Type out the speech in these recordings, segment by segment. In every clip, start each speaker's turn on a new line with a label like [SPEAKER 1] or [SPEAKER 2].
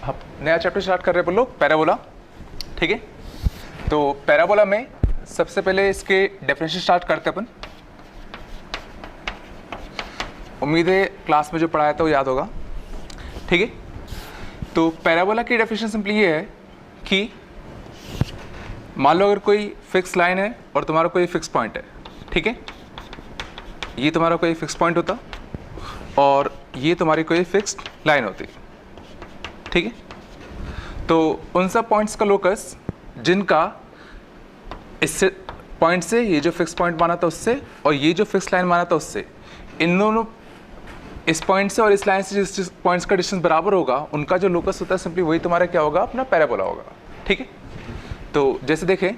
[SPEAKER 1] अब नया chapter start कर रहे हैं लोग, पैराबोला। ठीक है, तो पैराबोला में सबसे पहले इसके डेफिनेशन स्टार्ट करते हैं अपन। उम्मीद है क्लास में जो पढ़ाया था वो याद होगा। ठीक है, तो पैराबोला की डेफिनेशन सिंपली ये है कि मान लो अगर कोई फिक्स लाइन है और तुम्हारा कोई फिक्स पॉइंट है। ठीक है, ये तुम्हारा कोई फिक्स पॉइंट होता और ये तुम्हारी कोई फिक्स्ड लाइन होती। ठीक है, तो उन सब पॉइंट्स का लोकस जिनका इससे पॉइंट से ये जो फिक्स पॉइंट माना था उससे और ये जो फिक्स लाइन माना था उससे, इन दोनों इस पॉइंट से और इस लाइन से जिस पॉइंट्स का डिस्टेंस बराबर होगा उनका जो लोकस होता है सिंपली वही तुम्हारा क्या होगा, अपना पैराबोला होगा। ठीक है, तो जैसे देखें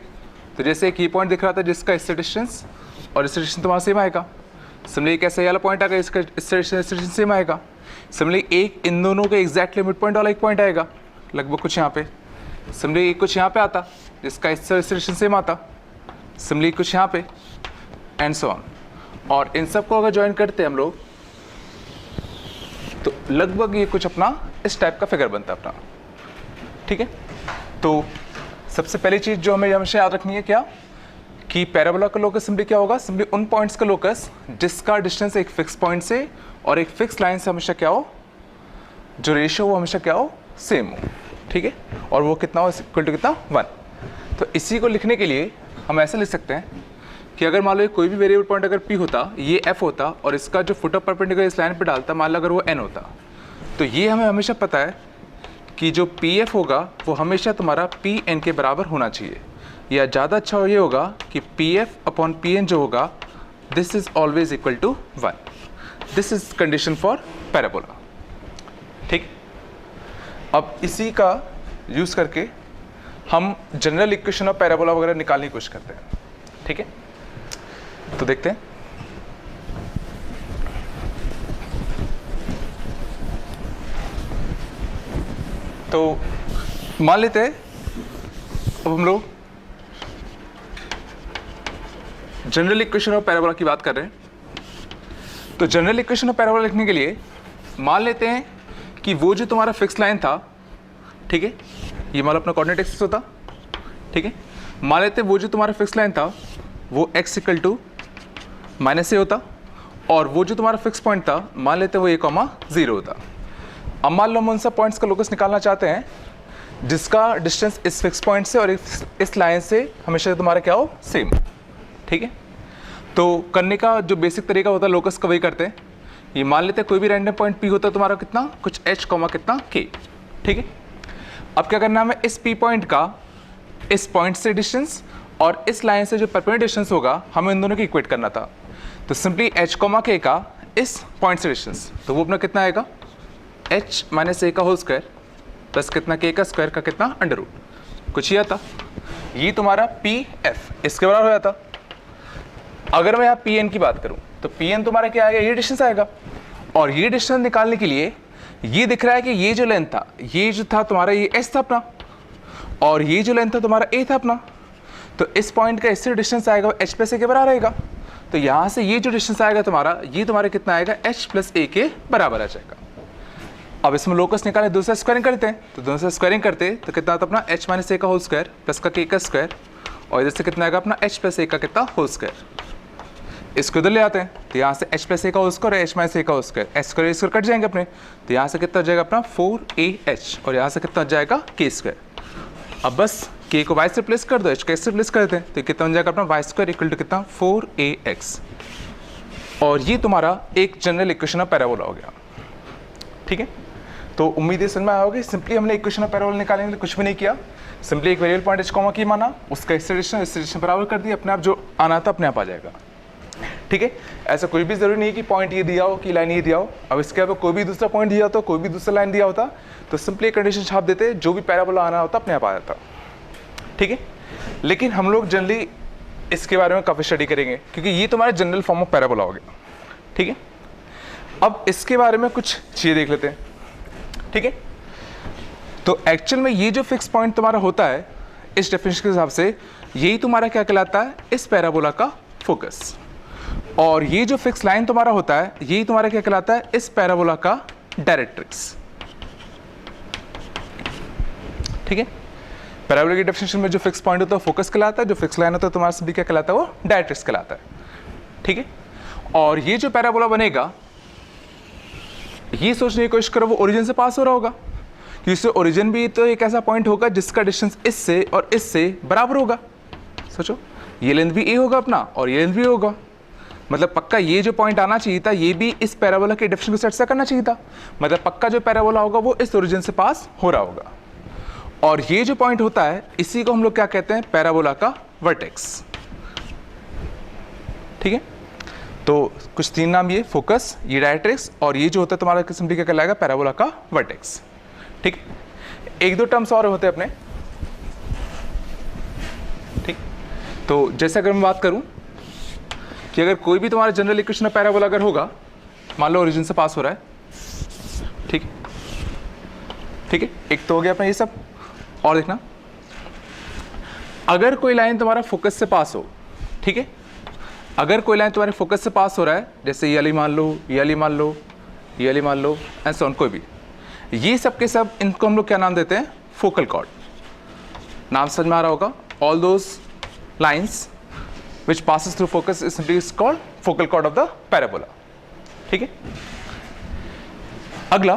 [SPEAKER 1] तो जैसे एक ये पॉइंट दिख रहा था जिसका इससे डिस्टेंस और इससे डिस्टेंस तुम्हारा सेम आएगा। सिमिलरली एक ऐसा वाला पॉइंट आएगा इसका इससे डिस्टेंस सेम आएगा। सिमिलरली एक इन दोनों के एग्जैक्टली मिड पॉइंट वाला एक पॉइंट आएगा लगभग कुछ यहाँ पे। सिमिलरली कुछ यहाँ पे आता जिसका इससे डिस्टेंस सेम आता। सिमिलरली कुछ यहाँ पे एंड सो ऑन। और इन सब को अगर ज्वाइन करते हैं हम लोग तो लगभग ये कुछ अपना इस टाइप का फिगर बनता है अपना। ठीक है, तो सबसे पहली चीज़ जो हमें हमेशा याद रखनी है क्या, कि पैराबोला का लोकस सिंपली क्या होगा, सिंपली उन पॉइंट्स का लोकस जिसका डिस्टेंस एक फिक्स पॉइंट से और एक फिक्स लाइन से हमेशा क्या हो, जो रेशियो वो हमेशा क्या हो, सेम हो। ठीक है, और वो कितना हो, इक्वल टू कितना, 1। तो इसी को लिखने के लिए हम ऐसे लिख सकते हैं कि अगर मान लो कोई भी वेरिएबल पॉइंट अगर p होता, ये f होता और इसका जो फुट ऑफ परपेंडिकुलर इस लाइन पे डालता, मान लो अगर वो n होता, तो ये हमें हमेशा पता है कि जो pf होगा वो हमेशा तुम्हारा pn के बराबर होना चाहिए, या ज़्यादा अच्छा ये होगा कि pf अपॉन pn जो होगा this is always equal to 1। This is condition for parabola. ठीक, अब इसी का यूज़ करके हम जनरल इक्वेशन ऑफ पैराबोला वगैरह निकालने की कोशिश करते हैं। ठीक है, तो देखते हैं। तो मान लेते हैं अब हम लोग जनरल इक्वेशन ऑफ पैराबोला की बात कर रहे हैं। तो जनरल इक्वेशन ऑफ पैराबोला लिखने के लिए मान लेते हैं कि वो जो तुम्हारा फिक्स लाइन था, ठीक है, ये मान लो अपना कोऑर्डिनेट एक्सिस होता। ठीक है, मान लेते हैं वो जो तुम्हारा फिक्स लाइन था वो x इक्वल टू -a होता और वो जो तुम्हारा फिक्स पॉइंट था मान लेते हैं वो a,0 होता। अब मान लो हम उन सब पॉइंट्स का लोकस निकालना चाहते हैं जिसका डिस्टेंस इस फिक्स पॉइंट से और इस लाइन से हमेशा तुम्हारा क्या हो, सेम। ठीक है, तो करने का जो बेसिक तरीका होता है लोकस का वही करते हैं। ये मान लेते हैं कोई भी रैंडम पॉइंट p होता तुम्हारा कितना, कुछ h, कितना k। ठीक है, अब क्या करना है हमें, इस p पॉइंट का इस पॉइंट से डिस्टेंस और इस लाइन से जो परपेंडिकुलर डिस्टेंस होगा हमें इन दोनों को इक्वेट करना था। तो सिंपली h, k का इस पॉइंट से डिस्टेंस, तो वो अपना कितना आएगा, h - a का होल स्क्वायर प्लस कितना k का स्क्वायर का कितना अंडर रूट, कुछ ही आता। ये तुम्हारा pf इसके बराबर हो जाता। अगर मैं यहाँ pn की बात करूँ तो pn तुम्हारा क्या आएगा, ये डिस्टेंस आएगा। और ये डिस्टेंस निकालने के लिए ये दिख रहा है कि ये जो लेंथ था, ये जो था तुम्हारा ये h था अपना, और ये जो लेंथ था तुम्हारा a था अपना। तो इस पॉइंट का इससे डिस्टेंस आएगा वो h प्लस a के बराबर आएगा। तो यहाँ से ये जो डिस्टेंस आएगा तुम्हारा, ये तुम्हारा कितना आएगा, h प्लस a के बराबर आ जाएगा। अब इसमें लोकस निकाले, दूसरा स्क्वायरिंग करते हैं, तो दोनों से स्क्वायरिंग करते तो कितना आता अपना h - a का होल स्क्वायर प्लस का k का स्क्वायर, और इधर से कितना आएगा अपना h प्लस a का कितना होल स्क्वायर। इसको इधर ले आते हैं तो यहाँ से h प्लस a का होल स्क्वायर, h - a का whole square, h square square cut जाएंगे अपने, तो यहाँ से कितना हो जाएगा अपना 4ah और यहाँ से कितना हो जाएगा k स्क्वायर। अब बस k को y से रिप्लेस कर दो, h को s से रिप्लेस कर देते हैं, तो कितना बन जाएगा अपना y स्क्वायर इक्वल टू कितना 4ax। और ये तुम्हारा एक जनरल इक्वेशन ऑफ पैराबोला हो गया। ठीक है, तो उम्मीद है समझ में आया होगा। सिंपली हमने इक्वेशन ऑफ पैराबोला निकालने के लिए कुछ भी नहीं किया, सिंपली एक वेरिएबल पॉइंट h, की माना, उसका एक्सेलरेशन बराबर कर दिया, अपने आप जो आना था अपने आप आ जाएगा। ठीक है, ऐसा कोई भी जरूरी नहीं कि पॉइंट ये दिया हो कि लाइन ये दिया हो। अब इसके अलावा कोई भी दूसरा पॉइंट दिया होता, कोई भी दूसरा लाइन दिया होता, तो सिंपली कंडीशन छाप देते, जो भी पैराबोला आना होता अपने आप आ जाता। ठीक है, लेकिन हम लोग जनरली इसके बारे में काफ़ी स्टडी करेंगे क्योंकि ये तुम्हारा जनरल फॉर्म ऑफ पैराबोला हो गया। ठीक है, अब इसके बारे में कुछ चीज़ें देख लेते हैं। ठीक है, तो एक्चुअल में ये जो फिक्स पॉइंट तुम्हारा होता है इस डेफिनेशन के हिसाब से, यही तुम्हारा क्या कहलाता है, इस पैराबोला का फोकस। और ये जो फिक्स लाइन तुम्हारा होता है यही तुम्हारा क्या कहलाता है, इस पैराबोला का डायरेक्ट्रिक्स। ठीक है। पैराबोला की डेफिनेशन में जो फिक्स पॉइंट होता है फोकस कहलाता है, जो फिक्स लाइन होता है तुम्हारा सिंपली क्या कहलाता है, वो डायरेक्ट्रिक्स कहलाता है। ठीक है। और ये जो पैराबोला बनेगा, ये सोचने की कोशिश करो वो ओरिजिन से पास हो रहा होगा, क्योंकि इससे ओरिजिन भी तो एक ऐसा पॉइंट होगा जिसका डिस्टेंस इससे और इससे बराबर होगा। सोचो, ये लेंथ भी ए होगा अपना और ये लेंथ भी होगा, मतलब पक्का ये जो पॉइंट आना चाहिए था ये भी इस पैराबोला के डेफिनेशन को सेटिस्फाई करना चाहिए था, मतलब पक्का जो पैराबोला होगा वो इस ओरिजिन से पास हो रहा होगा। और ये जो पॉइंट होता है इसी को हम लोग क्या कहते हैं, पैराबोला का वर्टेक्स। ठीक है। तो कुछ 3 नाम, ये फोकस, ये डायरेक्ट्रिक्स, और ये जो होता है तुम्हारा सिंपली क्या कहलाएगा, पैराबोला का वर्टेक्स। ठीक। 1-2 टर्म्स और होते हैं अपने। ठीक। तो जैसे अगर मैं बात करूं कि अगर कोई भी तुम्हारा जनरल इक्वेशन ऑफ पैराबोला अगर होगा, मान लो ओरिजिन से पास हो रहा है, ठीक है, ठीक है, एक तो हो गया अपना ये सब। और देखना, अगर कोई लाइन तुम्हारा फोकस से पास हो, ठीक है, अगर कोई लाइन तुम्हारे फोकस से पास हो रहा है, जैसे ये वाली मान लो, ये वाली मान लो, ये वाली मान लो, एंड सो ऑन, कोई भी, ये सब के सब, इनको हम लोग क्या नाम देते हैं, फोकल कॉर्ड। नाम समझ में आ रहा होगा, all those lines which passes through focus is simply called focal chord of the parabola। ठीक है। अगला,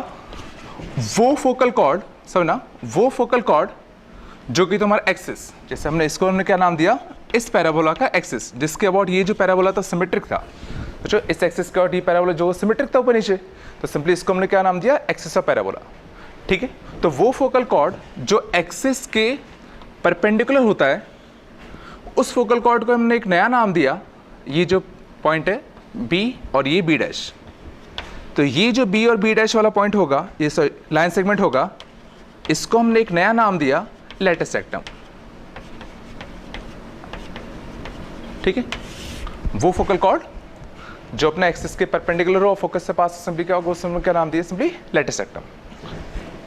[SPEAKER 1] वो फोकल कॉर्ड, समझना, वो फोकल कॉर्ड जो कि तुम्हारा एक्सिस, जैसे हमने क्या नाम दिया, इस पैराबोला का एक्सिस, जिसके अबाउट ये जो पैराबोला था सिमेट्रिक था, तो इस एक्सिस के अबाउट ये पैराबोला जो सिमेट्रिक था ऊपर नीचे, तो सिंपली इसको हमने क्या नाम दिया, एक्सिस ऑफ पैराबोला। ठीक है। तो वो फोकल कॉर्ड जो एक्सिस के परपेंडिकुलर होता है, उस फोकल कॉर्ड को हमने एक नया नाम दिया, ये जो पॉइंट है B और ये B डैश, तो ये जो B और B डैश वाला पॉइंट होगा, ये लाइन सेगमेंट होगा, इसको हमने एक नया नाम दिया, लैटिस सेक्टम। ठीक है। वो फोकल कॉर्ड जो अपने एक्सिस के परपेंडिकुलर हो, फोकस से पास सिंपली क्या होगा, उसमें क्या नाम दिया, सिंपली लैटिस सेक्टम।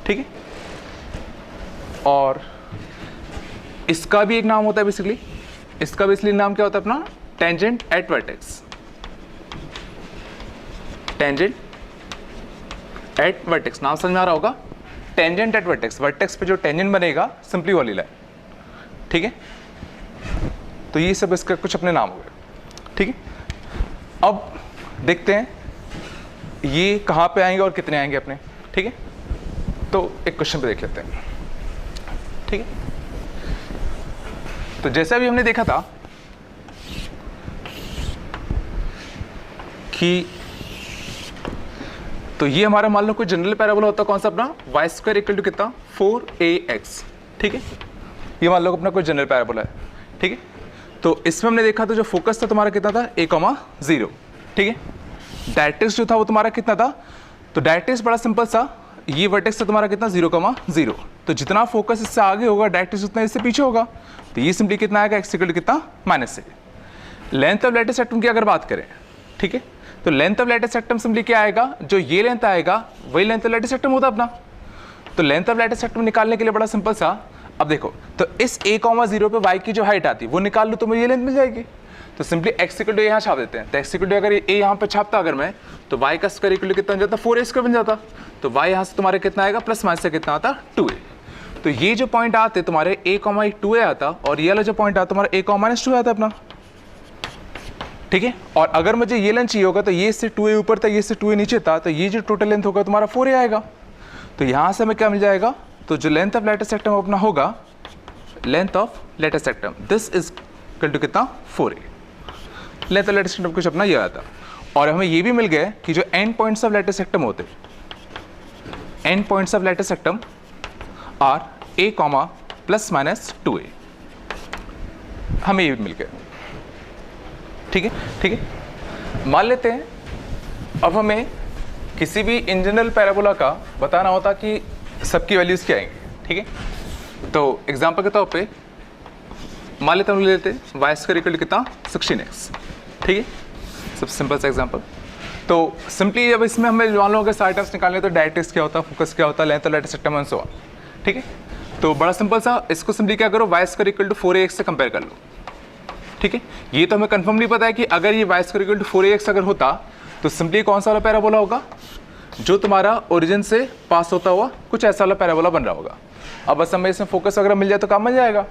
[SPEAKER 1] ठीक है। और इसका भी एक नाम होता है बेसिकली, इसका बेसिकली नाम क्या होता है अपना, tangent at vertex. Tangent at vertex, नाम समझ में आ रहा होगा, टेंजेंट एट वर्टेक्स, वर्टेक्स पे जो टेंजेंट बनेगा सिंपली वाली लाइन। ठीक है। तो ये सब इसका कुछ अपने नाम हो गए। ठीक है। अब देखते हैं ये कहाँ पे आएंगे और कितने आएंगे अपने। ठीक है। तो एक क्वेश्चन पे देख लेते हैं। ठीक है। तो जैसा भी हमने देखा था कि, तो ये हमारा मान लो कोई जनरल पैराबोला होता है, कौन सा अपना, y² इक्वल टू कितना, 4ax। ठीक है। ये मान लो अपना कोई जनरल पैराबोला है। ठीक है। तो इसमें हमने देखा था जो फोकस था तुम्हारा कितना था, a,0। ठीक है। डायरेक्ट्रिक्स जो था वो तुम्हारा कितना था, तो डायरेक्ट्रिक्स बड़ा सिंपल सा, ये वर्टेक्स था तुम्हारा कितना, 0,0। तो जितना फोकस इससे आगे होगा डायरेक्ट्रिक्स उतना इससे पीछे होगा, तो ये सिंपली कितना आएगा, x इक्वल टू कितना, -a। Length of latus rectum की अगर बात करें, ठीक है, तो लेंथ ऑफ लैटिस सेक्टम सिंपली क्या आएगा, जो ये लेंथ आएगा वही लेंथ ऑफ लैटिस सेक्टम होता अपना। तो लेंथ ऑफ लैटिस सेक्टम निकालने के लिए बड़ा सिंपल सा, अब देखो, तो इस a,0 पे y की जो हाइट आती है वो निकाल लो तो मुझे ये लेंथ मिल जाएगी। तो सिंपली x इक्वल टू यहाँ छाप देते हैं, तो x इक्वल टू अगर ये यहाँ पे छापता अगर मैं, तो y का स्क्वायर इक्वल टू कितना बन जाता, 4a² बन जाता। तो y यहाँ से तुम्हारे कितना आएगा, प्लस माइनस से कितना आता, 2a। तो ये जो पॉइंट आते तुम्हारे a, 2a आता, और ये वाला जो पॉइंट आता तुम्हारा a, -2 आता अपना। ठीक है। और अगर मुझे ये लेंथ चाहिए होगा तो ये से 2a ऊपर था, ये से 2a नीचे था, तो ये जो टोटल लेंथ होगा तुम्हारा 4a आएगा। तो यहाँ से हमें क्या मिल जाएगा, तो जो लेंथ ऑफ लैटिस सेक्टम अपना होगा, length of latus rectum this is equal to कितना, 4a। लेंथ ऑफ लैटिस सेक्टम कुछ अपना ये आता। और हमें ये भी मिल गया कि जो end points of latus rectum होते, end points of latus rectum are a, ±2a। हमें ये भी मिल गया। ठीक है। ठीक है। मान लेते हैं अब हमें किसी भी इन जनरल पैराबोला का बताना होता कि सबकी वैल्यूज क्या आएंगी। ठीक है। तो एग्जांपल के तौर पे मान लेते हम लेते हैं y² इक्वल टू कितना, 16x। ठीक है। सब सिंपल सा एग्जांपल। तो सिंपली अब इसमें हमें मान लो अगर सारे टर्म्स निकालने तो डायरेक्ट्रिक्स क्या होता है, फोकस क्या होता है, length of latus rectum and so on. ठीक है। तो बड़ा सिंपल सा, इसको सिंपली क्या करो, y² इक्वल टू 4ax से कंपेयर कर लो। ठीक है। ये तो हमें कंफर्म नहीं पता है कि अगर ये y² इक्वल टू 4ax अगर होता तो सिंपली कौन सा वाला पैराबोला होगा, जो तुम्हारा ओरिजिन से पास होता हुआ कुछ ऐसा वाला पैराबोला बन रहा होगा। अब बस हमें इसमें फोकस वगैरह मिल जाए तो काम बन जाएगा।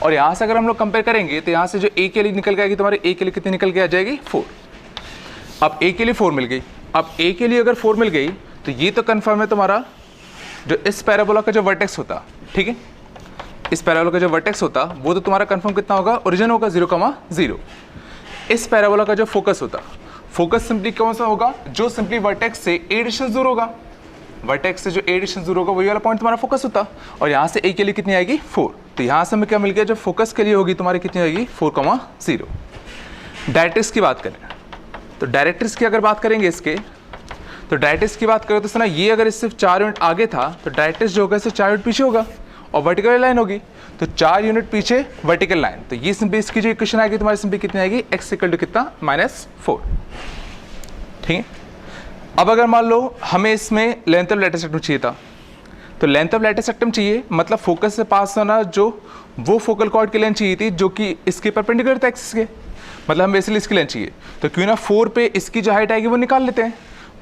[SPEAKER 1] और यहाँ से अगर हम लोग कंपेयर करेंगे तो यहाँ से जो ए के लिए निकल के आएगी तुम्हारे ए के लिए कितनी निकल के आ जाएगी 4। अब ए के लिए 4 मिल गई। अब ए के लिए अगर 4 मिल गई तो ये तो कन्फर्म है तुम्हारा जो इस पैराबोला का जो वर्टेक्स होता, ठीक है, इस पैराबोला का जो वर्टेक्स होता वो तो तुम्हारा कन्फर्म कितना होगा, ओरिजिन होगा 0,0। इस पैराबोला का जो फोकस होता, फोकस सिंपली कौन सा होगा, जो सिंपली वर्टेक्स से ए डिस्टेंस दूर होगा, वर्टेक्स से जो ए डिस्टेंस दूर होगा वही वाला पॉइंट तुम्हारा फोकस होता। और यहाँ से ए के लिए कितनी आएगी 4। तो यहाँ से हमें क्या मिल गया, जो फोकस के लिए होगी तुम्हारी कितनी आएगी 4,0। डायरेक्ट्रिक्स की बात करें तो डायरेक्ट्रिक्स की अगर बात करेंगे इसके, तो डायरेक्ट्रिक्स की बात करें तो सुना ये अगर इससे 4 यूनिट आगे था तो डायरेक्ट्रिक्स जो होगा इससे 4 यूनिट पीछे होगा और वर्टिकल लाइन होगी तो 4 यूनिट पीछे वर्टिकल लाइन। तो ये सिंपली इसकी जो इक्वेशन आएगी तुम्हारी सिंपली कितनी आएगी, x इक्वल टू कितना -4। ठीक है। अब अगर मान लो हमें इसमें लेंथ ऑफ लेटर सेक्टम चाहिए था, तो लेंथ ऑफ लेटर सेक्टम चाहिए मतलब फोकस से पास होना जो वो फोकल कॉर्ड की लेंथ चाहिए थी जो कि इसके परपेंडिकुलर था एक्सिस के, मतलब हम बेसिकली इसकी लेंथ चाहिए। तो क्यों ना 4 पे इसकी जो हाइट आएगी वो निकाल लेते हैं।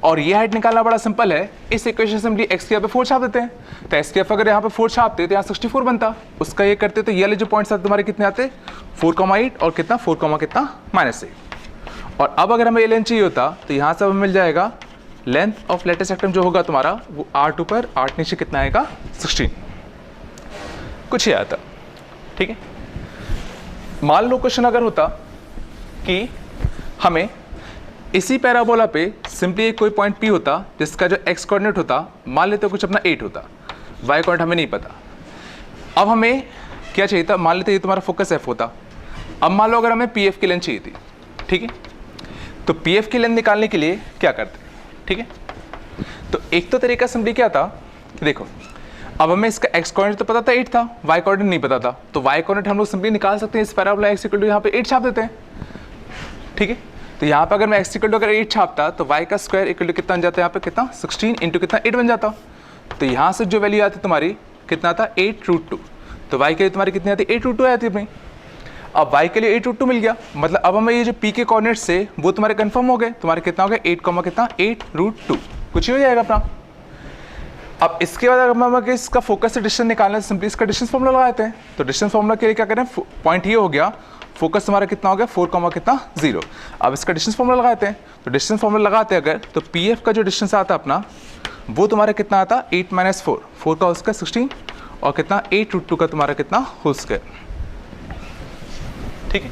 [SPEAKER 1] और ये हाइट निकालना बड़ा सिंपल है, इस इक्वेशन से हम एक्स के यहाँ पे 4 छाप देते हैं। तो एक्स के अगर यहाँ पे 4 छापते तो यहाँ 64 बनता, उसका ये करते तो ये वाले जो पॉइंट्स आते तुम्हारे कितने आते 4,8 और कितना 4, कितना -8। और अब अगर हमें ये लेंथ चाहिए होता तो यहाँ से हमें मिल जाएगा लेंथ ऑफ लेटर सेक्टम जो होगा तुम्हारा वो 8 ऊपर 8 नीचे कितना आएगा 16, कुछ ही आता। ठीक है। मान लो क्वेश्चन अगर होता कि हमें इसी पैराबोला पे सिंपली एक कोई पॉइंट P होता जिसका जो x कोऑर्डिनेट होता मान लेते कुछ अपना 8 होता, y कोऑर्डिनेट हमें नहीं पता। अब हमें क्या चाहिए था, मान लेते ये तुम्हारा फोकस F होता। अब मान लो अगर हमें PF की लेंथ चाहिए थी, ठीक है, तो PF की लेंथ निकालने के लिए क्या करते, ठीक है। तो एक तो तरीका सिंपली क्या था कि देखो अब हमें इसका x कोऑर्डिनेट तो पता था 8 था, y कोऑर्डिनेट नहीं पता था, तो y कोऑर्डिनेट हम लोग सिंपली निकाल सकते हैं इस पैराबोला x इक्वल टू यहाँ पे 8 छाप देते हैं। ठीक है। तो यहाँ पर अगर मैं x इक्वल टू अगर 8 छापता तो y का स्क्वायर इक्वल टू कितना बन जाता है, यहाँ पे कितना 16 इंटू कितना 8 बन जाता। तो यहाँ से जो वैल्यू आती तुम्हारी कितना था 8√2, तो y के लिए तुम्हारी कितनी आती 8√2 आती अपनी। अब y के लिए 8√2 मिल गया, मतलब अब हमें ये जो p के कोऑर्डिनेट से वो तुम्हारे कंफर्म हो गए, तुम्हारे कितना हो गया 8, कितना 8√2, कुछ ही हो जाएगा अपना। अब इसके बाद अगर हम इसका फोकस से डिस्टेंस निकालना है सिंपली इसका डिस्टेंस फॉर्मूला लगाते हैं। तो डिस्टेंस फॉर्मूला के लिए क्या करें, पॉइंट ये हो गया फोकस हमारा कितना हो गया 4, कितना 0। अब इसका डिस्टेंस फॉर्मूला लगाते हैं, तो डिस्टेंस फॉर्मूला लगाते हैं अगर तो PF का जो डिस्टेंस आता अपना वो तुम्हारा कितना आता 8 - 4, 4 का होल स्क्वायर 16 और कितना 8√2 का तुम्हारा कितना होल स्क्वायर। ठीक है।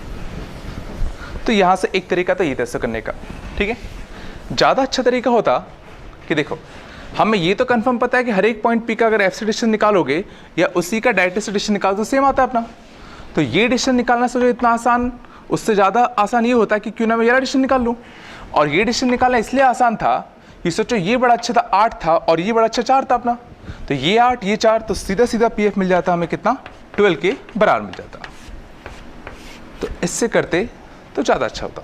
[SPEAKER 1] तो यहाँ से एक तरीका था ये ऐसा करने का। ठीक है। ज़्यादा अच्छा तरीका होता कि देखो हमें ये तो कंफर्म पता है कि हर एक पॉइंट P का अगर F से डिस्टेंस निकालोगे या उसी का डायरेक्ट से डिस्टेंस निकालो तो सेम आता है अपना। तो ये डिस्टेंस निकालना सोचो इतना आसान, उससे ज़्यादा आसान ये होता है कि क्यों ना मैं ये डिस्टेंस निकाल लूँ। और ये डिस्टेंस निकालना इसलिए आसान था कि सोचो ये बड़ा अच्छा था 8 था और ये बड़ा अच्छा 4 था अपना, तो ये 8 ये 4 तो सीधा सीधा PF मिल जाता हमें कितना 12 के बराबर मिल जाता। तो इससे करते तो ज़्यादा अच्छा होता।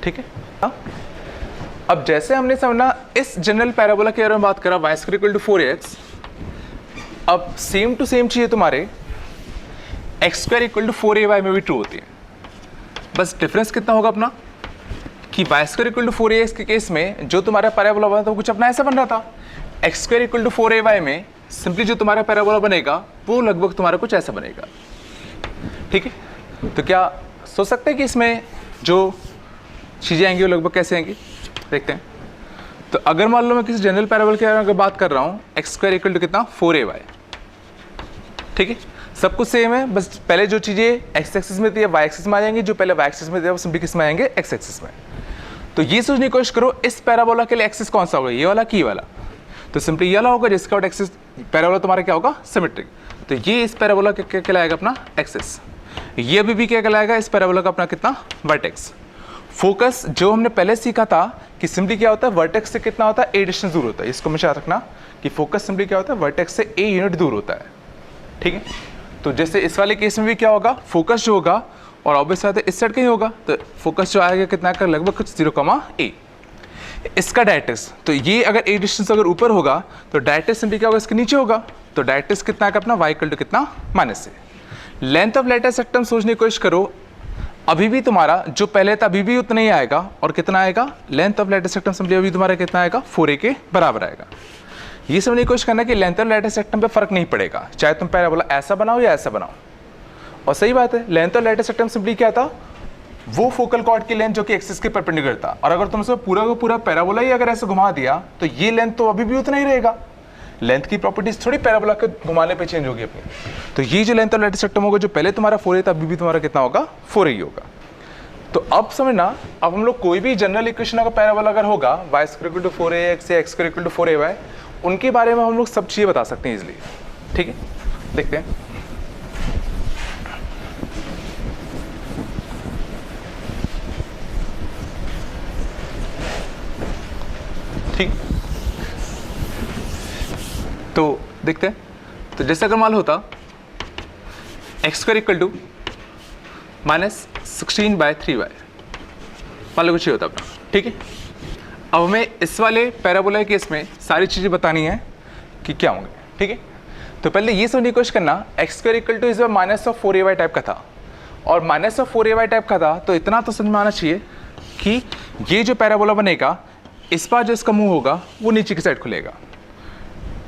[SPEAKER 1] ठीक है। अब जैसे हमने समझना इस जनरल पैराबोला के बारे में बात करा y square equal to 4x, अब सेम टू सेम चाहिए तुम्हारे x square equal to 4ay में भी ट्रू होती है। बस डिफरेंस कितना होगा अपना कि y square equal to 4ax के केस में जो तुम्हारा पैराबोला बना था वो कुछ अपना ऐसा बन रहा था, x square equal to 4ay में सिंपली जो तुम्हारा पैराबोला बनेगा वो लगभग तुम्हारा कुछ ऐसा बनेगा। ठीक है। तो क्या सोच सकते हैं कि इसमें जो चीज़ें आएंगी वो लगभग कैसे आएंगी, देखते हैं। तो अगर मान लो मैं किसी जनरल पैराबोला के बारे में बात कर रहा हूँ x स्क्वायर इक्वल टू कितना 4ay, ठीक है, सब कुछ सेम है, बस पहले जो चीज़ें x एक्सिस में थी या y एक्सिस में आ जाएंगी, जो पहले y एक्सिस में थे वो सिंपली किस में आएंगे x एक्सिस में। तो ये सोचने की कोशिश करो इस पैराबोला के लिए एक्सिस कौन सा होगा, ये वाला कि ये वाला। तो सिंपली ये वाला होगा जिसका एक्सिस पैराबोला तुम्हारा क्या होगा सिमेट्रिक। तो ये इस पैराबोला क्या कहलाएगा अपना एक्सिस, ये अभी भी क्या कहलाएगा इस पैराबोला का अपना कितना वर्टेक्स। फोकस जो हमने पहले सीखा था कि सिंपली क्या होता है वर्टेक्स से कितना होता है a डिस्टेंस दूर होता है, इसको हमेशा याद रखना कि फोकस सिंपली क्या होता है वर्टेक्स से a यूनिट दूर होता है। ठीक है। तो जैसे इस वाले केस में भी क्या होगा फोकस जो होगा और ऑब्वियस बात है इस साइड का ही होगा, तो फोकस जो आएगा कितना का लगभग कुछ 0,a। इसका डायरेक्ट्रिक्स तो ये अगर a डिस्टेंस अगर ऊपर होगा तो डायरेक्ट्रिक्स सिंपली क्या होगा इसके नीचे होगा, तो डायरेक्ट्रिक्स कितना का अपना y इक्वल टू कितना -a। लेंथ ऑफ लेटर सेक्टम सोचने की कोशिश करो, अभी भी तुम्हारा जो पहले था अभी भी उतना ही आएगा, और कितना आएगा, length of latus rectum simply अभी तुम्हारा कितना आएगा, 4a के बराबर आएगा। ये समझने की कोशिश करना कि लेंथ ऑफ लेटेस्ट रेक्टम पे फर्क नहीं पड़ेगा, चाहे तुम पैराबोला ऐसा बनाओ या ऐसा बनाओ। और सही बात है, length of latus rectum simply क्या था, वो फोकल कॉर्ड की लेंथ जो कि एक्सिस के परपेंडिकुलर था, और अगर तुम उसे पूरा का पूरा पैराबोला ही अगर ऐसे घुमा दिया तो ये लेंथ तो अभी भी उतना ही रहेगा। लेंथ की प्रॉपर्टीज थोड़ी पैराबोला के घुमाने पे चेंज होगी अपनी। तो ये जो लेंथ ऑफ लेटेस्ट रेक्टम होगा, जो पहले तुम्हारा 4a था अभी भी तुम्हारा कितना होगा, 4a ही होगा। तो अब समझना, अब हम लोग कोई भी जनरल इक्वेशन का पैराबोला अगर होगा y² = 4ax या x² = 4ay, उनके बारे में हम लोग सब चीज़ें बता सकते हैं इजिली। ठीक है, देखते हैं। ठीक, तो देखते हैं। तो जैसे अगर मान होता x² = -16/3y, मान लो कुछ ही होता अपना। ठीक है, अब हमें इस वाले पैराबोला केस में सारी चीज़ें बतानी है कि क्या होंगे। ठीक है, तो पहले ये समझने की कोशिश करना, x² = -4ay टाइप का था, और -4ay टाइप का था, तो इतना तो समझ में आना चाहिए कि ये जो पैराबोला बनेगा, इस बार जो इसका मुंह होगा वो नीचे की साइड खुलेगा।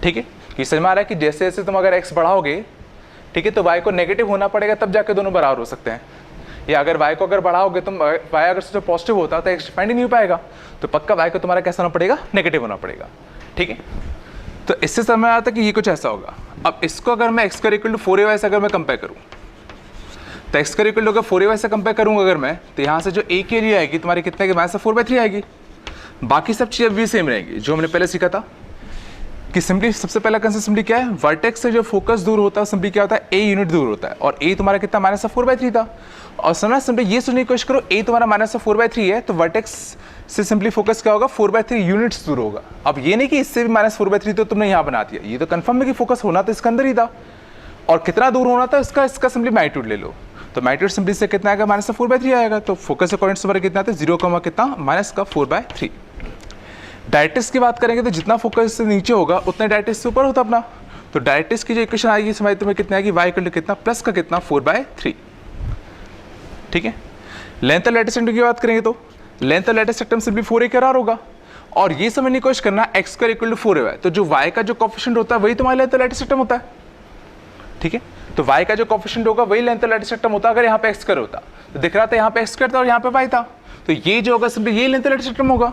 [SPEAKER 1] ठीक है, ये समझ में आ रहा है कि जैसे जैसे तुम अगर x बढ़ाओगे, ठीक है, तो y को नेगेटिव होना पड़ेगा, तब जाके दोनों बराबर हो सकते हैं। या अगर y को अगर बढ़ाओगे तुम, y अगर से पॉजिटिव होता तो x डिफाइंड ही नहीं हो पाएगा, तो पक्का y को तुम्हारा कैसा होना पड़ेगा, नेगेटिव होना पड़ेगा। ठीक है, तो इससे समझ आता है कि ये कुछ ऐसा होगा। अब इसको अगर मैं x² = 4ay से अगर मैं कंपेयर करूँ, तो x² = 4ay से कंपेयर करूँगा अगर मैं, तो यहाँ से जो a के लिए आएगी तुम्हारी कितने की, -4/3 आएगी। बाकी सब चीज़ें भी सेम रहेंगी जो हमने पहले सीखा था कि सिंपली सबसे पहला कंसेप्ट सिंपली क्या है, वर्टेक्स से जो फोकस दूर होता है सिंपली क्या होता है, a यूनिट दूर होता है, और a तुम्हारा कितना, -4/3 था। और समझना, सिंपली ये सुनने की कोशिश करो, a तुम्हारा -4/3 है, तो वर्टेक्स से सिंपली फोकस क्या होगा, 4/3 यूनिट्स दूर होगा। अब ये नहीं कि इससे भी -4/3 तो तुमने यहाँ बना दिया, ये तो कंफर्म है कि फोकस होना तो इसके अंदर ही था, और कितना दूर होना था इसका सिंपली मैग्नीट्यूड ले लो। तो मैग्नीट्यूड सिंपली से कितना आएगा, -4/3 आएगा। तो फोकस के पॉइंट्स तुम्हारे कितना आते हैं, 0, कितना, -4/3। डायरेक्ट्रिक्स की बात करेंगे तो जितना फोकस से नीचे होगा उतना डायरेक्ट्रिक्स से ऊपर होता अपना। तो डायरेक्ट्रिक्स की जो इक्वेशन आएगी समझ तुम्हें कितनी आएगी, y = कितना, प्लस का कितना, 4/3। ठीक है, लेंथ ऑफ लेटेस्ट रेक्टम की बात करेंगे तो length of latus rectum simply 4a के बराबर होगा। और ये समझने की कोशिश करना, x² = 4ay, तो जो y का जो कोफिशिएंट होता है वही तुम्हारा लेंथ ऑफ लेटेस्ट रेक्टम होता है। ठीक है, तो y का जो कोफिशिएंट होगा वही लेंथ ऑफ लेटेस्ट रेक्टम होता। अगर यहाँ पे x² होता तो दिख रहा था यहाँ पे x² था और यहाँ पे y था, तो ये जो होगा सिंपली ये लेंथ ऑफ लेटेस्ट रेक्टम होगा।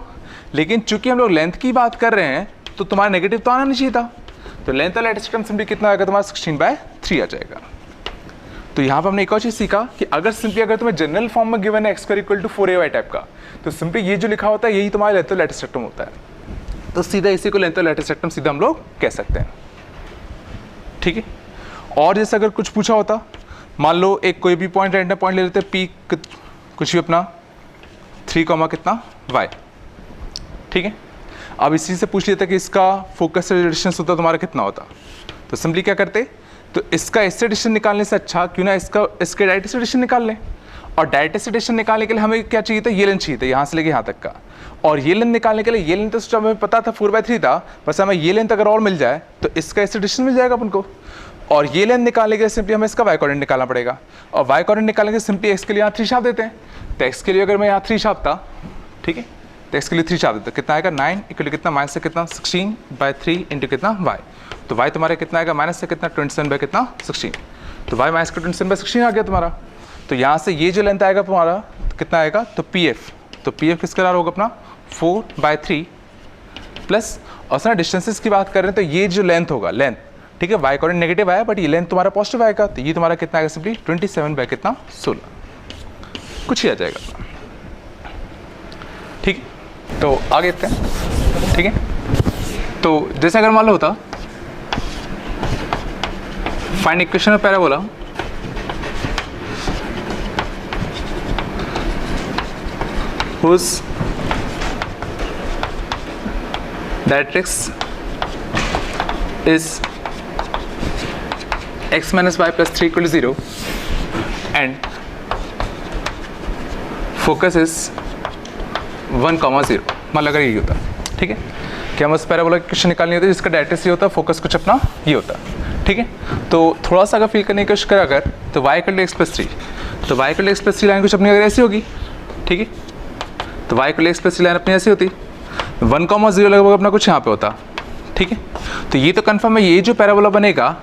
[SPEAKER 1] लेकिन चूंकि हम लोग लेंथ की बात कर रहे हैं तो तुम्हारा नेगेटिव तो आना नहीं चाहिए था, तो length of latus rectum simply कितना आएगा तुम्हारा, 16/3 आ जाएगा। तो यहाँ पर हमने एक और चीज़ सीखा कि अगर सिंपली अगर तुम्हें जनरल फॉर्म में गिवन है x² = 4ay टाइप का, तो सिंपली ये जो लिखा होता है यही तुम्हारा लेंथ ऑफ लेटेस्ट रेक्टम होता है। तो सीधा इसी को लेंथ ऑफ लेटेस्ट रेक्टम सीधा हम लोग कह सकते हैं। ठीक है, और जैसे अगर कुछ पूछा होता, मान लो एक कोई भी पॉइंट रैंडम पॉइंट ले लेते हैं, पी कुछ भी अपना 3, कितना y। ठीक है, अब इसी से पूछ लेते कि इसका फोकस से डिस्टेंस होता तुम्हारा कितना होता, तो सिंपली क्या करते, तो इसका इससे डिस्टेंस निकालने से अच्छा क्यों ना इसके डायरेक्ट से डिस्टेंस निकाल लें। और डायरेक्ट से डिस्टेंस निकालने के लिए हमें क्या चाहिए था, ये लेंथ चाहिए था यहाँ से लेके यहाँ तक का, और ये लेंथ निकालने के लिए ये लेंथ तो हमें पता था 4/3 था, बस हमें ये लेंथ अगर और मिल जाए तो इसका इससे डिस्टेंस मिल जाएगा अपन को। और ये लेंथ निकालने के लिए सिंपली हमें इसका y कोऑर्डिनेट निकालना पड़ेगा, और y कोऑर्डिनेट निकालने के सिंपली x के लिए यहाँ 3 छाप देते हैं। तो x के लिए अगर मैं यहाँ 3 छापता, ठीक है, तो x के लिए 3 छाप देता, कितना आएगा, 9 = कितना, माइनस से कितना, 16/3 इंटू कितना y। तो y तुम्हारा कितना आएगा, माइनस से कितना, 27/16। तो y माइनस का 27/16 आ गया तुम्हारा। तो यहाँ से ये जो लेंथ आएगा तुम्हारा कितना आएगा, तो pf, तो pf किसका बराबर होगा अपना 4/3 प्लस, और सर डिस्टेंसेस की बात कर रहे हैं तो ये जो लेंथ होगा, लेंथ, ठीक है, y कोऑर्डिनेट नेगेटिव आया बट ये लेंथ तुम्हारा पॉजिटिव आएगा, तो ये तुम्हारा कितना आएगा, सिंपली 27/16 कुछ ही आ जाएगा। ठीक है, तो आगे देखते हैं। ठीक है, तो जैसे अगर मान लो होता find equation of parabola, whose directrix is x minus y plus 3 = 0 and focus is 1, 0। मान लो अगर यही होता, ठीक है, कि हम उस पैराबोला की इक्वेशन निकालनी होती है जिसका डायरेक्ट्रिक्स ये होता है, फोकस कुछ अपना ये होता है। ठीक है, तो थोड़ा सा अगर फील करने की कोशिश करें अगर, तो y = x + 3, तो y equal x plus 3 line कुछ अपनी अगर ऐसी होगी, ठीक है, तो y equal x plus 3 line अपनी ऐसी होती, 1,0 लगभग अपना कुछ यहाँ पे होता, ठीक है। तो ये तो कन्फर्म है, ये जो पैराबोला बनेगा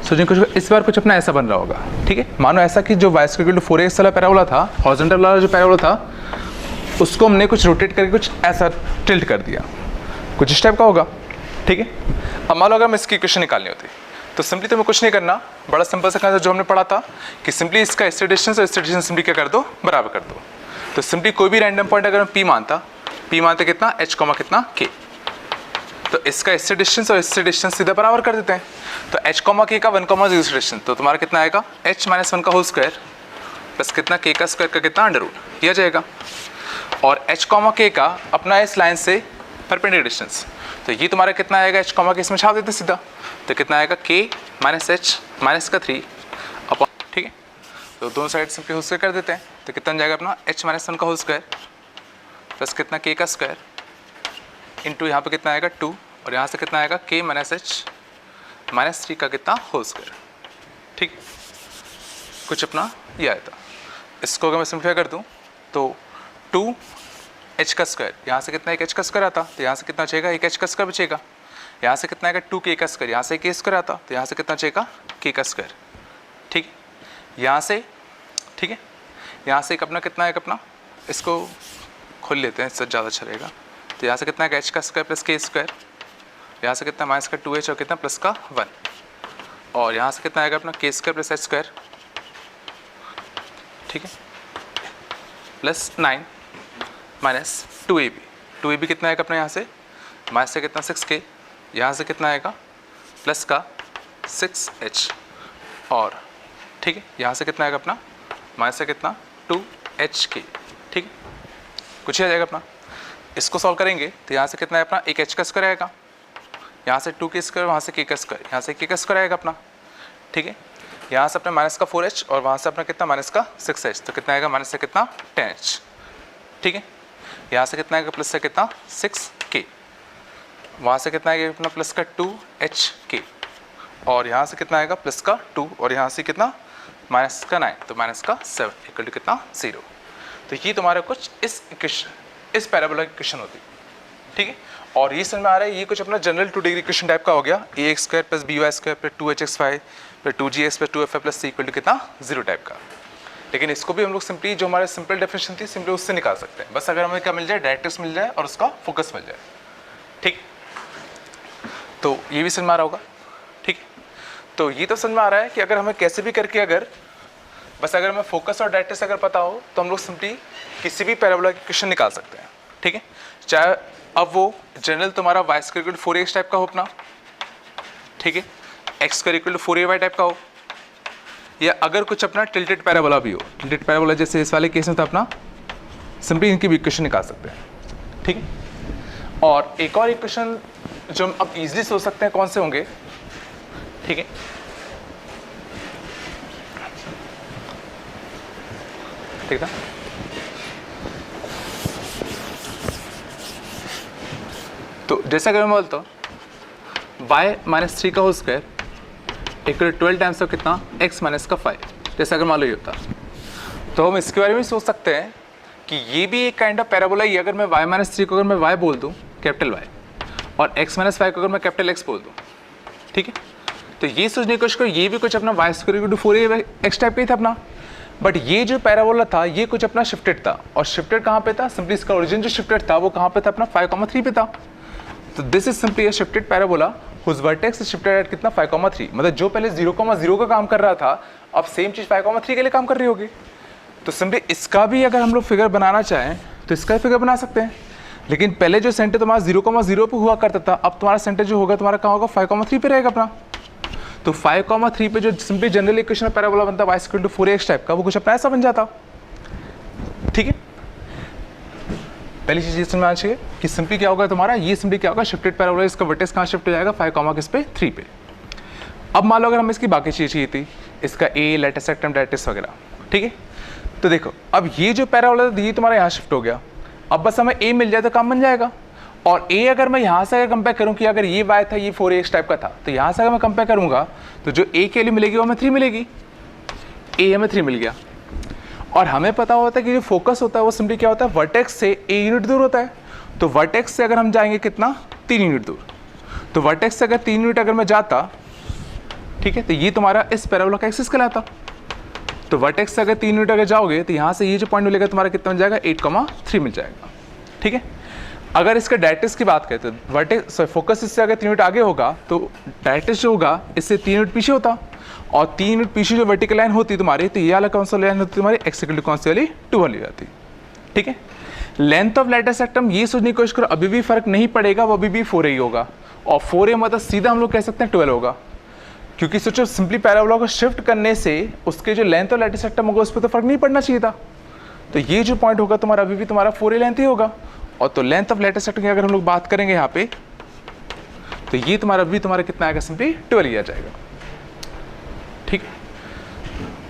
[SPEAKER 1] सोचिए कुछ इस बार कुछ अपना ऐसा बन रहा होगा, ठीक है। मानो ऐसा कि जो y square equal to 4ax वाला पैराबोला था, हॉरिजॉन्टल वाला जो पैराबोला था, उसको हमने कुछ रोटेट करके कुछ ऐसा टिल्ट कर दिया, कुछ इस टाइप का होगा, ठीक है। अब मान लो अगर हम इसकी इक्वेशन निकालनी होती तो सिंपली तुम्हें कुछ नहीं करना, बड़ा सिंपल सा कंसेप्ट जो हमने पढ़ा था कि सिंपली इसका इससे डिस्टेंस और इससे डिस्टेंस सिंपली क्या कर दो, बराबर कर दो। तो सिंपली कोई भी रैंडम पॉइंट अगर हम p मानते कितना h कितना k, तो इसका इससे डिस्टेंस और इससे डिस्टेंस सीधा बराबर कर देते हैं। तो h k का 1,0 से डिस्टेंस, तो तुम्हारा कितना आएगा h - 1 का होल स्क्वायर प्लस कितना k का स्क्वायर का कितना अंडर रूट, यह जाएगा। और h k का अपना इस लाइन से परपेंडिकुलर डिस्टेंस, तो ये तुम्हारा कितना आएगा h k इसमें छाप देते सीधा, तो कितना आएगा k - h माइनस का 3 अपॉन, ठीक है। तो दोनों साइड सिंपली होल स्क्वायर कर देते हैं, तो कितना जाएगा अपना h - 1 का होल स्क्वायर प्लस कितना k का स्क्वायर इंटू यहाँ पे कितना आएगा 2, और यहाँ से कितना आएगा k - h माइनस 3 का कितना होल स्क्वायर, ठीक। कुछ अपना ये आया था। इसको अगर मैं सिंप्लीफाई कर दूँ तो 2h का स्क्वायर, यहाँ से कितना एक h का स्क्वायर आता, तो यहाँ से कितना बचेगा एक h का स्क्वायर बचेगा, यहाँ से कितना आएगा 2k का स्क्वायर, यहाँ से k स्क्वायर आता, तो यहाँ से कितना बचेगा k का स्क्वायर, ठीक। यहाँ से, ठीक है, यहाँ से एक अपना कितना आएगा अपना, इसको खोल लेते हैं, इससे ज़्यादा अच्छा रहेगा। तो यहाँ से कितना आएगा h का स्क्वायर प्लस k स्क्वायर, यहाँ से कितना माइनस का 2h और कितना प्लस का 1, और यहाँ से कितना आएगा अपना k square plus h square, ठीक है, प्लस 9 माइनस 2ab कितना आएगा अपना, यहाँ से माइनस से कितना 6k, यहाँ से कितना आएगा प्लस का 6h, और ठीक है, यहाँ से कितना आएगा अपना माइनस से कितना 2hk, ठीक है। कुछ ही आ जाएगा अपना। इसको सॉल्व करेंगे तो यहाँ से कितना है अपना एक h का स्क्वायर आएगा, यहाँ से 2k स्क्वायर, वहाँ से k का स्क्वायर, यहाँ से k का स्क्वायर आएगा अपना, ठीक है। यहाँ से अपना माइनस का 4h और वहाँ से अपना कितना माइनस का 6h, तो कितना आएगा माइनस से कितना 10h, ठीक है। यहाँ से कितना आएगा प्लस से कितना 6k, वहाँ से कितना आएगा अपना प्लस का 2hk, और यहाँ से कितना आएगा प्लस का 2, और यहाँ से कितना माइनस का 9, तो माइनस का 7 इक्वल टू कितना 0। तो ये तुम्हारा कुछ इस इक्वेशन, इस पैराबोला की इक्वेशन होती है, ठीक है। और ये समझ में आ रहा है, ये कुछ अपना जनरल 2 डिग्री इक्वेशन टाइप का हो गया, ax square plus by square plus 2hxy plus 2gx plus 2fy plus c equal to कितना 0 टाइप का। लेकिन इसको भी हम लोग सिंपली जो हमारे सिंपल डेफिनेशन थी सिंपली उससे निकाल सकते हैं, बस अगर हमें क्या मिल जाए, डायरेक्टर्स मिल जाए और उसका फोकस मिल जाए, ठीक। तो ये भी समझ में आ रहा होगा, ठीक। तो ये तो समझ में आ रहा है कि अगर हमें कैसे भी करके अगर बस अगर हमें फोकस और डायरेक्टर्स अगर पता हो तो हम लोग सिंपली किसी भी पैराबोला की इक्वेशन निकाल सकते हैं, ठीक है। चाहे अब वो जनरल तुम्हारा y square equal to 4ax type का हो अपना, ठीक है, x square equal to 4ay type का हो, या अगर कुछ अपना टिल्टेड पैराबोला भी हो, टिल्टेड पैराबोला जैसे इस वाले केस में था अपना, सिंपली इनकी भी इक्वेशन निकाल सकते हैं, ठीक है। और एक और इक्वेशन जो हम अब इजीली सोच सकते हैं कौन से होंगे, ठीक है, ठीक है। तो जैसा कि मैं बोलता हूँ y - 3 का whole square equal 12 times of कितना x माइनस का 5, जैसा अगर मान लो ये होता तो हम इसके बारे में सोच सकते हैं कि ये भी एक काइंड ऑफ पैराबोला ही। अगर मैं y - 3 को अगर मैं y बोल दूँ कैपिटल Y, और x - 5 को अगर मैं कैपिटल X बोल दूँ, ठीक है, तो ये सोचने की कोशिश करो, ये भी कुछ अपना y square equal to 4ax type का ही था अपना, बट ये जो पैराबोला था ये कुछ अपना शिफ्टेड था, और शिफ्टेड कहाँ पे था, सिंपली इसका ओरिजिन जो शिफ्टेड था वो कहाँ पे था अपना 5,3 पे था। तो this is simply a shifted parabola whose vertex is shifted at कितना 5,3, मतलब जो पहले 0,0 का काम कर रहा था अब सेम चीज़ 5,3 के लिए काम कर रही होगी। तो सिंपली इसका भी अगर हम लोग फिगर बनाना चाहें तो इसका फिगर बना सकते हैं, लेकिन पहले जो सेंटर तुम्हारा 0,0 पे हुआ करता था, अब तुम्हारा सेंटर जो होगा तुम्हारा कहाँ होगा 5,3 पे रहेगा अपना। तो 5,3 पे जो सिंपली जनरल इक्वेशन पैराबोला बनता है y equal to 4ax type का, वो कुछ अपना ऐसा बन जाता, ठीक है। पहली चीज ये समझ में आना चाहिए कि सिंपली क्या होगा तुम्हारा, ये सिंपली क्या होगा शिफ्टेड पैराबोला, इसका वर्टेक्स कहाँ शिफ्ट हो जाएगा 5,3 पे। अब मान लो अगर हमें इसकी बाकी चीज़ चाहिए थी, इसका a लेटस सेक्टम डायरेक्ट्रिक्स वगैरह, ठीक है। तो देखो अब ये जो पैराबोला था ये तुम्हारा यहाँ शिफ्ट हो गया, अब बस हमें a मिल जाए तो काम बन जाएगा। और a अगर मैं यहाँ से अगर कंपेयर करूँ कि अगर ये y था ये 4ax टाइप का था, तो यहाँ से अगर मैं कंपेयर करूँगा तो जो a की वैल्यू मिलेगी वो हमें 3 मिलेगी, a हमें 3 मिल गया, और हमें पता होता है कि जो फोकस होता है वो सिंपली क्या होता है, वर्टेक्स से ए यूनिट दूर होता है। तो वर्टेक्स से अगर हम जाएंगे कितना, 3 यूनिट दूर। तो वर्टेक्स से अगर 3 यूनिट अगर मैं जाता, ठीक है, तो ये तुम्हारा इस पैराबोला का एक्सिस कहलाता। तो वर्टेक्स से अगर 3 यूनिट अगर जाओगे तो यहाँ से ये जो पॉइंट मिलेगा तुम्हारा कितना मिल जाएगा, 8,3 मिल जाएगा। ठीक है, अगर इसका डायरेक्ट्रिक्स की बात करें तो वर्टेक्स फोकस इससे अगर 3 यूनिट आगे होगा तो डायरेक्ट्रिक्स जो होगा इससे 3 यूनिट पीछे होता, और 3 यूनिट पीछे जो वर्टिकल लाइन होती तुम्हारी, तो ये वाला कौन सा लाइन होती तुम्हारी, एक्स इक्वल टू कौन सी वाली, 2 वाली जाती। ठीक है, लेंथ ऑफ लेटर सेक्टम ये सोचने की कोशिश करो, अभी भी फर्क नहीं पड़ेगा, वो अभी भी 4a ही होगा, और 4a मतलब सीधा हम लोग कह सकते हैं 12 होगा, क्योंकि सोचो सिंपली पैराबोला को शिफ्ट करने से उसके जो लेंथ ऑफ लेटर सेक्टम होगा उस पर तो फर्क नहीं पड़ना चाहिए था। तो ये जो पॉइंट होगा तुम्हारा अभी भी तुम्हारा 4a लेंथ ही होगा, और तो लेंथ ऑफ लेटर सेक्टम की अगर हम लोग बात करेंगे यहाँ पे, तो ये तुम्हारा अभी तुम्हारा कितना आएगा, सिंपली 12 ही आ जाएगा। ठीक है,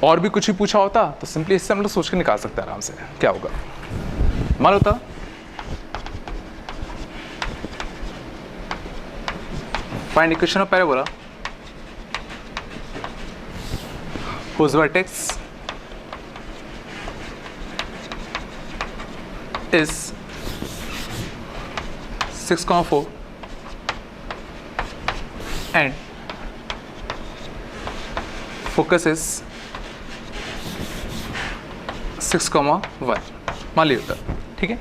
[SPEAKER 1] और भी कुछ भी पूछा होता तो सिंपली इससे हम लोग सोच के निकाल सकते हैं आराम से क्या होगा। मान लो था find equation of parabola whose vertex is 6,4 and focus is 6,1 मान लिया होता। ठीक है,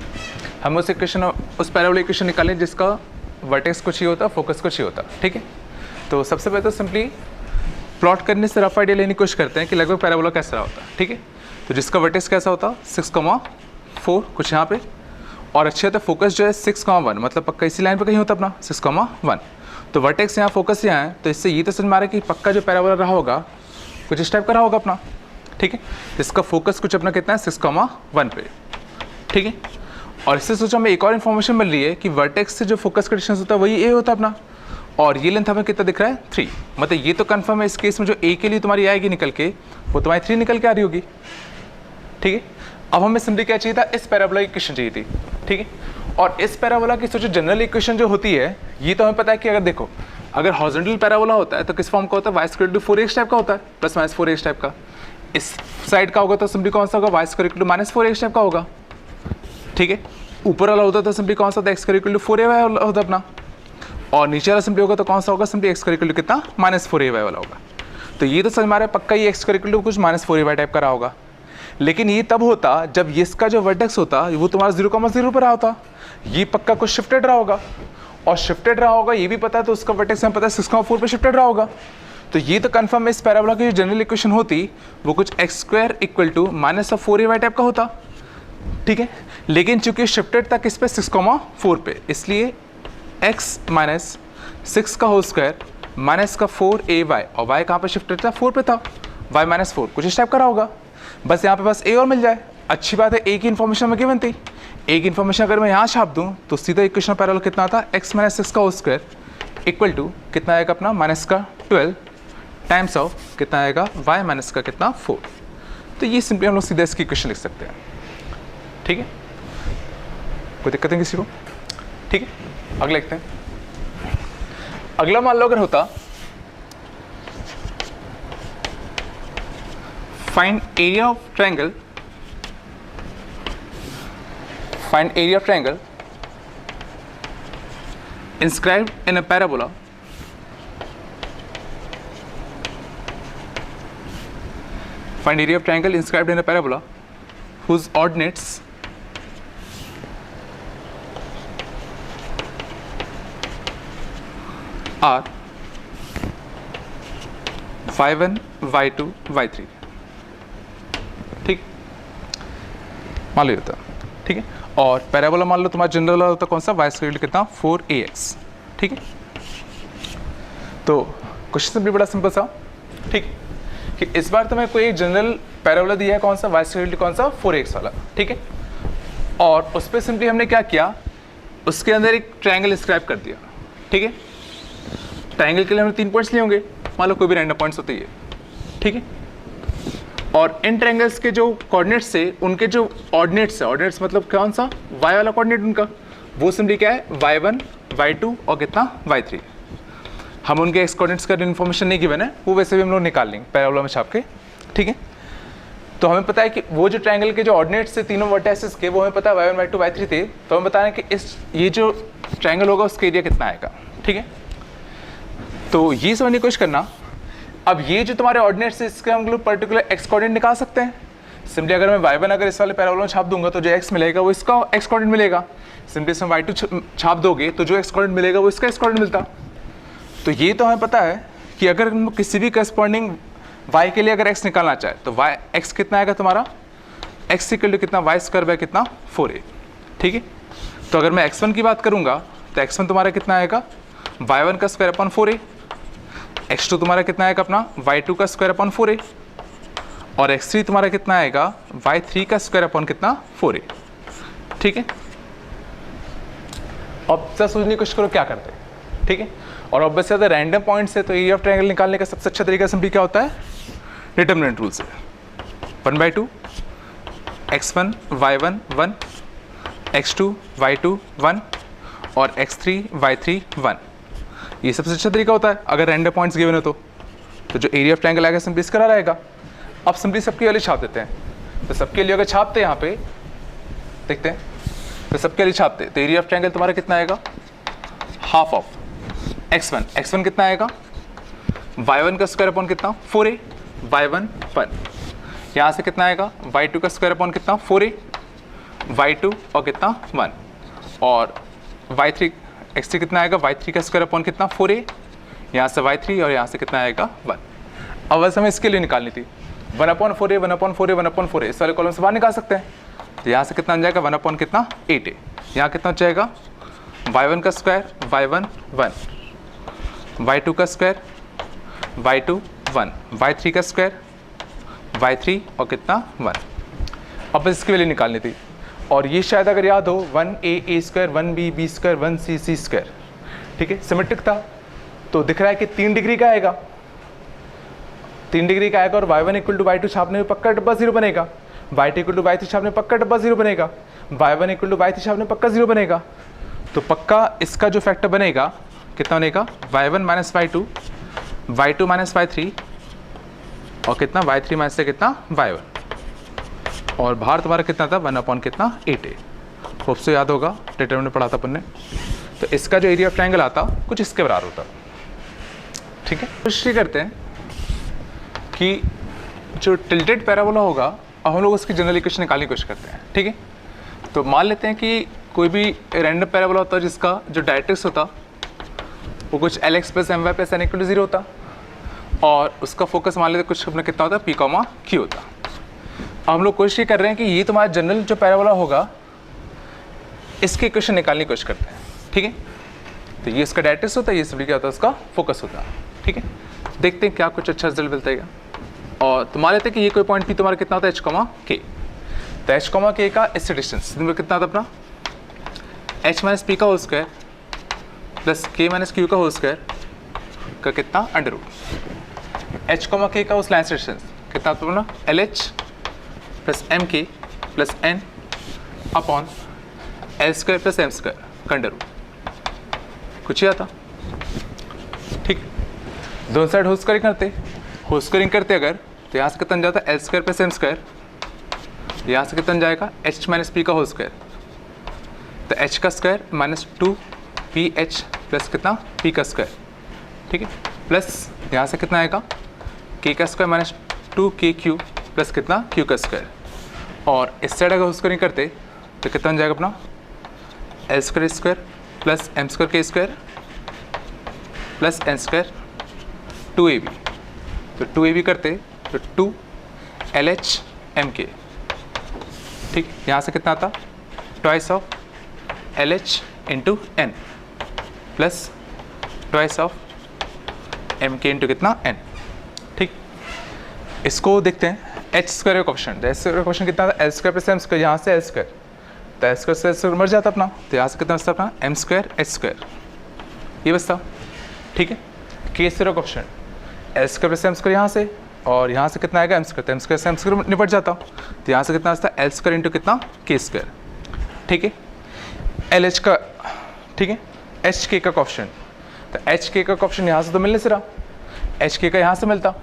[SPEAKER 1] हम उस इक्वेशन उस पैराबोला इक्वेशन निकालें जिसका वर्टेक्स कुछ ही होता, फोकस कुछ ही होता। ठीक है, तो सबसे पहले तो सिंपली प्लॉट करने से रफ आइडिया लेने की कोशिश करते हैं कि लगभग पैराबोला कैसा होता है। ठीक है, तो जिसका वर्टेक्स कैसा होता, 6,4 कुछ यहाँ पे, और अच्छे होता है फोकस जो है 6,1, मतलब पक्का इसी लाइन पे कहीं होता अपना 6,1। तो वर्टेक्स यहाँ, फोकस यहाँ है, तो इससे ये तो समझ में आ रहा है कि पक्का जो पैराबोला रहा होगा कुछ इस टाइप का रहा होगा अपना। ठीक है, इसका फोकस कुछ अपना कितना है, 6,1 पे। ठीक है, और इससे सोचो हमें एक और इन्फॉर्मेशन मिल रही है कि वर्टेक्स से जो फोकस का डिस्टेंस होता है वही ए होता है अपना, और ये लेंथ हमें कितना दिख रहा है, 3। मतलब ये तो कंफर्म है इस केस में जो ए के लिए तुम्हारी आएगी निकल के, वो तुम्हारी 3 निकल के आ रही होगी। ठीक है, अब हमें सिंपली क्या चाहिए था, इस पैराबोला की इक्वेशन चाहिए थी। ठीक है, और इस पैराबोला की सोचो जनरल इक्वेशन जो होती है, ये तो हमें पता है कि अगर देखो अगर हॉरिजॉन्टल पैराबोला होता है तो किस फॉर्म का होता है, y square to 4x type का होता है, प्लस माइनस 4x टाइप का। इस साइड का होगा तो सिंपली कौन सा होगा, y square to minus 4x type का होगा। ठीक है, ऊपर वाला होता तो सिंपली कौन सा होता है, x स्क्वायर टू 4ay होता अपना, और नीचे वाला सिंपली होगा तो कौन सा होगा, सिंपली x स्क्वायर टू कितना, माइनस 4ay वाला होगा। तो ये तो समझ में आ रहा है पक्का ये x स्क्वायर टू कुछ माइनस 4ay टाइप का रहा होगा। लेकिन ये तब होता जब इसका जो वर्टेक्स होता वो तुम्हारा 0,0 पर रहा होता, ये पक्का कुछ शिफ्टेड रहा होगा, और शिफ्टेड रहा होगा ये भी पता है, तो उसका वर्टेक्स हमें पता है 6,4 पे शिफ्टेड रहा होगा। तो ये तो कंफर्म है इस पैराबोला की जो जनरल इक्वेशन होती वो कुछ x square equal to minus of 4ay type का होता। ठीक है, लेकिन चूंकि शिफ्टेड था किस पे, 6,4 पे, इसलिए x माइनस 6 का होल स्क्वायर माइनस का 4ay, और y कहाँ पे शिफ्टेड था, 4 पे था, y माइनस 4 कुछ इस टाइप का रहा होगा। बस यहाँ पे बस a और मिल जाए, अच्छी बात है, a की इन्फॉर्मेशन में गिवन थी। a की इन्फॉर्मेशन अगर मैं यहाँ छाप दूँ तो सीधा इक्वेशन ऑफ पैराबोला कितना आता है, x माइनस 6 का होल स्क्वायर इक्वल टू कितना आएगा अपना, माइनस का 12 टाइम्स ऑफ कितना आएगा, y माइनस का कितना 4। तो ये सिंपली हम लोग सीधा इसकी इक्वेशन लिख सकते हैं। ठीक है, कोई दिक्कत नहीं किसी को। ठीक है, अगला लिखते हैं। अगला मान लो अगर होता find area of triangle, find area of triangle inscribed in a parabola find area of triangle inscribed in a parabola whose ordinates are y1 y2 y3। ठीक, मान लो होता। ठीक है, और पैराबोला मान लो तुम्हारा जनरल होता कौन सा, y स्क्वायर कितना 4ax। ठीक है, तो क्वेश्चन भी बड़ा सिंपल सा। ठीक, कि इस बार तुम्हें कोई एक जनरल पैराबोला दिया है कौन सा, y स्क्वायर कौन सा 4ax वाला। ठीक है, और उस पर सिंपली हमने क्या किया, उसके अंदर एक ट्रायंगल डिस्क्राइब कर दिया। ठीक है, ट्रायंगल के लिए हमने 3 पॉइंट्स लिए होंगे, मान लो कोई भी रैंडम पॉइंट्स होते ही है। ठीक है, और इन ट्रायंगल्स के जो कोऑर्डिनेट्स से उनके जो ऑर्डिनेट्स है, ऑर्डिनेट्स मतलब कौन सा, y वाला कोऑर्डिनेट उनका, वो सिंपली क्या है, y1 y2 और कितना y3। हम उनके एक्स कोऑर्डिनेट्स का इन्फॉर्मेशन नहीं गिवन है, वो वैसे भी हम लोग निकाल लेंगे पैराबोला में छाप के। ठीक है, तो हमें पता है कि वो जो ट्रायंगल के जो ऑर्डिनेट्स थे तीनों वर्टेक्सेस के, वो हमें पता है y1 y2 y3 थे, तो हमें बताना है कि इस ये जो ट्रायंगल होगा उसका एरिया कितना आएगा। ठीक है, तो ये समझने की कोशिश करना। अब ये जो तुम्हारे ऑर्डिनेट्स है इसके हम लोग पर्टिकुलर एक्स कोऑर्डिनेट निकाल सकते हैं। सिंपली अगर मैं y1 अगर इस वाले पैराबोला में छाप दूंगा तो जो x मिलेगा वो इसका x कोऑर्डिनेट मिलेगा। सिंपली इसमें y2 छाप दोगे तो जो x कोऑर्डिनेट मिलेगा वो इसका x कोऑर्डिनेट मिलता। तो ये तो हमें पता है कि अगर हम किसी भी करस्पॉन्डिंग y के लिए अगर x निकालना चाहे तो y x कितना आएगा तुम्हारा, x इक्वल टू कितना y स्क्वायर बाय कितना 4a। ठीक है, तो अगर मैं x1 की बात करूंगा तो x1 तुम्हारा कितना आएगा y1 का स्क्वायर अपॉन 4a, x2 तुम्हारा कितना आएगा अपना y2 का स्क्वायर अपॉन 4a, और x3 तुम्हारा कितना आएगा y3 का स्क्वायर अपॉन कितना 4a। ठीक है, अब सर सोचने की कोशिश करो क्या करते हैं। ठीक है, और ऑब्वियसली अगर रैंडम पॉइंट्स है तो एरिया ऑफ ट्रायंगल निकालने का सबसे अच्छा तरीका सिंपली क्या होता है, डिटरमिनेंट रूल से 1/2 x1 y1 1 x2 y2 1 और x3 y3 1। ये सबसे अच्छा तरीका होता है अगर रैंडम पॉइंट्स गिवन हो तो जो एरिया ऑफ ट्रायंगल आएगा सिंपली इसका रहेगा। अब सिंपली सबके लिए छाप देते हैं, तो सबके लिए अगर छापते हैं यहाँ पे देखते हैं, तो सबके लिए छापते तो एरिया ऑफ ट्रायंगल तुम्हारा कितना आएगा, हाफ ऑफ x1 कितना आएगा y1 का स्क्वायर अपॉन कितना 4a y1 1, यहाँ से कितना आएगा y2 का स्क्वायर अपॉन कितना 4a y2 और कितना 1, और y3 x3 कितना आएगा y3 का स्क्वायर अपॉन कितना 4a, यहाँ से y3 और यहाँ से कितना आएगा 1। अब वैसे हमें इसके लिए निकालनी थी 1/4a 1/4a 1/4a, इस वाले कॉलम से बाहर निकाल सकते हैं। तो यहाँ से कितना आ जाएगा 1 कितना 8a, यहाँ कितना हो जाएगा y1 का स्क्वायर y1 1 y2 का स्क्वायर y2 1 y3 का स्क्वायर y3 और कितना 1। अब इसकी वैल्यू निकालनी थी, और ये शायद अगर याद हो 1a square 1b b square 1c c square. ठीक है, सिमेट्रिक था तो दिख रहा है कि 3 डिग्री का आएगा, 3 डिग्री का आएगा, और y1 इक्वल टू y2 छापने में पक्का डब्बा 0 बनेगा, y2 इक्वल टू y3 छापने में पक्का डब्बा 0 बनेगा, y1 इक्वल टू y3 छापने में पक्का 0 बनेगा। तो पक्का इसका जो फैक्टर बनेगा कितना बनेगा y1 minus y2 y2 minus y3 और कितना y3 माइनस से कितना y1, और बाहर तुम्हारा कितना था 1 कितना 8a। होप से याद होगा, डिटरमिनेंट पढ़ा था अपन ने। तो इसका जो एरिया ऑफ ट्रायंगल आता कुछ इसके बराबर होता। ठीक है, कोशिश करते हैं कि जो टिल्टेड पैराबोला होगा अब हम लोग उसकी जनरल इक्वेशन निकालने की कोशिश करते हैं। ठीक है, तो मान लेते हैं कि कोई भी रैंडम पैराबोला होता है जिसका जो डायरेक्ट्रिक्स होता वो कुछ lx plus my plus n equal to 0 होता, और उसका फोकस मान लेते कुछ अपना कितना होता p q होता। अब हम लोग कोशिश ये कर रहे हैं कि ये तुम्हारा जनरल जो पैराबोला होगा इसकी इक्वेशन निकालने की कोशिश करते हैं। ठीक है, तो ये इसका डायरेक्ट्रिक्स होता है, ये सिंपली क्या होता है उसका फोकस होता है। ठीक है, देखते हैं क्या कुछ अच्छा रिजल्ट मिलता है। और तो मान लेते हैं कि ये कोई पॉइंट p तुम्हारा कितना होता है h, k। तो h, k का इससे डिस्टेंस कितना था अपना h माइनस पी का whole square plus k minus Q का होल स्क्वायर का कितना अंडर रूट। h, k का उस लाइन से डिस्टेंस कितना था अपना LH plus MK plus N upon L square plus M square का अंडर रूट। कुछ ही आता। ठीक, दोनों साइड होल स्क्वायरिंग करते अगर तो यहाँ से कितना जाता है L square plus M square, यहाँ से कितना जाएगा h माइनस पी का होल स्क्वायर, तो h का स्क्वायर माइनस 2ph प्लस कितना p का स्क्वायर। ठीक है, प्लस यहाँ से कितना आएगा k का स्क्वायर माइनस 2kq प्लस कितना q का स्क्वायर, और इस साइड अगर होल स्क्वायरिंग करते तो कितना जाएगा अपना L square plus M square k square plus n square 2ab, तो 2ab करते तो 2LH MK। ठीक, यहाँ से कितना आता twice of LH into N plus twice of MK into कितना N। ठीक, इसको देखते हैं h स्क्वायर का क्वेश्चन, h स्क्वायर का क्वेश्चन कितना था L square plus M square, यहाँ से L स्क्वायर, तो L स्क्वायर से L स्क्वायर मर जाता अपना, तो यहाँ से कितना बचता अपना M स्क्वायर H स्क्वायर, ये बचता। ठीक है, k स्क्वायर का question L square plus M square यहाँ से, और यहाँ से कितना आएगा M स्क्वायर, तो M स्क्वायर से M स्क्वायर निपट जाता, तो यहाँ से कितना बचता L स्क्वायर इंटू कितना K स्क्वायर। ठीक है, LH का, ठीक है, HK का क्वेश्चन, तो HK का क्वेश्चन यहाँ से तो मिलने से रहा, HK का यहाँ से मिलता,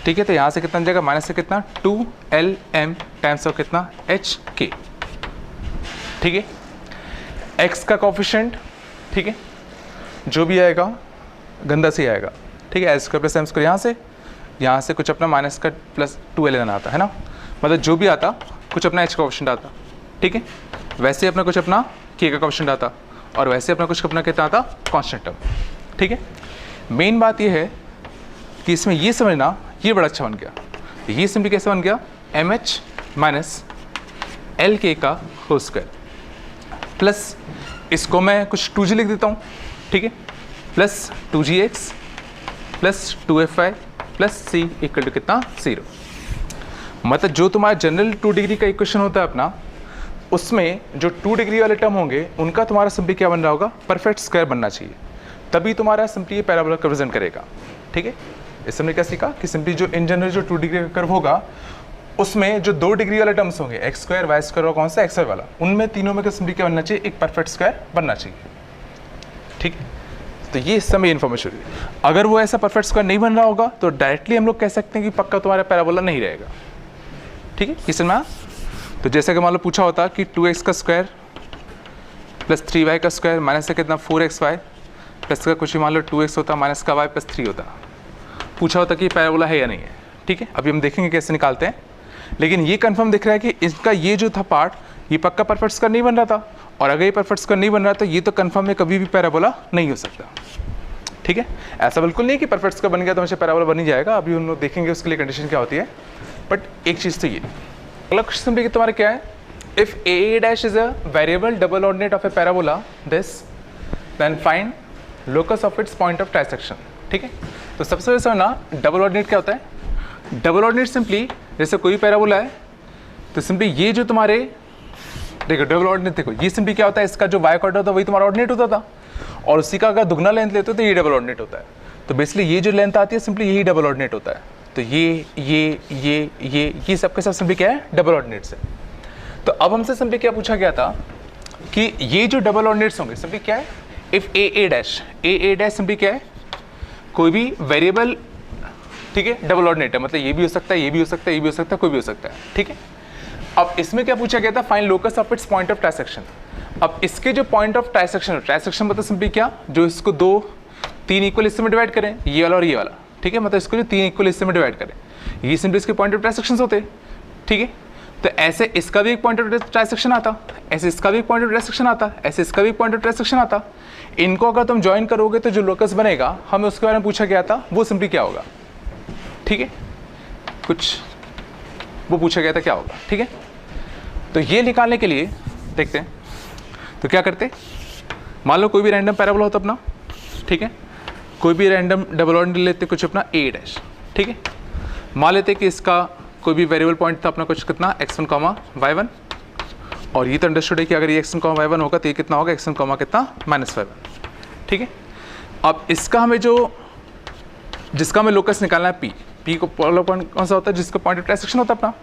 [SPEAKER 1] ठीक है, तो यहाँ से कितना जाएगा माइनस से कितना 2LM टाइम्स ऑफ कितना HK, ठीक है। x का कोफिशिएंट, ठीक है, जो भी आएगा गंदा से आएगा, ठीक है, s² प्लस m² यहाँ से कुछ अपना माइनस का प्लस 2l लेना आता है ना, मतलब जो भी आता कुछ अपना h का कोफिशिएंट आता, ठीक है। वैसे अपना कुछ अपना k का कोफिशिएंट आता और वैसे अपना कुछ अपना कितना आता कांस्टेंट टर्म, ठीक है। मेन बात ये है कि इसमें ये समझना, ये बड़ा अच्छा बन गया, ये सिंपली कैसे बन गया mh माइनस LK का होल स्क्वायर प्लस इसको मैं कुछ 2g लिख देता हूँ, ठीक है, plus 2gx plus 2fy plus c equal to कितना 0। मतलब जो तुम्हारा जनरल 2 डिग्री का इक्वेशन होता है अपना, उसमें जो 2 डिग्री वाले टर्म होंगे उनका तुम्हारा सिंपली क्या बन रहा होगा, परफेक्ट स्क्वायर बनना चाहिए, तभी तुम्हारा सिंपली ये पैराबोला का रिप्रेजेंट करेगा, ठीक है। इससे हमने क्या सीखा कि सिंपली जो इन जनरल जो 2 डिग्री का कर्व होगा उसमें जो 2 डिग्री वाले टर्म्स होंगे x² y² और कौन सा xy वाला, उनमें तीनों में का सिंपली क्या बनना चाहिए, एक परफेक्ट स्क्वायर बनना चाहिए, ठीक है। तो ये इस समय इन्फॉर्मेशन है। अगर वो ऐसा परफेक्ट स्क्वायर नहीं बन रहा होगा तो डायरेक्टली हम लोग कह सकते हैं कि पक्का तुम्हारा पैराबोला नहीं रहेगा, ठीक है। किस में तो जैसे कि मान लो पूछा होता कि 2x का स्क्वायर प्लस 3y का स्क्वायर माइनस से कितना 4xy प्लस का कुछ ही मान लो 2x होता माइनस का y प्लस 3 होता, पूछा होता कि पैराबोला है या नहीं है, ठीक है। अभी हम देखेंगे कैसे निकालते हैं, लेकिन ये कंफर्म दिख रहा है कि इसका ये जो था पार्ट ये पक्का परफेक्ट स्क्वायर नहीं बन रहा था, और अगर ये परफेक्ट स्क्वायर नहीं बन रहा तो ये तो कंफर्म है कभी भी पैराबोला नहीं हो सकता, ठीक है। ऐसा बिल्कुल नहीं कि परफेक्ट स्क्वायर बन गया तो हमेशा पैराबोला बन ही जाएगा, अभी हम लोग देखेंगे उसके लिए कंडीशन क्या होती है। बट एक चीज़ तो ये अगला क्वेश्चन सिंपली कि तुम्हारा क्या है, if a dash is a variable double ordinate of a parabola this then find locus of its point of transection, ठीक है। तो सबसे पहले समझना डबल ऑर्डिनेट क्या होता है। डबल ऑर्डिनेट सिंपली जैसे कोई पैराबोला है तो सिंपली ये जो तुम्हारे देखो डबल ऑर्डिनेट देखो ये सिंपली क्या होता है, इसका जो y कोऑर्डिनेट होता है वही तुम्हारा ऑर्डिनेट होता था, और उसी का अगर दुगना लेंथ लेते हो तो ये डबल ऑर्डिनेट होता है। तो बेसिकली ये जो लेंथ आती है सिंपली यही डबल ऑर्डिनेट होता है। तो ये सबके सब सिंपली क्या है, डबल ऑर्डिनेट्स है। तो अब हमसे सिंपली क्या पूछा गया था कि ये जो डबल ऑर्डिनेट्स होंगे सिंपली क्या है, इफ ए डैश सिंपली क्या है, कोई भी वेरिएबल, ठीक है, डबल ऑर्डिनेट है, मतलब ये भी हो सकता है, ये भी हो सकता है, ये भी हो सकता है, कोई भी हो सकता है, ठीक है। अब इसमें क्या पूछा गया था, find locus of its point of transaction. अब इसके जो पॉइंट ऑफ ट्रांसेक्शन मतलब सिंपली क्या, जो इसको 3 इक्वल हिस्से में डिवाइड करें, ये वाला और ये वाला, ठीक है, मतलब इसको जो 3 इक्वल हिस्से में डिवाइड करें, ये सिंपली इसके पॉइंट ऑफ ट्रांसेक्शन होते, ठीक है। तो ऐसे इसका भी एक पॉइंट ऑफ ट्रांसेक्शन आता, ऐसे इसका भी एक पॉइंट ऑफ ट्रांसेक्शन आता, ऐसे इसका भी पॉइंट ऑफ ट्रांसेक्शन आता। इनको अगर तुम ज्वाइन करोगे तो जो लोकस बनेगा, हमें उसके बारे में पूछा गया था, वो सिंपली क्या होगा, ठीक है, कुछ वो पूछा गया था क्या होगा, ठीक है। तो ये निकालने के लिए देखते हैं, तो क्या करते, मान लो कोई भी रैंडम पैराबोला होता अपना, ठीक है, कोई भी रैंडम डबल ऑर्डिनेट लेते कुछ अपना a डैश, ठीक है। मान लेते कि इसका कोई भी वेरिएबल पॉइंट था अपना कुछ कितना x1, y1, और ये तो अंडरस्टूड है कि अगर ये x1, y1 होगा तो ये कितना होगा x1, कितना -y1, ठीक है। अब इसका हमें जिसका हमें लोकस निकालना है p को पॉइंट कौन सा होता है, जिसका पॉइंट ऑफ ट्रांसेक्शन होता है अपना,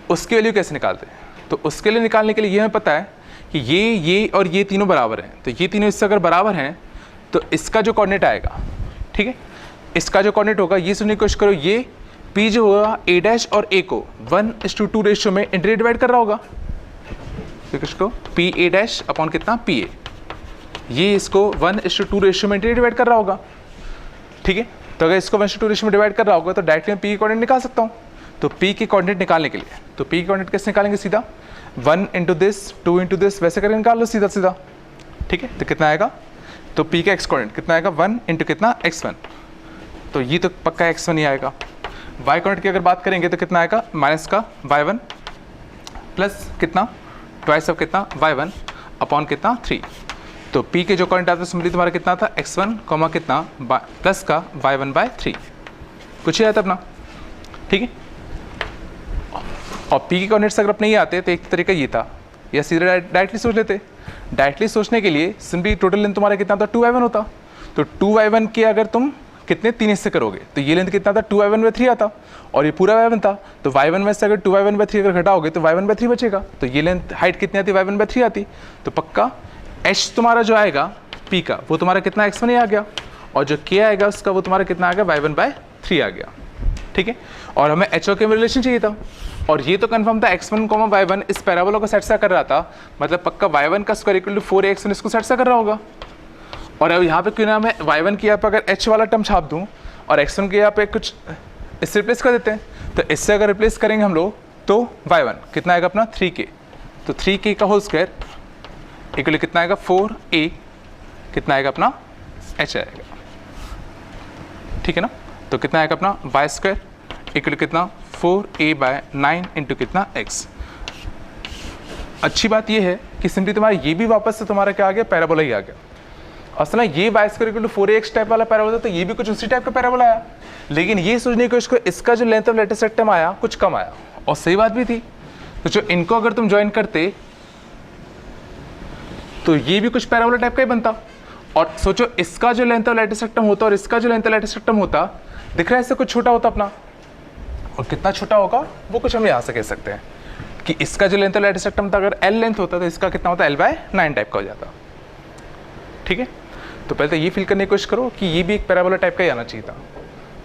[SPEAKER 1] उसकी वैल्यू कैसे निकालते हैं। तो उसके लिए निकालने के लिए ये हमें पता है कि ये और ये तीनों बराबर हैं, तो ये तीनों इससे अगर बराबर हैं तो इसका जो कोऑर्डिनेट आएगा, ठीक है, इसका जो कोऑर्डिनेट होगा ये सुनने की कोशिश करो, ये p जो होगा a डैश और a को 1:2 रेशियो में इंटरली डिवाइड कर रहा होगा, तो इसको p a डैश अपॉन कितना p a, ये इसको 1:2 रेशियो में इंटरली डिवाइड कर रहा होगा, ठीक है। तो अगर इसको 1:2 रेशियो में डिवाइड कर रहा होगा तो डायरेक्टली मैं p के कोऑर्डिनेट निकाल सकता हूँ। तो p के कोऑर्डिनेट निकालने के लिए तो p के कोऑर्डिनेट कैसे निकालेंगे, सीधा 1 इंटू दिस 2 इंटू दिस वैसे करके निकाल लो सीधा सीधा, ठीक है। तो कितना आएगा, तो p का x कोऑर्डिनेट कितना आएगा 1 इंटू कितना x1, तो ये तो पक्का x1 ही आएगा। y कोऑर्डिनेट की अगर बात करेंगे तो कितना आएगा माइनस का y1 प्लस कितना ट्वाइस ऑफ कितना y1 अपॉन कितना 3। तो p के जो कोऑर्डिनेट आता है सिंपली तुम्हारा कितना था x1 कितना प्लस का y1/3, कुछ ही आता अपना, ठीक है। और p के कोऑर्डिनेट्स अगर अपने ही आते तो एक तरीका ये था, या सीधे डायरेक्टली सोच लेते। डायरेक्टली सोचने के लिए सिंपली टोटल लेंथ तुम्हारा कितना था 2y1 होता, तो 2y1 के अगर तुम कितने 3 हिस्से करोगे तो ये लेंथ कितना था 2y1/3 आता, और ये पूरा y1 था, तो y1 में से अगर 2y1/3 अगर घटाओगे तो y1/3 बचेगा, तो ये लेंथ हाइट कितनी आती y1/3 आती। तो पक्का h तुम्हारा जो आएगा p का वो तुम्हारा कितना x1 ही आ गया, और जो k आएगा उसका वो तुम्हारा कितना आ गया y1/3 आ गया, ठीक है, और हमें एच और के में रिलेशन चाहिए था, और ये तो कंफर्म था x1, y1 इस पैराबोला को सेट सा कर रहा था, मतलब पक्का y1 का स्क्वायर इक्वल टू 4x1 इसको सेट सा कर रहा होगा। और अब यहाँ पे क्यों ना मैं y1 की यहाँ पे अगर h वाला टर्म छाप दूँ और x1 के यहाँ पे कुछ इससे रिप्लेस कर देते हैं, तो इससे अगर रिप्लेस करेंगे हम लोग तो y1 कितना आएगा अपना 3k, तो 3k का होल स्क्वायर इक्वल कितना आएगा 4a, कितना आएगा अपना h आएगा, ठीक है ना। तो कितना आएगा अपना वाई स्क्वायर इक्वल कितना 4a/9 इंटू कितना x। अच्छी बात ये है कि सिंपली तुम्हारा ये भी वापस से तुम्हारा क्या आ गया, पैराबोला ही आ गया। असल में ये Y square equal to 4ax type वाला पैराबोला, तो ये भी कुछ उसी टाइप का पैराबोला आया, लेकिन ये सोचने की कोशिश करो इसका जो लेंथ ऑफ लेटेस्ट रेक्टम आया कुछ कम आया, और सही बात भी थी। तो जो इनको अगर तुम ज्वाइन करते तो ये भी कुछ पैराबोला टाइप का ही बनता। और सोचो इसका जो लेंथ ऑफ लेटेस्ट रेक्टम होता और इसका जो लेंथ ऑफ लेटेस्ट रेक्टम होता, दिख रहा है इससे कुछ छोटा होता अपना, और कितना छोटा होगा वो कुछ हम यहाँ से कह सकते हैं कि इसका जो लेंथ ऑफ लेटेस्ट रेक्टम था अगर L लेंथ होता तो इसका कितना होता L/9 टाइप का हो जाता, ठीक है। तो पहले तो ये फील करने की कोशिश करो कि ये भी एक पैराबोला टाइप का ही आना चाहिए था,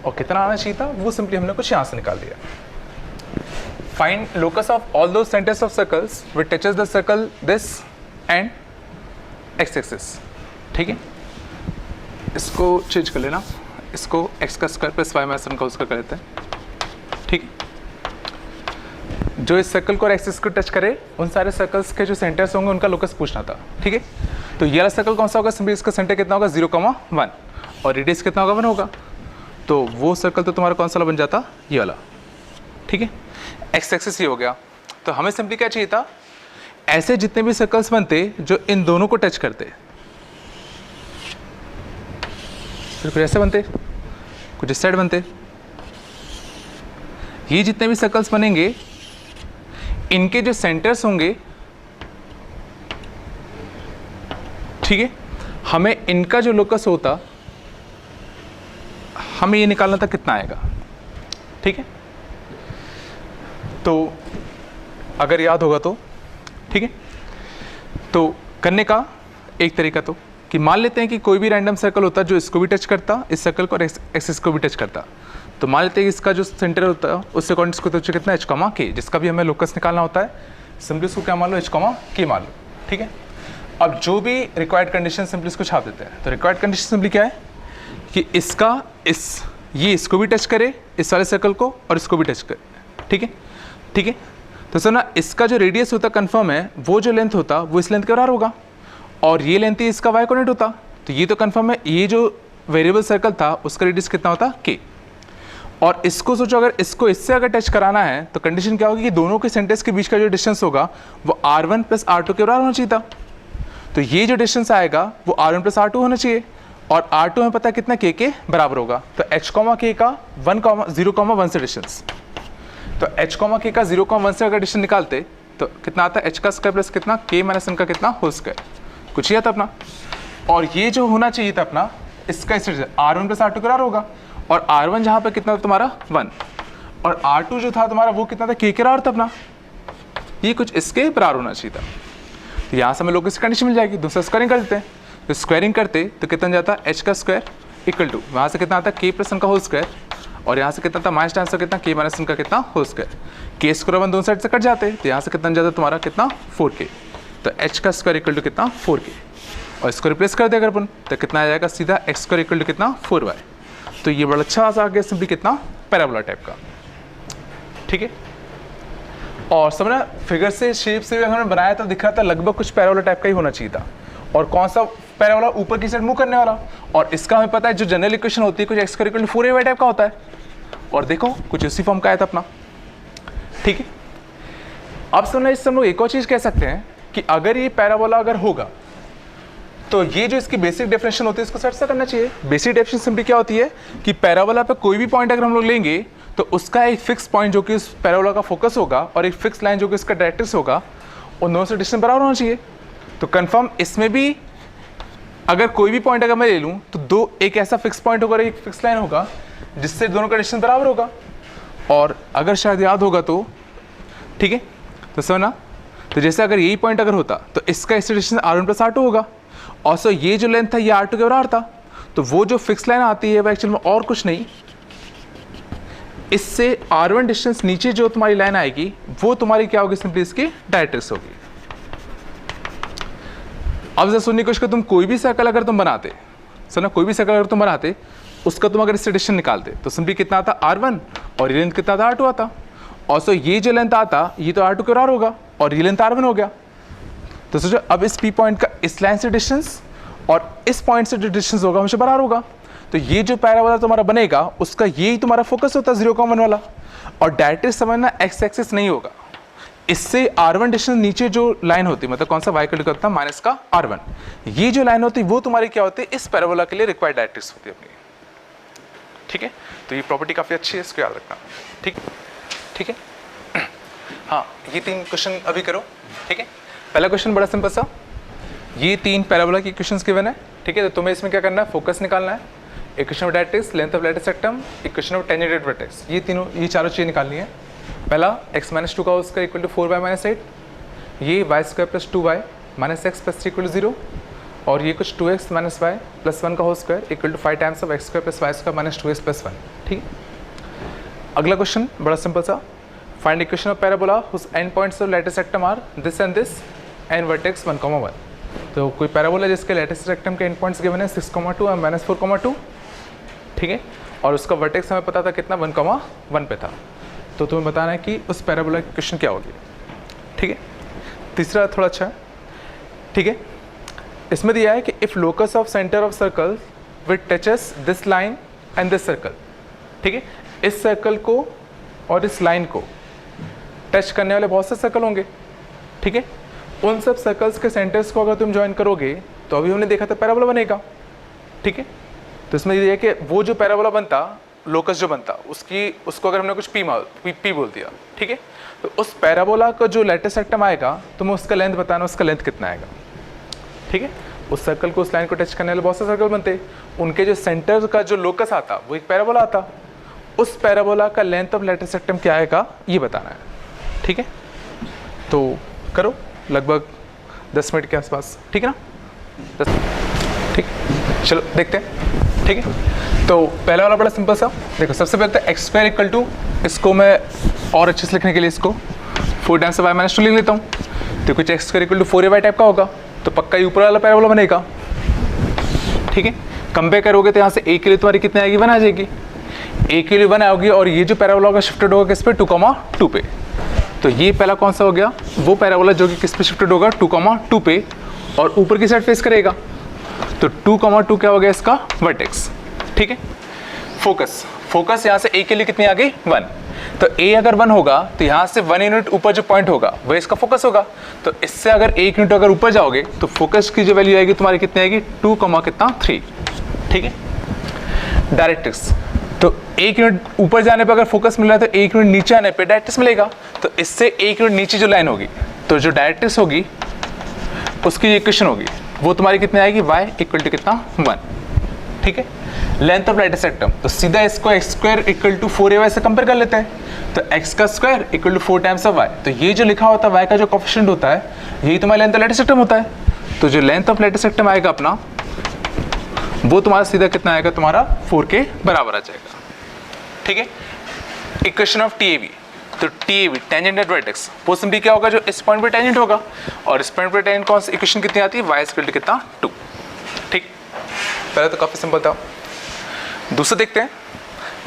[SPEAKER 1] और कितना आना चाहिए था वो सिंपली हमने कुछ यहाँ से निकाल दिया। Find locus of all those centres of circles which touches the circle this and x axis, ठीक है। इसको चेंज कर लेना, इसको x का स्क्वायर प्लस y माइनस 1 का उसका कर लेते हैं, ठीक है। जो इस सर्कल को और एक्सिस को टच करे उन सारे सर्कल्स के जो सेंटर्स होंगे उनका लोकस पूछना था, ठीक है। तो ये वाला सर्कल कौन सा होगा, सिंपली इसका सेंटर कितना होगा 0,1 और रेडियस कितना होगा 1 होगा, तो वो सर्कल तो तुम्हारा कौन सा बन जाता, ये वाला, ठीक है। एक्स एक्सिस ये हो गया। तो हमें सिंपली क्या चाहिए था, ऐसे जितने भी सर्कल्स बनते जो इन दोनों को टच करते, फिर कुछ ऐसे बनते, कुछ इस साइड बनते, ये जितने भी सर्कल्स बनेंगे इनके जो सेंटर्स होंगे, ठीक है, हमें इनका जो लोकस होता हमें ये निकालना था कितना आएगा, ठीक है। तो अगर याद होगा तो ठीक है, तो करने का एक तरीका तो कि मान लेते हैं कि कोई भी रैंडम सर्कल होता जो इसको भी टच करता, इस सर्कल को और एक्सिस को भी टच करता, तो मान लेते हैं कि इसका जो सेंटर होता है उससे कॉन्टेक्स्ट को तो कितना h, k, जिसका भी हमें लोकस निकालना होता है, सिंपली उसको क्या मान लो h, k मान लो, ठीक है। अब जो भी रिक्वायर्ड कंडीशन सिंपली इसको छाप देते हैं। तो रिक्वायर्ड कंडीशन सिंपली क्या है कि इसका ये इसको भी टच करे, इस वाले सर्कल को, और इसको भी टच करे, ठीक है, ठीक है। तो सुना, इसका जो रेडियस होता कंफर्म है, वो जो लेंथ होता वो इस लेंथ के बराबर होगा, और ये लेंथ ही इसका y कोऑर्डिनेट होता, तो ये तो कंफर्म है। ये जो वेरिएबल सर्कल था उसका रेडियस कितना होता k, और इसको सोचो अगर इसको इससे अगर टच कराना है तो कंडीशन क्या होगी कि दोनों के सेंटर्स के बीच का जो डिस्टेंस होगा वो r1 + r2 के बराबर होना चाहिए था। तो ये जो डिस्टेंस आएगा वो r1 + r2 होना चाहिए, और r2 हमें पता है कितना k के बराबर होगा, तो h, k का 0,1 से डिस्टेंस, तो h, k का 0,1 से अगर डिस्टेंस निकालते तो कितना आता है h का स्क्वायर प्लस कितना k माइनस 1 का कितना होल स्क्वायर, कुछ ये था अपना। और ये जो होना चाहिए था अपना इसका r1 + r2 के बराबर होगा, और r1 जहाँ पे कितना था तुम्हारा 1, और r2 जो था तुम्हारा वो कितना था k के बराबर था अपना, ये कुछ इसके बराबर होना चाहिए था। तो यहाँ से हमें लोकस की कंडीशन मिल जाएगी, दूसरा स्क्वायरिंग कर देते हैं। तो स्क्वायरिंग करते तो कितना जाता h का स्क्वायर इक्वल टू वहाँ से कितना आता k + 1 का होल स्क्वायर, और यहाँ से कितना था माइनस आंसर कितना k - 1 का कितना होल स्क्वायर, k स्क्वायर 1 दोनों साइड से कट जाते, तो यहाँ से कितना जाता तुम्हारा कितना 4k, तो h का स्क्वायर इक्वल टू कितना 4k, और इसको रिप्लेस कर दे अगर अपन तो कितना आ जाएगा सीधा x स्क्वायर इक्वल टू कितना 4y। तो ये बड़ा अच्छा सा आ गया सिंपली कितना पैराबोला टाइप का, ठीक है। और समझना फिगर से शेप से हमने बनाया था, दिख रहा था लगभग कुछ पैराबोला टाइप का ही होना चाहिए था। और कौन सा पैराबोला, ऊपर की साइड मूव करने वाला, और इसका हमें पता है जो जनरल इक्वेशन होती है कुछ x equal to 4ay type का होता है, और देखो कुछ उसी फॉर्म का आया था अपना, ठीक है। अब समझना इससे हम लोग एक और चीज़ कह सकते हैं कि अगर ये पैराबोला अगर होगा तो ये जो इसकी बेसिक डेफिनेशन होती है इसको सेट सा करना चाहिए। बेसिक डेफिनेशन सिंपली क्या होती है कि पैराबोला पे कोई भी पॉइंट अगर हम लोग लेंगे तो उसका एक फिक्स पॉइंट जो कि उस पैराबोला का फोकस होगा और एक फिक्स लाइन जो कि इसका डायरेक्ट्रिक्स होगा, उन दोनों से डिस्टेंस बराबर होना चाहिए। तो कंफर्म इसमें भी अगर कोई भी पॉइंट अगर मैं ले लूँ तो दो, एक ऐसा फिक्स पॉइंट होगा, एक फिक्स लाइन होगा जिससे दोनों का डिस्टेंस बराबर होगा। और अगर शायद याद होगा तो ठीक है, तो समझना, तो जैसे अगर यही पॉइंट अगर होता तो इसका इससे डिस्टेंस r1 + r2 होगा, और सो ये जो लेंथ था ये r2 के बराबर था, तो वो जो फिक्स लाइन आती है वह एक्चुअल में और कुछ नहीं, इससे r1 डिस्टेंस नीचे जो तुम्हारी लाइन आएगी वो तुम्हारी क्या होगी, सिंपली इसकी डायरेक्ट्रिक्स होगी। अब जरा सुनने की कोशिश करो, तुम कोई भी सर्कल अगर तुम बनाते, सुना, कोई भी सर्कल अगर तुम बनाते उसका तुम अगर इससे डिस्टेंस निकालते तो सिंपली कितना आता, r1, और ये लेंथ कितना आता, r2 आता। और सो ये जो लेंथ आता ये तो r2 के r होगा और ये लेंथ r1 हो गया। तो सोचो अब इस P पॉइंट का इस लाइन से डिस्टेंस और इस पॉइंट से जो डिस्टेंस होगा हमेशा बराबर होगा। तो ये जो पैराबोला तुम्हारा बनेगा उसका यही तुम्हारा फोकस होता है 0,1 वाला। और डायरेक्टली समझना एक्स एक्सिस नहीं होगा, इससे r1 डिस्टेंस नीचे जो लाइन होती है, मतलब कौन सा y का होता है माइनस का r1, ये जो लाइन होती है वो तुम्हारी क्या होती है, इस पैराबोला के लिए रिक्वायर्ड डायरेक्ट्रिक्स होती है अपनी। ठीक है, तो ये प्रॉपर्टी काफ़ी अच्छी है, इसको याद रखना। ठीक है हाँ, ये 3 क्वेश्चन अभी करो। ठीक है, पहला क्वेश्चन बड़ा सिंपल सा, ये 3 पैराबोला की क्वेश्चंस गिवन है। ठीक है, तो तुम्हें इसमें क्या करना है, फोकस निकालना है, equation of directrix, length of latus rectum, equation of tangent vertex, ये चारों चीज़ें निकालनी है। पहला x - 2 का whole square equal to 4y - 8, ये y² + 2y - x + 3 equal to 0, और ये कुछ 2x - y + 1 का whole square equal to 5 times of x² + y² - 2x + 1। ठीक है, अगला क्वेश्चन बड़ा सिंपल सा, find equation of parabola whose end points of latus rectum are this and this and vertex 1,1। तो कोई पैराबोला जिसके लेटेस्ट सेक्टम के एंड पॉइंट्स गिवन है 6,2 और -4,2। ठीक है, और उसका वर्टेक्स हमें पता था कितना, 1,1 पे था। तो तुम्हें बताना है कि उस पैराबोला की क्वेश्चन क्या होगी। ठीक है, तीसरा थोड़ा अच्छा है। ठीक है, इसमें दिया है कि if locus of centre of circle which touches this line and this circle. ठीक है, इस सर्कल को और इस लाइन को टच करने वाले बहुत से सर्कल होंगे। ठीक है, उन सब सर्कल्स के सेंटर्स को अगर तुम ज्वाइन करोगे तो अभी हमने देखा था पैराबोला बनेगा। ठीक है, तो इसमें ये है कि वो जो पैराबोला बनता, लोकस जो बनता, उसको अगर हमने कुछ पी बोल दिया। ठीक है, तो उस पैराबोला का जो लेटेस्ट सेक्टम आएगा तुम्हें उसका लेंथ बताना, उसका लेंथ कितना आएगा। ठीक है, उस सर्कल को, उस लाइन को टच करने वाले बहुत से सर्कल बनते, उनके जो सेंटर का जो लोकस आता वो एक पैराबोला आता, उस पैराबोला का लेंथ ऑफ लेटेस्ट सेक्टम क्या आएगा ये बताना है। ठीक है, तो करो लगभग 10 मिनट के आसपास। ठीक है ना, 10। ठीक, चलो देखते हैं। ठीक है, तो पहला वाला बड़ा सिंपल सा, देखो सबसे पहले तो x² इक्वल टू, इसको मैं और अच्छे से लिखने के लिए इसको 4 टाइम्स y - 2 लिख लेता हूँ। तो कुछ x² equal to 4ay type का होगा, तो पक्का ही ऊपर वाला पैराबोला बनेगा। ठीक है, कंपेयर करोगे तो यहाँ से a के लिए तुम्हारी कितनी आएगी, 1 आ जाएगी, a के लिए 1 आएगी, और ये जो पैराबोला होगा शिफ्टेड होगा किस पे, 2,2 पे। तो ये पहला कौन सा हो गया, वो पैराबोला जो कि किस पे शिफ्टेड होगा, 2,2 पे, और ऊपर की साइड फेस करेगा। तो 2,2 क्या हो गया इसका वर्टेक्स। ठीक है, फोकस यहाँ से a के लिए कितनी आ गई, 1। तो a अगर 1 होगा तो यहाँ से 1 यूनिट ऊपर जो पॉइंट होगा वह इसका फोकस होगा। तो इससे अगर 1 यूनिट अगर ऊपर जाओगे तो फोकस की जो वैल्यू आएगी तुम्हारी कितनी आएगी, 2,3। ठीक है, डायरेक्ट्रिक्स, तो 1 यूनिट ऊपर जाने पर अगर फोकस मिल रहा है तो 1 यूनिट नीचे आने पर डायरेक्ट्रिक्स मिलेगा। तो इससे 1 यूनिट नीचे जो लाइन होगी तो जो डायरेक्ट्रिक्स होगी उसकी इक्वेशन होगी वो तुम्हारी कितनी आएगी, y इक्वल टू कितना, 1। ठीक है, लेंथ ऑफ लेटेस्ट सेक्टम, तो सीधा इसको x² इक्वल टू 4ay से कंपेयर कर लेते हैं। तो x का square equal to 4 times of y, तो ये जो लिखा होता है y का जो कोफिशिएंट होता है यही तुम्हारा लेंथ ऑफ लेटेस्ट सेक्टम होता है। तो जो लेंथ ऑफ लेटेस्ट सेक्टम आएगा अपना वो तुम्हारा सीधा कितना आएगा, तुम्हारा 4 के बराबर आ जाएगा। ठीक है, इक्वेशन ऑफ TAB, तो TAB टेंजेंट एट वर्टेक्स, वो सिंपली क्या होगा, जो इस पॉइंट पे टेंजेंट होगा, और इस पॉइंट पे टेंजेंट कौन सी इक्वेशन कितनी आती है, y इक्वल टू कितना, 2। ठीक, पहले तो काफ़ी सिंपल था। दूसरा देखते हैं,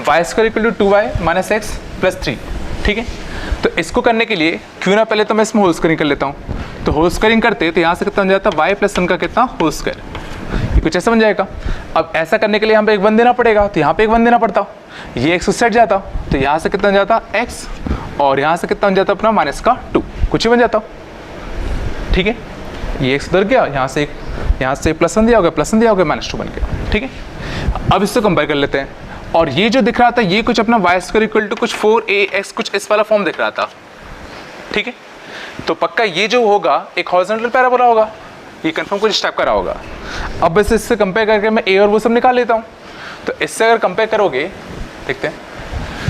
[SPEAKER 1] y² equal to 2y - x + 3। ठीक है, तो इसको करने के लिए क्यों ना पहले तो मैं इसमें होल स्क्वायरिंग कर लेता हूँ। तो होल स्क्वायरिंग करते तो यहाँ से कितना बन जाता, y + 1 का कितना, होल स्क्वायर, ये कुछ ऐसा बन जाएगा। अब ऐसा करने के लिए यहाँ पे एक 1 देना पड़ेगा, तो यहाँ पे एक 1 देना पड़ता, ये x सेट जाता, तो यहाँ से कितना बन जाता, x, और यहाँ से कितना बन जाता अपना -2, कुछ ही बन जाता। ठीक है, ये x उधर गया, यहाँ से +1 दिया होगा, +1 दिया होगा, -2 बन गया। ठीक है, अब इससे कंपेयर कर लेते हैं, और ये जो दिख रहा था ये कुछ अपना y² इक्वल टू कुछ 4ax कुछ इस वाला फॉर्म दिख रहा था। ठीक है, तो पक्का ये जो होगा एक हॉरिजॉन्टल पैराबोला होगा, ये कंफर्म कुछ इस टाइप का रहा होगा। अब बस इससे कंपेयर करके मैं a और वो सब निकाल लेता हूँ। तो इससे अगर कंपेयर करोगे, देखते हैं,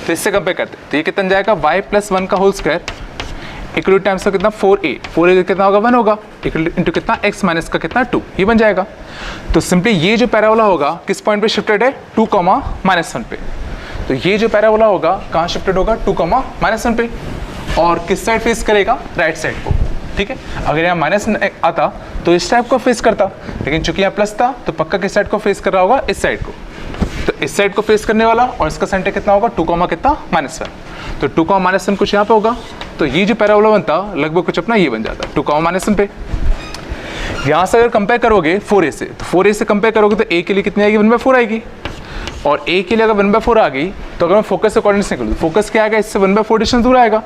[SPEAKER 1] तो इससे कंपेयर करते तो ये कितना जाएगा, y + 1 का whole square equal to times का कितना, 4a कितना होगा, 1 होगा, इक्वल इंटू कितना, x माइनस का कितना, 2, ये बन जाएगा। तो सिंपली ये जो पैराबोला होगा किस पॉइंट पे शिफ्टेड है, 2, -1 पे। तो ये जो पैराबोला होगा कहाँ शिफ्टेड होगा, 2, -1 पे, और किस साइड फेस करेगा, राइट साइड को, ठीक है। अगर यहाँ माइनस आता तो इस टाइप को फेस करता, लेकिन चूंकि यहाँ प्लस था तो पक्का किस साइड को फेस कर रहा होगा, इस साइड को। तो इस साइड को फेस करने वाला, और इसका सेंटर कितना होगा, 2, -1, तो 2, -1 कुछ यहाँ पे होगा। तो ये जो पैराबोला बनता लगभग कुछ अपना ये बन जाता, 2, -1 पे। यहाँ से अगर कंपेयर करोगे 4a से, तो 4a से कंपेयर करोगे तो a के लिए कितनी आएगी, 1/4 आएगी, और a के लिए अगर 1/4 आ गई तो अगर मैं फोकस से कोऑर्डिनेट्स निकालूं, फोकस क्या आएगा, इससे 1/4 डिस्टेंस दूर आएगा,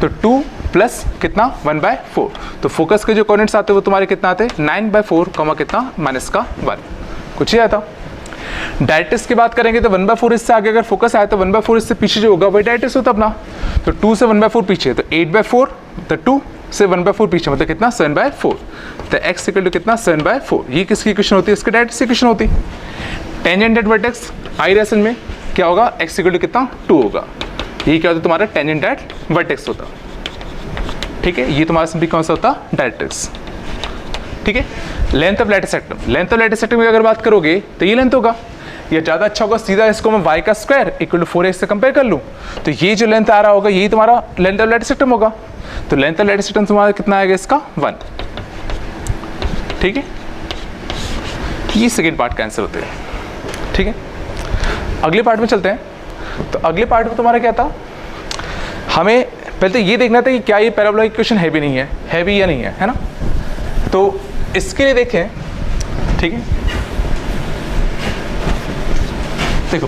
[SPEAKER 1] तो 2 प्लस कितना 1/4, तो फोकस के जो कोऑर्डिनेट्स आते हैं वो तुम्हारे कितना आते हैं, 9/4 कितना -1, कुछ ही आता। डायरेक्ट्रिक्स की बात करेंगे तो 1/4 इससे आगे अगर फोकस आया तो 1/4 इससे पीछे जो होगा वही डायरेक्ट्रिक्स होता अपना। तो 2 से 1/4 पीछे तो 8/4, तो 2 से 1/4 पीछे मतलब कितना 7/4, तो x इक्वल टू कितना 7/4। ये किसकी इक्वेशन होती है, इसकी डायरेक्ट्रिक्स की इक्वेशन होती है। Tangent at vertex I ration में क्या होगा, x इक्वल टू कितना 2 होगा। ये क्या होता है तुम्हारा टेंजेंट एट वर्टेक्स होता, ठीक है। ये तुम्हारा सिंपली कौन सा होता, डायरेक्ट्रिक्स, ठीक है। Length of latus rectum, length of latus rectum की अगर बात करोगे तो ये लेंथ होगा, ये ज़्यादा अच्छा होगा, सीधा इसको मैं y का स्क्वायर इक्वल टू 4x से कंपेयर कर लूँ तो ये जो लेंथ आ रहा होगा यही तुम्हारा लेंथ ऑफ लैटिस सेक्टम होगा। तो लेंथ ऑफ लैटिस सेक्टम तुम्हारा कितना आएगा, इसका 1, ठीक है। ये सेकेंड पार्ट का आंसर होते हैं, ठीक है। अगले पार्ट में चलते हैं। तो अगले पार्ट में तुम्हारा क्या था, हमें पहले तो ये देखना था कि क्या ये पैराबोला इक्वेशन है भी नहीं है भी या नहीं है ना। तो इसके लिए देखें, ठीक है, देखो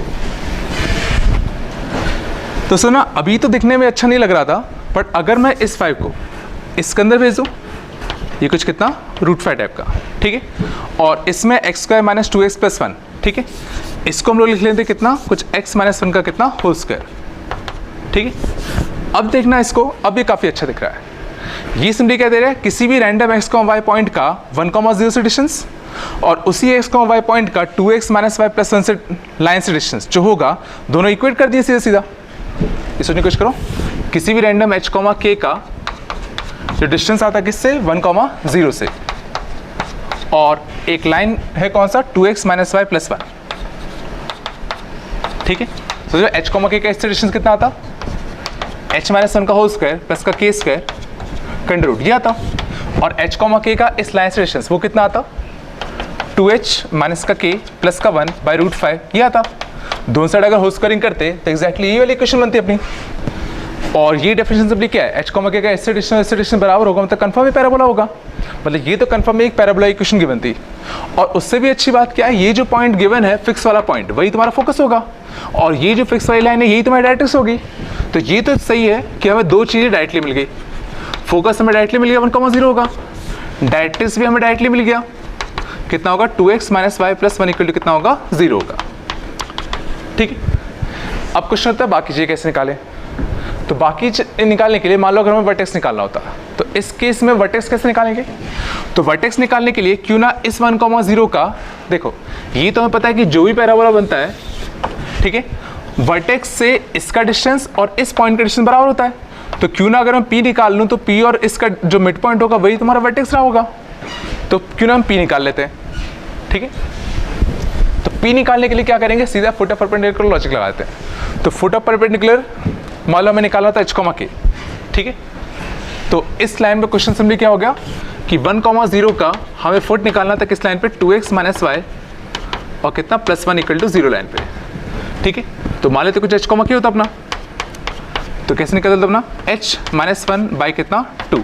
[SPEAKER 1] तो सुना अभी तो दिखने में अच्छा नहीं लग रहा था, बट अगर मैं इस 5 को इसके अंदर भेज दूँ, ये कुछ कितना √5 टाइप का, ठीक है, और इसमें x² - 2x + 1, ठीक है, इसको हम लोग लिख लेते कितना कुछ x - 1 का कितना होल स्क्वायर, ठीक है। अब देखना इसको, अब ये काफ़ी अच्छा दिख रहा है। ये सिंपली क्या दे रहा है, किसी भी रैंडम x, y पॉइंट का 1, 0 से डिस्टेंस, और उसी x, y पॉइंट का 2x - y + 1 से लाइन से डिस्टेंस जो होगा, दोनों इक्वेट कर दिए सीधा सीधा। ये सोचने की कोशिश करो, किसी भी रैंडम h, k का जो डिस्टेंस आता है किससे, 1, 0 से, और एक लाइन है कौन सा, 2x - y + 1, ठीक है। तो जो h, k का इससे डिस्टेंस कितना आता, h - 1 का होल स्क्वायर प्लस का k स्क्वायर का अंडर रूट ये आता, और h, k का इस लाइन से डिस्टेंस वो कितना आता, 2h - का k प्लस का 1/√5 ये आता। दोनों साइड अगर होल स्क्वायरिंग करते तो एग्जैक्टली ये वाली इक्वेशन बनती है अपनी। और ये डेफिनेशन सिंपली क्या है, h, k का इससे डिस्टेंस बराबर होगा, मतलब कंफर्म ही पैराबोला होगा, मतलब ये तो कंफर्म एक पैराबोला इक्वेशन गिवन थी। और उससे भी अच्छी बात क्या है, ये जो पॉइंट गिवन है फिक्स वाला पॉइंट वही तुम्हारा फोकस होगा, और ये जो फिक्स वाली लाइन है यही तुम्हारी डायरेक्ट्रिक्स होगी। तो ये तो सही है कि हमें दो चीज़ें डायरेक्टली मिल गई, फोकस हमें डायरेक्टली मिल गया 1, 0 होगा, डायरेक्ट्रिक्स भी हमें डायरेक्टली मिल गया, कितना होगा 2x - y + 1 इक्वल टू कितना होगा 0 होगा, ठीक है। अब क्वेश्चन होता है बाकी चीज़ें कैसे निकालें। तो बाकी निकालने के लिए मान लो अगर हमें वर्टेक्स निकालना होता तो इस केस में वर्टेक्स कैसे निकालेंगे। तो वर्टेक्स निकालने के लिए क्यों ना इस 1, 0 का, देखो ये तो हमें पता है कि जो भी पैराबोला बनता है, ठीक है, वर्टेक्स से इसका डिस्टेंस और इस पॉइंट का डिस्टेंस बराबर होता है। तो क्यों ना अगर मैं P निकाल लूँ तो P और इसका जो मिड पॉइंट होगा वही तुम्हारा वर्टेक्स रहा होगा, तो क्यों ना हम P निकाल लेते हैं, ठीक है। तो P निकालने के लिए क्या करेंगे, सीधा फुट ऑफ परपेंडिकुलर लॉजिक लगाते हैं। तो फुट ऑफ परपेंडिकुलर मान लो हमें निकालना था h, k, ठीक है। तो इस लाइन पे क्वेश्चन सिंपली क्या हो गया कि 1, 0 का हमें फुट निकालना था किस लाइन पे, 2x - y और कितना +1 इक्वल टू 0 लाइन पे, ठीक है। तो मान लेते कुछ h, k होता अपना, तो कैसे निकलता अपना h - 1 बाई कितना 2,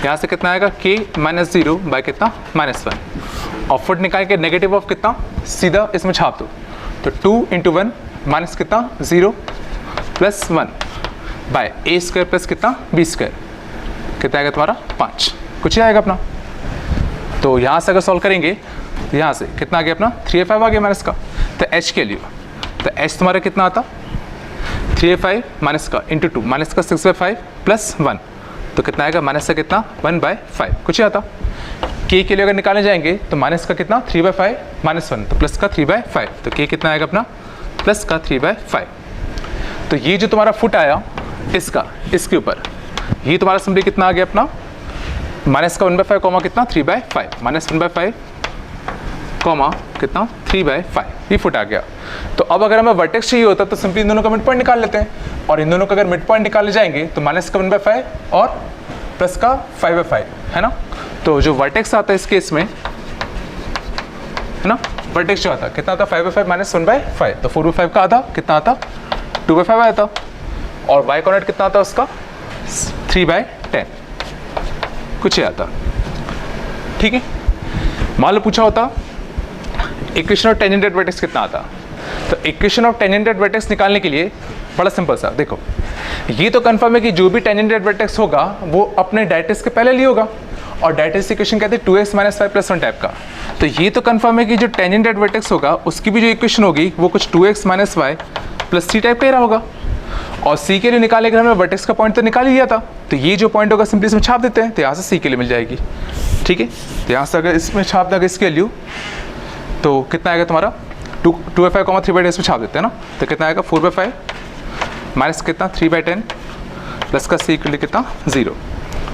[SPEAKER 1] यहाँ से कितना आएगा k - 0 बाई कितना -1, और फुट निकाल के नेगेटिव ऑफ कितना सीधा इसमें छाप दो, तो 2 × 1 माइनस कितना 0 + 1 बाय a² प्लस कितना b², कितना आएगा तुम्हारा 5, कुछ ही आएगा अपना। तो यहाँ से अगर सॉल्व करेंगे तो यहाँ से कितना आ गया अपना 3a5 आ गया माइनस का। तो h के लिए तो h तुम्हारा कितना आता 3a5 माइनस का इंटू 2 माइनस का 6/5 + 1, तो कितना आएगा माइनस का कितना 1/5, कुछ ही आता। k के लिए अगर निकालने जाएंगे तो माइनस का कितना 3/5 - 1, तो प्लस का 3/5, तो k कितना आएगा अपना प्लस का 3/5। तो ये जो तुम्हारा फुट आया इसका इसके ऊपर, ये तुम्हारा सिंपली कितना आ गया अपना माइनस का 1/5 कितना 3/5 -1/5 कॉमा कितना 3/5, ये फुट आ गया। तो अब अगर हमें वर्टेक्स चाहिए होता तो सिंपली इन दोनों का मिड पॉइंट निकाल लेते हैं, और इन दोनों का अगर मिड पॉइंट निकाले जाएंगे तो माइनस का 1/5 और प्लस का 5/5 है ना। तो जो वर्टेक्स आता है इस केस में है ना, वर्टेक्स जो आता कितना आता 5/5 माइनस 1/5, तो 4/5 का आधा कितना आता 2/5 आता, और y कोऑर्डिनेट कितना आता उसका 3/10 कुछ ही आता। ठीक है, मान लो पूछा होता equation of tangent at vertex कितना आता, तो equation of tangent at vertex निकालने के लिए बड़ा सिंपल सा, देखो ये तो कंफर्म है कि जो भी टेंजेंट एट वर्टेक्स होगा वो अपने डायरेक्ट्रिक्स के पहले लिए होगा, और डायरेक्ट्रिक्स इक्वेशन कहते हैं 2x - 5 + 1 टाइप का। तो ये तो कंफर्म है कि जो टेंजेंट एट वर्टेक्स होगा उसकी भी जो इक्वेशन होगी वो कुछ 2x - y + 3 टाइप का ही रहा होगा, और c के लिए निकाले अगर हमने वर्टेक्स का पॉइंट तो निकाल ही लिया था, तो ये जो पॉइंट होगा सिंपली इसमें छाप देते हैं, तो यहाँ से c के लिए मिल जाएगी। ठीक है, तो यहाँ से अगर इसमें छाप देंगे इसकी वैल्यू तो कितना आएगा तुम्हारा 2/5 कॉमा 3/10 इसमें छाप देते हैं ना, तो कितना आएगा 4/5 माइनस कितना 3/10 प्लस का c के लिए कितना 0,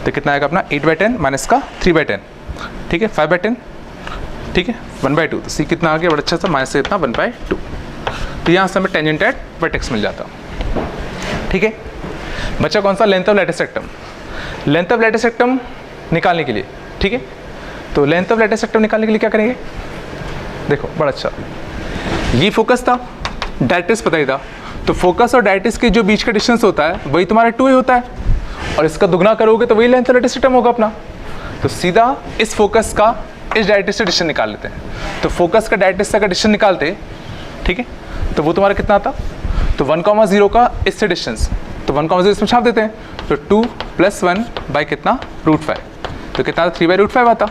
[SPEAKER 1] तो कितना आएगा अपना 8/10 माइनस का 3/10, ठीक है 5/10, ठीक है 1/2, तो c कितना आ गया बड़ा अच्छा सा माइनस से कितना 1/2, तो यहाँ से हमें टेंजेंट एट वर्टेक्स मिल जाता। ठीक है, बच्चा कौन सा length of latus rectum, length of latus rectum निकालने के लिए। ठीक है, तो लेंथ ऑफ लैटिस रेक्टम निकालने के लिए क्या करेंगे, देखो बड़ा अच्छा, ये फोकस था, डायरेक्ट्रिक्स पता ही था, तो फोकस और डायरेक्ट्रिक्स के जो बीच का डिस्टेंस होता है वही तुम्हारा 2a होता है, और इसका दुगना करोगे तो वही लेंथ ऑफ लैटिस रेक्टम होगा अपना। तो सीधा इस फोकस का इस डायरेक्ट्रिक्स से डिस्टेंस निकाल लेते हैं, तो फोकस का डायरेक्ट्रिक्स का डिस्टेंस निकालते, ठीक है, तो वो तुम्हारा कितना आता, तो 1,0 का इससे डिस्टेंस, तो 1,0 इसमें छाप देते हैं, तो 2 + 1 बाई कितना √5, तो कितना 3/√5 आता,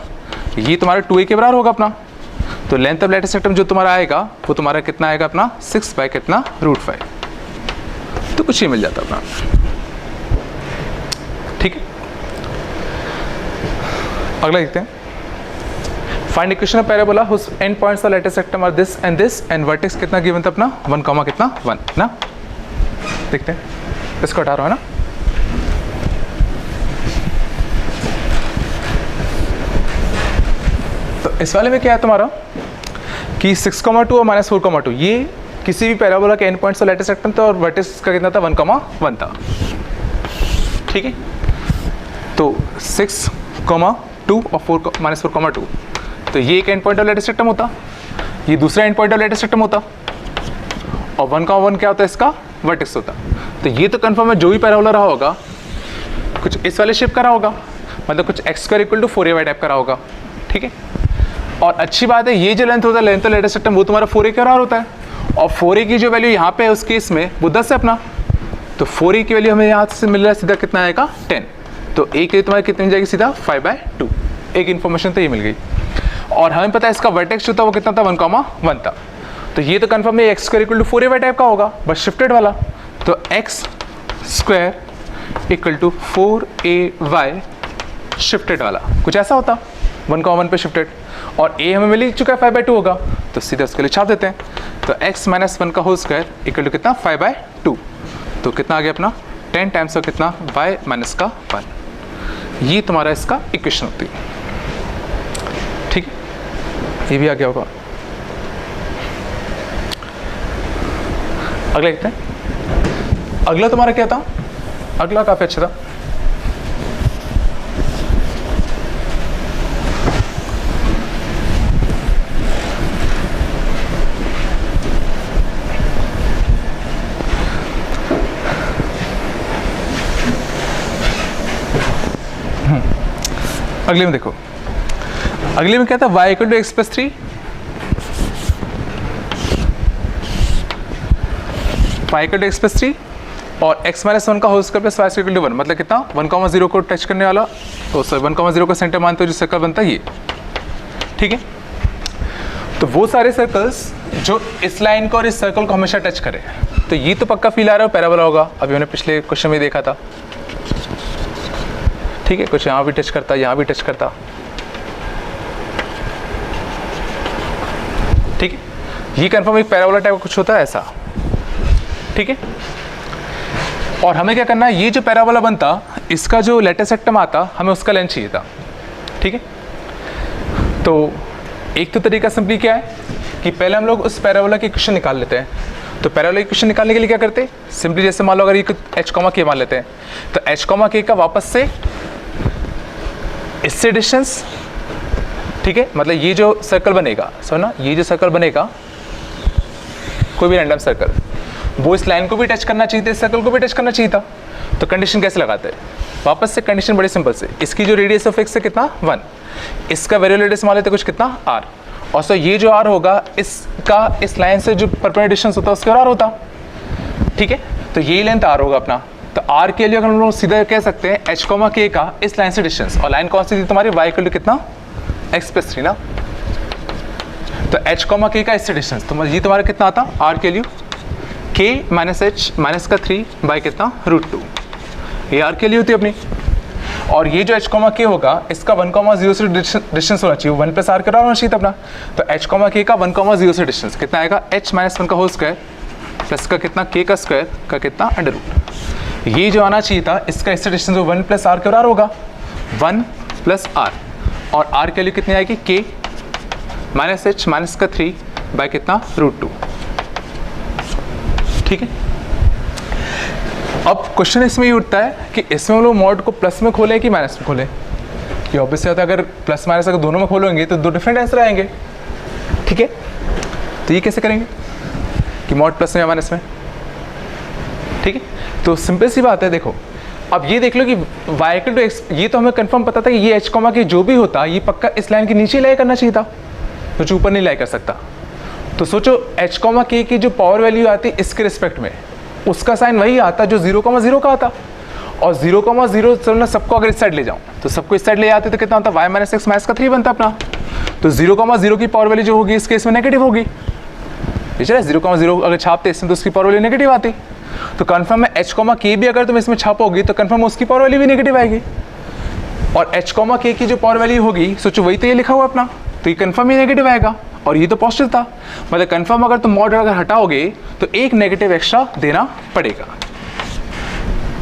[SPEAKER 1] ये तुम्हारा 2a के बराबर होगा अपना। तो लेंथ ऑफ लैटिस रेक्टम जो तुम्हारा आएगा वो तुम्हारा कितना आएगा अपना 6 बाई कितना √5, तो कुछ ही मिल जाता अपना। ठीक है, अगला देखते हैं, find equation of parabola whose end points of latus rectum are this and vertex कितना गिवन था अपना 1, कितना 1 ना। देखते हैं, इसको हटा रहा है ना, तो इस वाले में क्या है तुम्हारा कि 6,2 और -4,2 ये किसी भी पैराबोला के and points of latus rectum था, और वर्टेक्स का कितना था 1,1 था। ठीक है, तो 6,2 और -4,2, तो ये एक and point of latus rectum होता, ये दूसरा and point of latus rectum होता, और 1,1 क्या होता है इसका वर्टेक्स होता। तो ये तो कंफर्म है जो भी पैराबोला रहा होगा कुछ इस वाले शेप का रहा होगा, मतलब कुछ x² = 4ay टाइप का रहा होगा। ठीक है, और अच्छी बात है ये जो लेंथ होता है लेंथ ऑफ लैटिस रेक्टम वो तुम्हारा 4a के बराबर होता है, और 4a की जो वैल्यू यहाँ पे है उस केस में वो 10 है अपना, तो 4a की वैल्यू हमें यहाँ से मिल रहा है सीधा कितना आएगा 10, तो a के तुम्हारी कितनी मिल जाएगी सीधा 5/2, एक इन्फॉर्मेशन तो ये मिल गई। और हमें पता है इसका वर्टेक्स जो था वो कितना था 1,1 था, तो ये तो कंफर्म है x² = 4ay टाइप का होगा बस शिफ्टेड वाला, तो x² = 4ay शिफ्टेड वाला कुछ ऐसा होता 1,1 पे शिफ्टेड, और a हमें मिल चुका है 5/2 होगा, तो सीधा उसके लिए छाप देते हैं, तो x - 1 का होल स्क्वायर = कितना 5/2, तो कितना आ गया अपना 10 टाइम्स का कितना y - का 1, ये तुम्हारा इसका इक्वेशन होती है। ठीक है, ये भी आ गया होगा। अगला देखते हैं, अगला तुम्हारा क्या था, अगला काफी अच्छा था, अगले में देखो, अगले में क्या था y = x + 3, y = x + 3 और x - 1 का होल स्क्वायर प्लस y = 1, मतलब कितना 1,0 को टच करने वाला, तो सर 1,0 का सेंटर मानते हो जो सर्कल बनता है ये। ठीक है, तो वो सारे सर्कल्स जो इस लाइन को और इस सर्कल को हमेशा टच करें, तो ये तो पक्का फील आ रहा है पैराबोला होगा, अभी मैंने पिछले क्वेश्चन में देखा था। ठीक है, कुछ यहाँ भी टच करता, यहाँ भी टच करता। ठीक है, ये कंफर्म एक पैराबोला टाइप का कुछ होता है ऐसा। ठीक है, और हमें क्या करना है, ये जो पैराबोला बनता इसका जो लैटिस रेक्टम आता हमें उसका लेंथ चाहिए था। ठीक है, तो एक तो तरीका सिंपली क्या है कि पहले हम लोग उस पैराबोला की इक्वेशन निकाल लेते हैं। तो पैराबोला की इक्वेशन निकालने के लिए क्या करते हैं, सिंपली जैसे मान लो अगर ये h, k मान लेते हैं, तो h, k का वापस से इससे डिस्टेंस, ठीक है, मतलब ये जो सर्कल बनेगा, समझना, ये जो सर्कल बनेगा, कोई भी रैंडम सर्कल, वो इस लाइन को भी टच करना चाहिए था, इस सर्कल को भी टच करना चाहिए था। तो कंडीशन कैसे लगाते हैं, वापस से कंडीशन बड़ी सिंपल से, इसकी जो रेडियस ऑफ एक्स है कितना 1, इसका वेरिएबल रेडियस मान लेते कुछ कितना r, और सो ये जो r होगा इसका इस लाइन से जो परपेंडिकुलर डिस्टेंस होता है उसका r होता, ठीक है। तो यही लेंथ r होगा अपना। तो r के लिए अगर हम लोग सीधा कह सकते हैं h, k का इस लाइन से डिस्टेंस, और लाइन कौन सी थी तुम्हारी, y इक्वल टू कितना x+3 ना। तो h, k का इससे डिस्टेंस, तो ये तुम्हारा कितना आता r के लिए k माइनस h माइनस का 3 बाई कितना √2, ये r के लिए होती है अपनी। और ये जो h, k होगा इसका 1, 0 से डिस्टेंस होना चाहिए, 1 प्लस r का होना चाहिए अपना। तो h, k का 1, 0 से डिस्टेंस कितना आएगा, h माइनस 1 का होल स्क्वायर प्लस का कितना k का स्क्वायर का कितना अंडर रूट। ये जो आना चाहिए था इसका इससे डिस्टेंस 1 प्लस r का होगा 1 प्लस r, और r के लिए कितनी आएगी k माइनस h माइनस का 3 बाई कितना √2, ठीक है। अब क्वेश्चन इसमें ये उठता है कि इसमें हम लोग मॉड को प्लस में खोलें कि माइनस में खोलें। कि ऑब्वियस होता है अगर प्लस माइनस अगर दोनों में खोलेंगे तो दो डिफरेंट आंसर आएंगे, ठीक है। तो ये कैसे करेंगे कि मॉड प्लस में या माइनस में, ठीक है। तो सिंपल सी बात है, देखो अब ये देख लो कि y इक्वल टू x, ये तो हमें कंफर्म पता था कि ये h, के जो भी होता ये पक्का इस लाइन के नीचे लाई करना चाहिए था, तो जो ऊपर नहीं लाई कर सकता। तो सोचो h, k की जो पावर वैल्यू आती इसके रिस्पेक्ट में, उसका साइन वही आता जो 0, 0 का आता, और 0, 0 चलो सबको अगर इस साइड ले जाऊं तो सबको इस साइड ले आते तो कितना होता y माइनस x माइनस का 3 बनता अपना। तो 0, 0 की पावर वैल्यू जो होगी इस केस में नेगेटिव होगी, ठीक है। 0, 0 अगर छापते इसमें तो उसकी पावर वैल्यू नेगेटिव आती। तो कन्फर्म है h, k भी अगर तुम इसमें छापोगी तो कन्फर्म उसकी पावर वैल्यू भी नेगेटिव आएगी, और h, k की जो पावर वैल्यू होगी सोचो वही तो ये लिखा हुआ अपना, तो ये कन्फर्म ही नेगेटिव आएगा, और ये तो पॉजिटिव था। मतलब कन्फर्म अगर तुम मॉड अगर हटाओगे तो एक नेगेटिव एक्स्ट्रा देना पड़ेगा,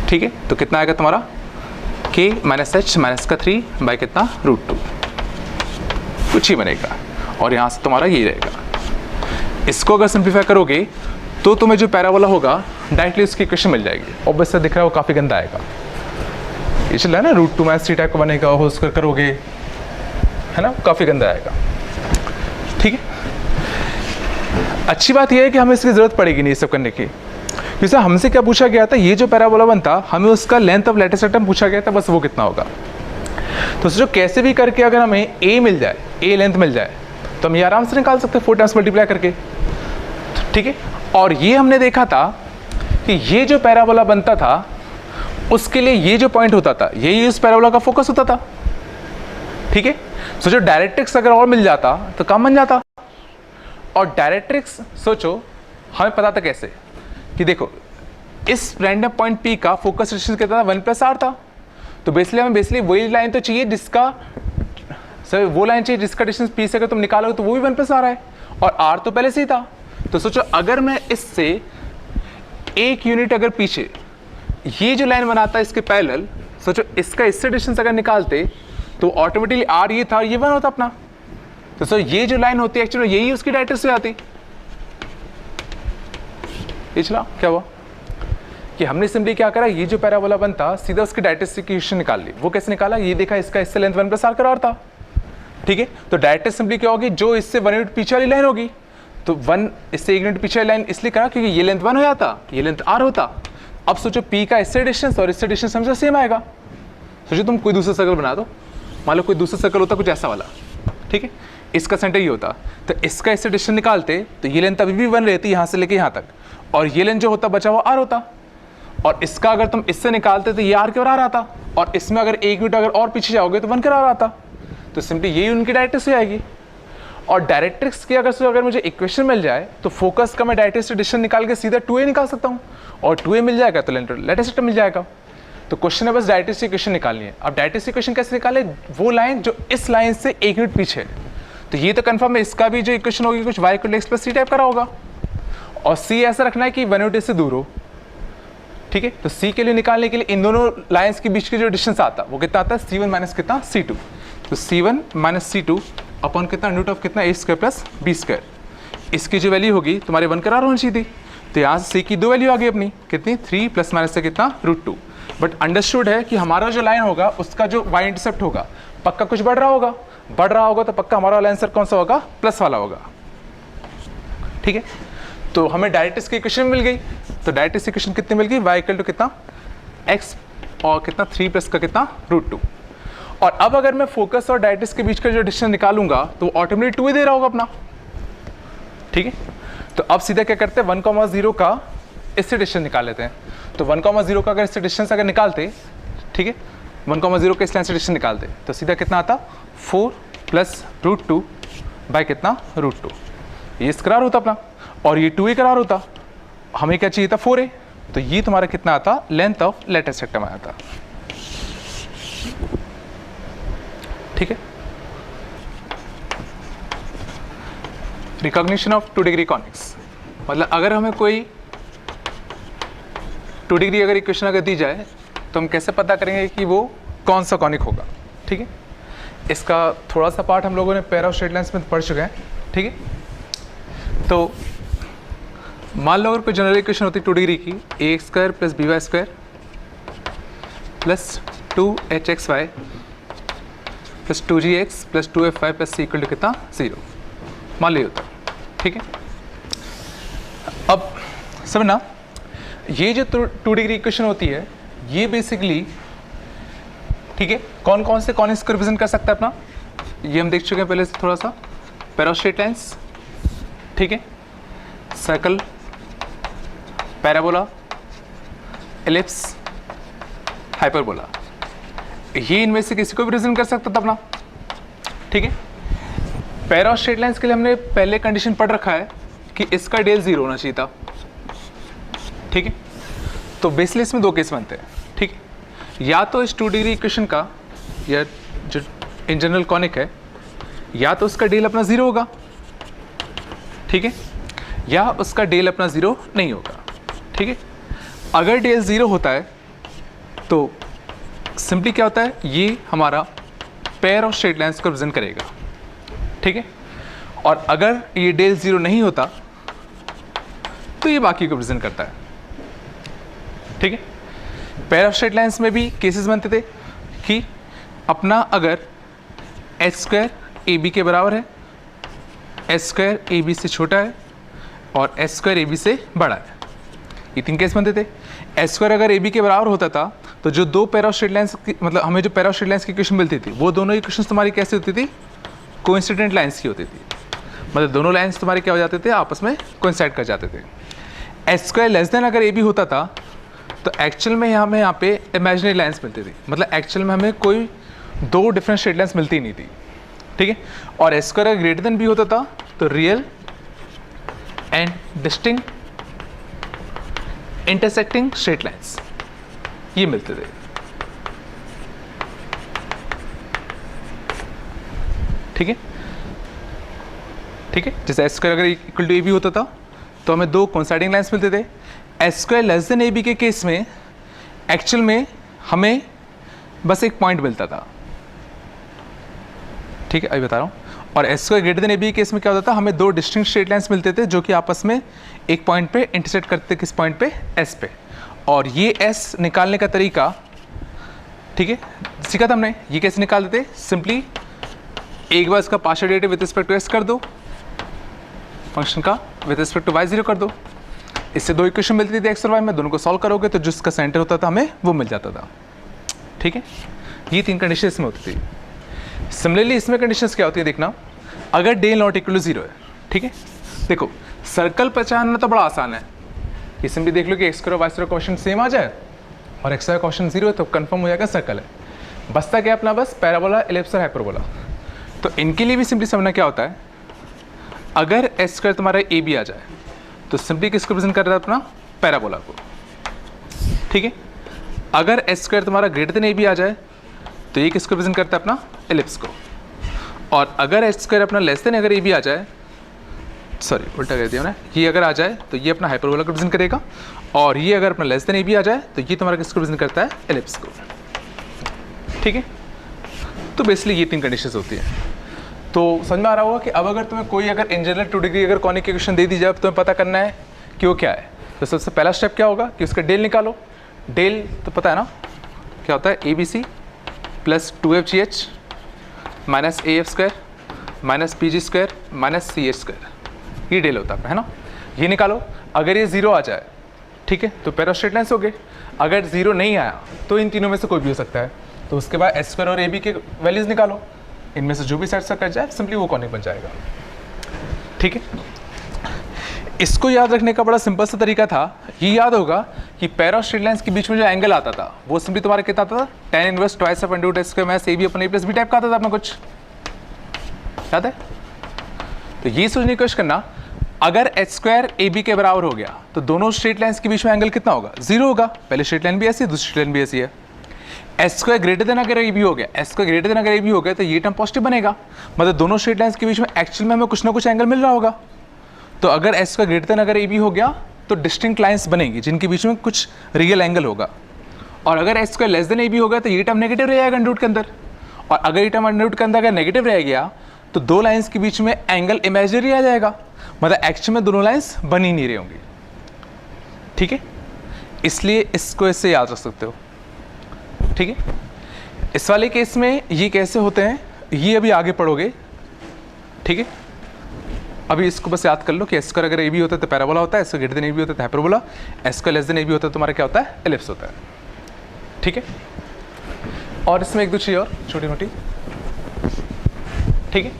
[SPEAKER 1] ठीक है। तो कितना आएगा तुम्हारा k माइनस h माइनस का 3 बाई कितना √2, कुछ ही बनेगा, और यहाँ से तुम्हारा ये रहेगा। इसको अगर सिंप्लीफाई करोगे तो तुम्हें जो पैराबोला होगा डायरेक्टली उसकी इक्वेशन मिल जाएगी। ऑब्वियस से दिख रहा है वो काफ़ी गंदा आएगा, ये चल रहा है ना, √2 माइनस 3 टाइप का बनेगा, होल स्क्वायर करोगे, है ना, काफ़ी गंदा आएगा, ठीक है। अच्छी बात यह है कि हमें इसकी ज़रूरत पड़ेगी नहीं ये सब करने की, क्योंकि हमसे क्या पूछा गया था, ये जो पैराबोला बनता हमें उसका लेंथ ऑफ लेटेस्ट रेक्टम पूछा गया था, बस वो कितना होगा। तो सोचो कैसे भी करके अगर हमें a मिल जाए, a लेंथ मिल जाए, तो हम ये आराम से निकाल सकते हैं 4 टाइम्स मल्टीप्लाई करके, ठीक है। और ये हमने देखा था कि ये जो पैराबोला बनता था उसके लिए ये जो पॉइंट होता था यही उस पैराबोला का फोकस होता था, ठीक है। सोचो डायरेक्ट्रिक्स अगर और मिल जाता तो काम बन जाता। और डायरेक्ट्रिक्स सोचो हमें पता था कैसे, कि देखो इस रैंडम पॉइंट P का फोकस डिस्टेंस कितना था 1 प्लस r था। तो बेसिकली वही लाइन तो चाहिए जिसका सर वो लाइन चाहिए जिसका डिस्टेंस P से अगर तुम निकालोगे तो वो भी 1 प्लस r है, और r तो पहले से ही था। तो सोचो अगर मैं इससे एक यूनिट अगर पीछे ये जो लाइन बनाता है इसके पैरेलल, सोचो इसका इससे डिस्टेंस अगर निकालते तो ऑटोमेटिकली r ये था, ये 1 होता अपना। तो सो ये जो लाइन होती है एक्चुअली यही उसकी डायरेक्ट्रिक्स से आती। ये चला क्या हुआ कि हमने सिंपली क्या करा, ये जो पैराबोला बनता सीधा उसकी डायरेक्ट्रिक्स की इक्वेशन निकाल ली। वो कैसे निकाला, ये देखा इसका इससे लेंथ 1 प्लस r का r था, ठीक है। तो डायरेक्ट्रिक्स सिंपली क्या होगी, जो इससे 1 यूनिट पीछे वाली लाइन होगी, तो 1 इससे 1 यूनिट पीछे वाली लाइन इसलिए करा क्योंकि ये लेंथ 1 हो जाता, ये लेंथ r होता। अब सोचो P का इससे डिस्टेंस और इससे डिस्टेंस हमेशा सेम आएगा। सोचो तुम कोई दूसरा सर्कल बना दो, मान लो कोई दूसरा सर्कल होता कुछ ऐसा वाला, ठीक है, इसका सेंटर ये होता, तो इसका इससे डिस्टेंस निकालते तो ये लेंथ अभी भी 1 रहती यहाँ से लेके यहाँ तक, और ये लेंथ जो होता बचा हुआ r होता। और इसका अगर तुम इससे निकालते तो ये r के बराबर आता, और इसमें अगर 1 यूनिट अगर और पीछे जाओगे तो 1 के बराबर आता। तो सिंपली यही उनकी डायरेक्ट्रिक्स हो जाएगी। और डायरेक्ट्रिक्स की अगर मुझे इक्वेशन मिल जाए तो फोकस का मैं डायरेक्ट्रिक्स से डिस्टेंस निकाल के सीधा 2a निकाल सकता हूँ, और 2a मिल जाएगा तो लेटेस्ट रेक्टम मिल जाएगा। तो क्वेश्चन है बस डायरेक्ट्रिक्स इक्वेशन निकालनी है। अब डायरेक्ट्रिक्स इक्वेशन कैसे निकाले, वो लाइन जो इस लाइन से 1 यूनिट पीछे है। तो ये तो कंफर्म है इसका भी जो इक्वेशन होगी कुछ y equal to x plus c type का होगा, और c ऐसा रखना है कि 1 यूनिट से दूर हो, ठीक है। तो c के लिए निकालने के लिए इन दोनों लाइंस के बीच के जो डिस्टेंस आता वो कितना आता है c1 माइनस कितना c2। तो c1 माइनस c2 अपॉन कितना रूट ऑफ कितना ए स्क्वायर प्लस बी स्क्वायर। इसकी जो वैल्यू होगी तुम्हारे 1 करार होनी चाहिए थी, तो यहाँ से सी की 2 वैल्यू आ गई अपनी कितनी 3 प्लस माइनस से कितना √2। बट अंडरस्टूड है कि हमारा जो लाइन होगा उसका जो वाई इंटरसेप्ट होगा पक्का कुछ बढ़ रहा होगा तो पक्का हमारा वाला आंसर कौन सा होगा, प्लस वाला होगा। ठीक है, तो हमें डायरेक्ट्रिक्स की इक्वेशन मिल गई। तो डायरेक्ट्रिक्स इक्वेशन कितनी मिल गई, y इक्वल टू कितना x और कितना 3 प्लस का कितना √2। और अब अगर मैं फोकस और डायरेक्ट्रिक्स के बीच का जो डिस्टेंस निकालूंगा तो ऑटोमेटिक 2 ही दे रहा होगा अपना। ठीक है, तो अब सीधा क्या करते हैं 1,0 का इससे डिस्टेंस निकाल लेते हैं। तो 1,0 का अगर इससे डिस्टेंस अगर निकालते, ठीक है 1,0 के इस लाइन से डिस्टेंस निकालते तो सीधा कितना आता 4 प्लस √2 बाय कितना √2। ये इस करार होता अपना और ये 2 ही करार होता। हमें क्या चाहिए था 4a, तो ये तुम्हारा कितना आता लेंथ ऑफ लेटेस्ट सेक्टम आया था। ठीक है, रिकॉग्निशन ऑफ 2 डिग्री कॉनिक्स, मतलब अगर हमें कोई 2 डिग्री अगर इक्वेशन अगर दी जाए तो हम कैसे पता करेंगे कि वो कौन सा कॉनिक होगा। ठीक है, इसका थोड़ा सा पार्ट हम लोगों ने पेयर ऑफ स्ट्रेट लाइन्स में पढ़ चुके हैं। ठीक है, तो मान लो अगर कोई जनरल इक्वेशन होती 2 डिग्री की ax² plus by² plus 2hxy plus 2gx plus 2fy plus c equal to कितना 0 मान ली होता। ठीक है, अब समझना ये जो 2 डिग्री इक्वेशन होती है ये बेसिकली, ठीक है, कौन कौन से कॉनिक्स को रिप्रेजेंट कर सकता है अपना, ये हम देख चुके हैं पहले से थोड़ा सा। पेयर ऑफ स्ट्रेट लाइन्स, ठीक है, सर्कल, पैराबोला, एलिप्स, हाइपरबोला, ये इनमें से किसी को भी रिप्रेजेंट कर सकता था अपना। ठीक है, पेयर ऑफ स्ट्रेट लाइन्स के लिए हमने पहले कंडीशन पढ़ रखा है कि इसका डेल 0 होना चाहिए था। ठीक है, तो बेसिकली इसमें 2 केस बनते हैं। ठीक है, या तो इस 2 डिग्री इक्वेशन का या जो इन जनरल कॉनिक है या तो उसका डेल अपना 0 होगा, ठीक है, या उसका डेल अपना 0 नहीं होगा। ठीक है, अगर डेल 0 होता है तो सिंपली क्या होता है, ये हमारा पेयर ऑफ स्ट्रेट लाइन्स को रिप्रेजेंट करेगा। ठीक है, और अगर ये डेल 0 नहीं होता तो ये बाकी को रिप्रेजेंट करता है। ठीक है, पेयर ऑफ स्ट्रेट लाइन्स में भी केसेस बनते थे कि अपना अगर h² AB के बराबर है, h² AB से छोटा है और h² AB से बड़ा है, ये 3 केस बनते थे। h² अगर AB के बराबर होता था तो जो 2 पेयर ऑफ स्ट्रेट लाइन्स मतलब हमें जो पेयर ऑफ स्ट्रेट लाइन्स की इक्वेशन मिलती थी वो दोनों इक्वेशन तुम्हारी कैसे होती थी, कोइंसिडेंट लाइन्स की होती थी। मतलब दोनों लाइन्स तुम्हारे क्या हो जाते थे, आपस में कोइंसाइड कर जाते थे। h² लेस देन अगर AB होता था तो एक्चुअल में हमें यहाँ पे इमेजिनरी लाइन्स मिलती थी, मतलब एक्चुअल में हमें कोई 2 डिफरेंट स्ट्रेट लाइन्स मिलती नहीं थी। ठीक है, और h² अगर ग्रेटर देन B होता था तो real and distinct intersecting straight lines ये मिलते थे। ठीक है, ठीक है, जैसे h² अगर इक्वल टू AB होता था तो हमें 2 कोइंसाइडिंग लाइन्स मिलते थे। h² लेस देन AB के केस में एक्चुअल में हमें बस एक पॉइंट मिलता था। ठीक है, अभी बता रहा हूँ। और h² ग्रेटर देन AB के केस में क्या होता था, हमें 2 डिस्टिंक्ट स्ट्रेट लाइन्स मिलते थे जो कि आपस में एक पॉइंट पे इंटरसेक्ट करते थे। किस पॉइंट पे, S पे। और ये S निकालने का तरीका, ठीक है, सीखा था हमने। ये कैसे निकालते थे, सिंपली एक बार इसका partial derivative with respect to S कर दो, फंक्शन का विद रिस्पेक्ट टू y0 कर दो। इससे 2 इक्वेशन मिलती थी x और y में, दोनों को सॉल्व करोगे तो जिसका सेंटर होता था हमें वो मिल जाता था। ठीक है, ये 3 कंडीशन इसमें होती थी। सिमिलरली इसमें कंडीशंस क्या होती है देखना, अगर डेल नॉट इक्वल टू 0 है। ठीक है, देखो सर्कल पहचानना तो बड़ा आसान है, ये सिंपली देख लो कि x² और y² क्वेश्चन सेम आ जाए और x y क्वेश्चन 0 है तो कंफर्म हो जाएगा सर्कल है। बसता क्या अपना, बस पैराबोला, एलिप्स और हाइपरबोला। तो इनके लिए भी सिंपली समझना क्या होता है, अगर h² तुम्हारा AB आ जाए तो सिंपली किसको रिप्रेजेंट कर रहा है, अपना पैराबोला को। ठीक है, अगर h² तुम्हारा ग्रेटर देन AB आ जाए तो ये किसको रिप्रेजेंट करता है, अपना एलिप्स को। और अगर h² अपना लेस देन अगर AB आ जाए, सॉरी उल्टा कर दिया मैंने, ये अगर आ जाए तो ये अपना हाइपरबोला को रिप्रेजेंट करेगा। और ये अगर अपना लेस देन AB आ जाए तो ये तुम्हारा किसको रिप्रेजेंट करता है, एलिप्स को। ठीक है, तो बेसिकली ये 3 कंडीशंस होती हैं। तो समझ में आ रहा होगा कि अब अगर तुम्हें कोई अगर इन जनरल 2 डिग्री अगर कॉनिक इक्वेशन दे दी जाए, तुम्हें पता करना है कि वो क्या है। तो सबसे पहला स्टेप क्या होगा कि उसका डेल निकालो। डेल तो पता है ना क्या होता है, ABC plus 2FGH minus AF square minus PG square minus CH square, ये डेल होता है ना। ये निकालो। अगर ये 0 आ जाए, ठीक है, तो पैरा स्ट्रेट लाइन्स हो गए। अगर 0 नहीं आया तो इन तीनों में से कोई भी हो सकता है। तो उसके बाद S स्क्वायर और AB के वैल्यूज़ निकालो। इनमें से जो भी सेट कर जाए सिंपली वो कॉनिक बन जाएगा। ठीक है, इसको याद रखने का बड़ा सिंपल सा तरीका था। ये याद होगा कि पैरा स्ट्रेट लाइन्स के बीच में जो एंगल आता था वो सिंपली तुम्हारा कितना आता था, tan inverse twice of under root S square minus AB upon A plus B type का आता था अपना, कुछ याद है? तो ये सोचने की कोशिश करना, अगर H स्क्वायर AB के बराबर हो गया तो दोनों स्ट्रेट लाइन्स के बीच में एंगल कितना होगा, 0 होगा। पहले स्ट्रेट लाइन भी ऐसी है, दूसरी स्ट्रेट लाइन भी ऐसी है। S स्क्वायर ग्रेटर देन अगर AB हो गया, S स्क्वायर ग्रेटर देन अगर AB हो गया तो ये टर्म पॉजिटिव बनेगा, मतलब दोनों स्ट्रेट लाइन्स के बीच में एक्चुअल में हमें कुछ ना कुछ एंगल मिल रहा होगा। तो अगर S स्क्वायर ग्रेटर देन अगर AB हो गया तो डिस्टिंक्ट लाइन्स बनेंगी जिनके बीच में कुछ रियल एंगल होगा। और अगर S square less than AB होगा तो ये टर्म नेगेटिव रहेगा अंडर रूट के अंदर। और अगर ये टर्म अंडर रूट के अंदर अगर नेगेटिव रह गया तो दो लाइन्स के बीच में एंगल इमेजिनरी आ जाएगा, मतलब एक्चुअल में दोनों लाइन्स बन ही नहीं रही होंगी। ठीक है, इसलिए इसको ऐसे याद रख सकते हो। ठीक है, इस वाले केस में ये कैसे होते हैं ये अभी आगे पढ़ोगे। ठीक है, अभी इसको बस याद कर लो कि S स्क्वायर अगर AB होता है तो पैराबोला होता है, S square greater then AB होता है तो hyperbola, S square less than AB होता है तो तुम्हारा क्या होता है, एलिप्स होता है। ठीक है, और इसमें एक दो चीज़ और छोटी मोटी। ठीक है,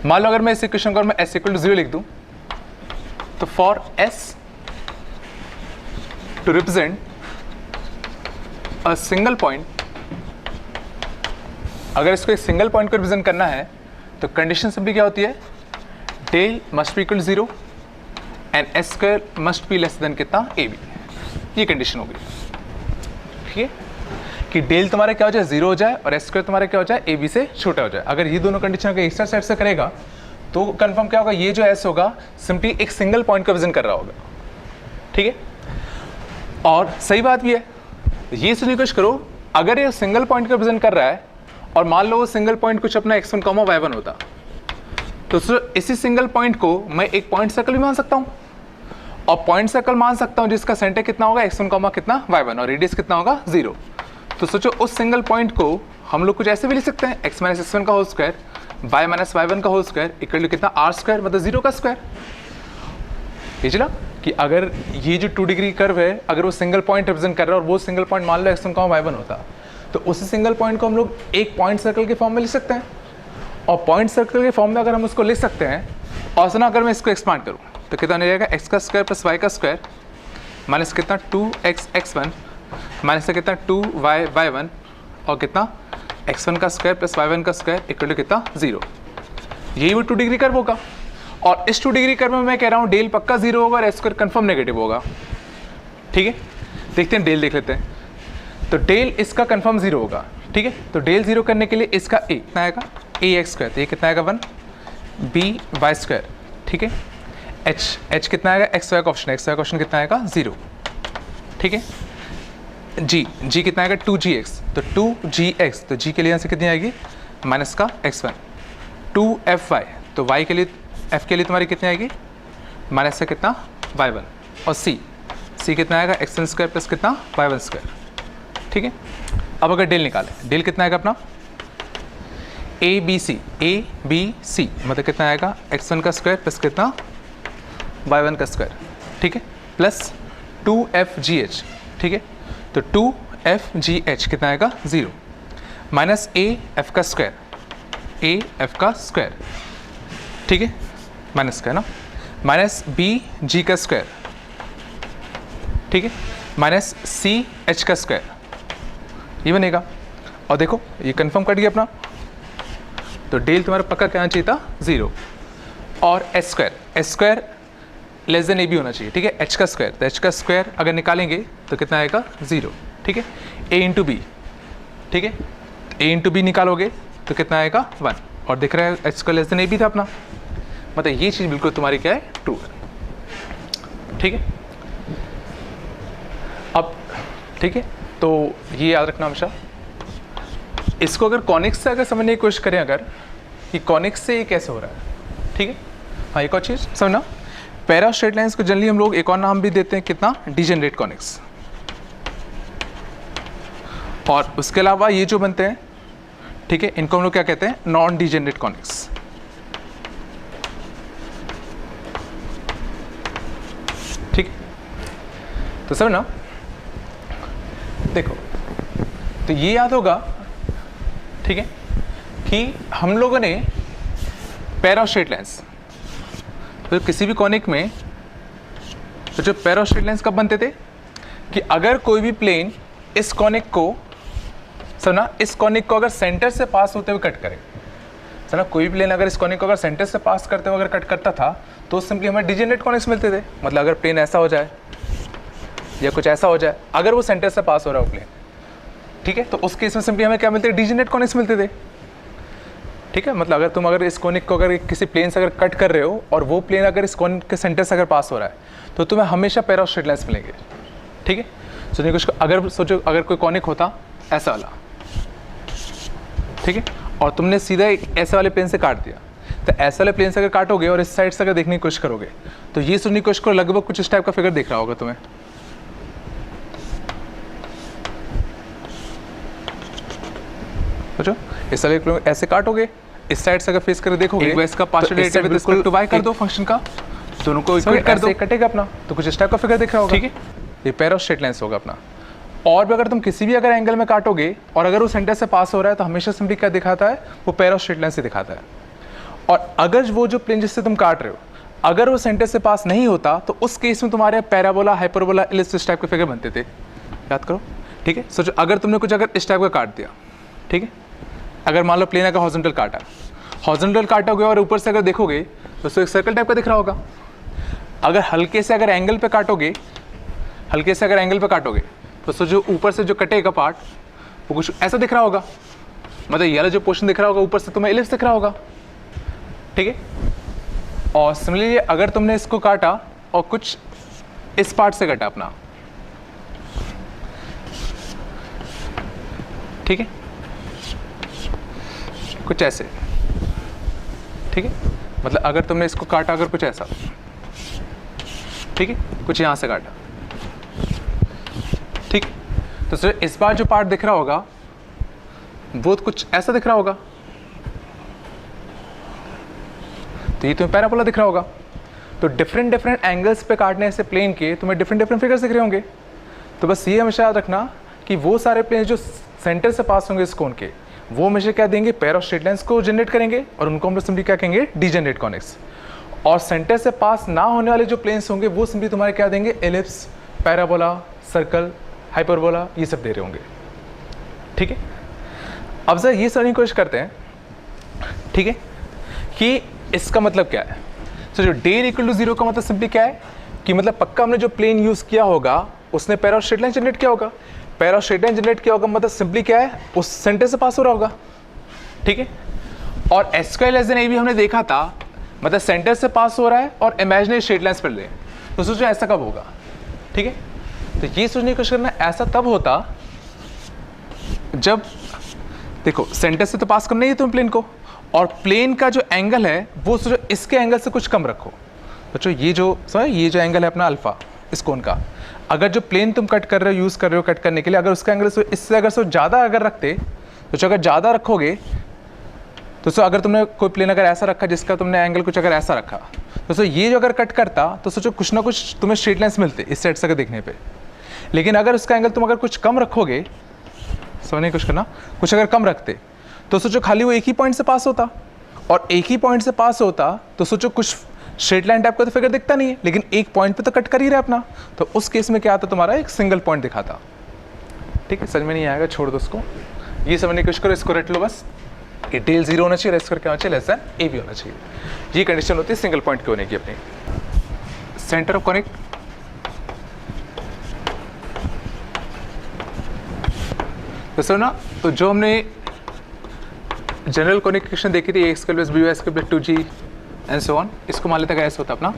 [SPEAKER 1] मान लो अगर मैं इस इक्वेशन को मैं S इक्वल टू 0 लिख दूं तो for S to represent a single point, अगर इसको एक सिंगल पॉइंट को रिप्रेजेंट करना है तो कंडीशन सिंपली क्या होती है, del must be equal to 0 and S square must be less than कितना, AB। ये कंडीशन होगी। ठीक है, कि डेल तुम्हारा क्या हो जाए, 0 हो जाए और S स्क्वायर तुम्हारा क्या हो जाए, AB से छोटा हो जाए। अगर ये दोनों कंडीशन अगर एक साथ सेट से करेगा तो कंफर्म क्या होगा, ये जो S होगा सिंपली एक सिंगल पॉइंट का रिप्रेजेंट कर रहा होगा। ठीक है, और सही बात भी है। ये सोचने की कोशिश करो, अगर ये सिंगल पॉइंट का रिप्रेजेंट कर रहा है और मान लो वो सिंगल पॉइंट कुछ अपना x1, y1 होता तो इसी सिंगल पॉइंट को मैं एक पॉइंट सर्कल भी मान सकता हूँ, और पॉइंट सर्कल मान सकता हूँ जिसका सेंटर कितना होगा, x1, कितना y1 और रेडियस कितना होगा, 0। तो सोचो उस सिंगल पॉइंट को हम लोग कुछ ऐसे भी लिख सकते हैं, x माइनस x1 का whole square y minus y1 का होल स्क्वायर इक्वल टू कितना, r स्क्वायर, मतलब 0 का स्क्वायर। ये चला कि अगर ये जो 2 डिग्री कर्व है अगर वो सिंगल पॉइंट रिप्रेजेंट कर रहा है और वो सिंगल पॉइंट मान लो x1, y1 होता तो उसी सिंगल पॉइंट को हम लोग एक पॉइंट सर्कल के फॉर्म में लिख सकते हैं। और पॉइंट सर्कल के फॉर्म में अगर हम उसको लिख सकते हैं और सुना अगर मैं इसको एक्सपांड करूँ तो कितना नहीं जाएगा, x का स्क्वायर प्लस y का स्क्वायर माइनस कितना 2x x1 माइनस से कितना 2y y1 और कितना x1 का स्क्वायर प्लस y1 का स्क्वायर इक्वल टू कितना, 0। यही वो 2 डिग्री कर्व होगा। और इस 2 डिग्री कर्व में मैं कह रहा हूँ डेल पक्का 0 होगा और S स्क्वायर कन्फर्म नेगेटिव होगा। ठीक है, देखते हैं डेल देख लेते हैं। तो डेल इसका कन्फर्म 0 होगा। ठीक है, तो डेल 0 करने के लिए इसका a कितना आएगा, ax स्क्वायर, तो ये कितना आएगा 1 by स्क्वायर। ठीक है, h कितना आएगा, x वाई का ऑप्शन कितना आएगा, 0। ठीक है, g कितना आएगा 2gx, तो 2gx, तो g के लिए यहाँ से कितनी आएगी, माइनस का x1, 2fy, तो y के लिए f के लिए तुम्हारी कितनी आएगी, माइनस से कितना y1, और c कितना आएगा x1 स्क्वायर प्लस कितना y1 स्क्वायर। ठीक है, अब अगर डेल निकालें, डेल कितना आएगा अपना ABC मतलब कितना आएगा, x1 का स्क्वायर प्लस कितना y1 का स्क्वायर। ठीक है, प्लस 2fgh। ठीक है, तो 2fgh कितना आएगा, 0 माइनस af का स्क्वायर। ठीक है, माइनस का है ना, माइनस bg का स्क्वायर। ठीक है, माइनस ch का स्क्वायर, ये बनेगा। और देखो ये कंफर्म कट गया अपना, तो डेल तुम्हारा पक्का क्या चाहिए था, 0। और s square less than AB होना चाहिए। ठीक है, h का स्क्वायर, तो h का स्क्वायर अगर निकालेंगे तो कितना आएगा, 0। ठीक है, a इंटू बी। ठीक है, a इंटू बी निकालोगे तो कितना आएगा, 1। और दिख रहा है h square less than AB था अपना, मतलब ये चीज़ बिल्कुल तुम्हारी क्या है, ट्रू है। ठीक है, अब ठीक है, तो ये याद रखना हमेशा। इसको अगर कॉनिक्स से अगर समझने की कोशिश करें अगर कि कॉनिक्स से ये कैसे हो रहा है, ठीक है। हाँ, एक और चीज़ समझना, पैरा स्ट्रेट लाइंस को जनरली हम लोग एक और नाम भी देते हैं, कितना, डिजेनरेट कॉनिक्स। और उसके अलावा ये जो बनते हैं, ठीक है, इनको हम लोग क्या कहते हैं, नॉन डिजेनरेट कॉनिक्स। ठीक, तो समझना, देखो, तो ये याद होगा, ठीक है, कि हम लोगों ने पैरा स्ट्रेट लाइंस, तो किसी भी कॉनिक में तो जो पैरा स्ट्रेट लाइंस कब बनते थे कि अगर कोई भी प्लेन इस कॉनिक को, समझना, इस कॉनिक को अगर सेंटर से पास होते हुए कट करे, समझना, कोई भी प्लेन अगर इस कॉनिक को अगर सेंटर से पास करते हुए अगर कट करता था तो सिंपली हमें डिजेनरेट कॉनिक्स मिलते थे। मतलब अगर प्लेन ऐसा हो जाए या कुछ ऐसा हो जाए, अगर वो सेंटर से पास हो रहा हो प्लेन, ठीक है, तो उस केस में सिंपली हमें क्या मिलते थे, डिजेनरेट कॉनिक्स मिलते थे। ठीक है, मतलब अगर तुम अगर इस कॉनिक को अगर किसी प्लेन से अगर कट कर रहे हो और वो प्लेन अगर इस कॉनिक के सेंटर से अगर पास हो रहा है तो तुम्हें हमेशा पैरा स्ट्रेट लाइंस मिलेंगे। ठीक है, सोचने कुछ, अगर सोचो अगर कोई कॉनिक होता ऐसा वाला, ठीक है, और तुमने सीधा ऐसे वाले प्लेन से काट दिया, तो ऐसे वाले प्लेन से अगर काटोगे और इस साइड से अगर देखने की कोशिश करोगे तो ये सुनने की कोशिश करो, लगभग कुछ इस टाइप का फिगर दिख रहा होगा तुम्हें। सोचो, इस वाले ऐसे काटोगे, इस साइड से अगर फेस करके देखोगे, एक का partial derivative with respect to y कर दो फंक्शन का, दोनों को इक्वेट कर दो, कटेगा अपना, तो कुछ इस टाइप का फिगर दिख रहा होगा। ठीक है, ये पैरा स्ट्रेट लाइंस होगा अपना। और भी अगर तुम किसी भी अगर एंगल में काटोगे और अगर वो सेंटर से पास हो रहा है तो हमेशा सिंपली क्या दिखाता है, वो पैरा स्ट्रेट लाइन से दिखाता है। और अगर वो जो प्लेन जिससे तुम काट रहे हो अगर वो सेंटर से पास नहीं होता तो उस केस में तुम्हारे पैराबोला, हाइपरबोला, इलिप्स इस टाइप के फिगर बनते थे, याद करो। ठीक है, सोचो अगर तुमने कुछ अगर इस टाइप का काट दिया, ठीक है, अगर मान लो प्लेन अगर हॉरिजॉन्टल काटा, हॉरिजॉन्टल काटोगे और ऊपर से अगर देखोगे तो उसको एक सर्कल टाइप का दिख रहा होगा। अगर हल्के से अगर एंगल पे काटोगे, हल्के से अगर एंगल पे काटोगे तो जो ऊपर से जो कटेगा पार्ट वो कुछ ऐसा दिख रहा होगा, मतलब ये वाला जो पोर्शन दिख रहा होगा ऊपर से तुम्हें इलिप्स दिख रहा होगा। ठीक है, और सिमिलरली अगर तुमने इसको काटा और कुछ इस पार्ट से कटा अपना, ठीक है, कुछ ऐसे, ठीक है, मतलब अगर तुमने इसको काटा अगर कुछ ऐसा, ठीक है, कुछ यहाँ से काटा, ठीक, तो सर इस बार जो पार्ट दिख रहा होगा वो कुछ ऐसा दिख रहा होगा, तो ये तुम्हें पैराबोला दिख रहा होगा। तो डिफरेंट डिफरेंट एंगल्स पे काटने से प्लेन के तुम्हें डिफरेंट डिफरेंट फिगर्स दिख रहे होंगे। तो बस ये हमेशा याद रखना कि वो सारे प्लेन जो सेंटर से पास होंगे इस कोन के, वो हमेशा क्या देंगे, पैरा स्ट्रेट लाइंस को जनरेट करेंगे और उनको हम लोग सिंपली क्या कहेंगे, डिजेनरेट कॉनिक्स। और सेंटर से पास ना होने वाले जो प्लेन्स होंगे वो सिंपली तुम्हारे क्या देंगे, एलिप्स, पैराबोला, सर्कल, हाइपरबोला, ये सब दे रहे होंगे। ठीक है, अब सर ये समझने की कोशिश करते हैं, ठीक है, कि इसका मतलब क्या है। तो जो डेल इक्वल टू 0 का मतलब सिंपली क्या है कि मतलब पक्का हमने जो प्लेन यूज किया होगा उसने पैरा स्ट्रेट लाइन जनरेट किया होगा। पैरा स्ट्रेट लाइन जनरेट किया होगा मतलब सिंपली क्या है, उस सेंटर से पास हो रहा होगा। ठीक है, और एस स्क्वायर लेस देन ए भी हमने देखा था, मतलब सेंटर से पास हो रहा है और इमेजिनरी स्ट्रेट लाइंस पर ले, तो सोचो ऐसा कब होगा। ठीक है, तो ये सोचने की कोशिश करना, ऐसा तब होता जब देखो सेंटर से तो पास करना ही है तुम प्लेन को, और प्लेन का जो एंगल है वो सोचो इसके एंगल से कुछ कम रखो। बच्चों ये जो एंगल है अपना अल्फा, इस कोण का, अगर जो प्लेन तुम कट कर रहे हो, यूज़ कर रहे हो कट करने के लिए, अगर उसका एंगल इससे अगर ज़्यादा अगर रखते, तो अगर ज़्यादा रखोगे तो अगर तुमने कोई प्लेन अगर ऐसा रखा जिसका तुमने एंगल कुछ अगर ऐसा रखा, तो ये जो अगर कट करता तो सोचो कुछ ना कुछ तुम्हें स्ट्रेट लाइंस मिलते इस साइड से अगर देखने पे। लेकिन अगर उसका एंगल तुम अगर कुछ कम रखोगे, समझने की कोशिश करना, कुछ अगर कम रखते तो सोचो खाली वो एक ही पॉइंट से पास होता, और एक ही पॉइंट से पास होता तो सोचो कुछ स्ट्रेट लाइन टाइप का तो फिगर दिखता नहीं है, लेकिन एक पॉइंट पे तो कट कर ही रहा है अपना, तो उस केस में क्या आता, तुम्हारा एक सिंगल पॉइंट दिखाता। ठीक है, समझ में नहीं आएगा, छोड़ दो उसको, ये समझने की कोशिश करो, इसको रट लो बस कि डेल 0 होना चाहिए, रेस्ट क्या होना चाहिए, लेस देन ए भी होना चाहिए। ये कंडीशन होती है सिंगल पॉइंट के होने की अपनी। सेंटर ऑफ कॉनिक, तो सर ना, तो जो हमने जनरल कॉनिक इक्वेशन देखी थी, X plus B Y plus 2g and so on, इसको मान लेते हैं ऐसा होता अपना।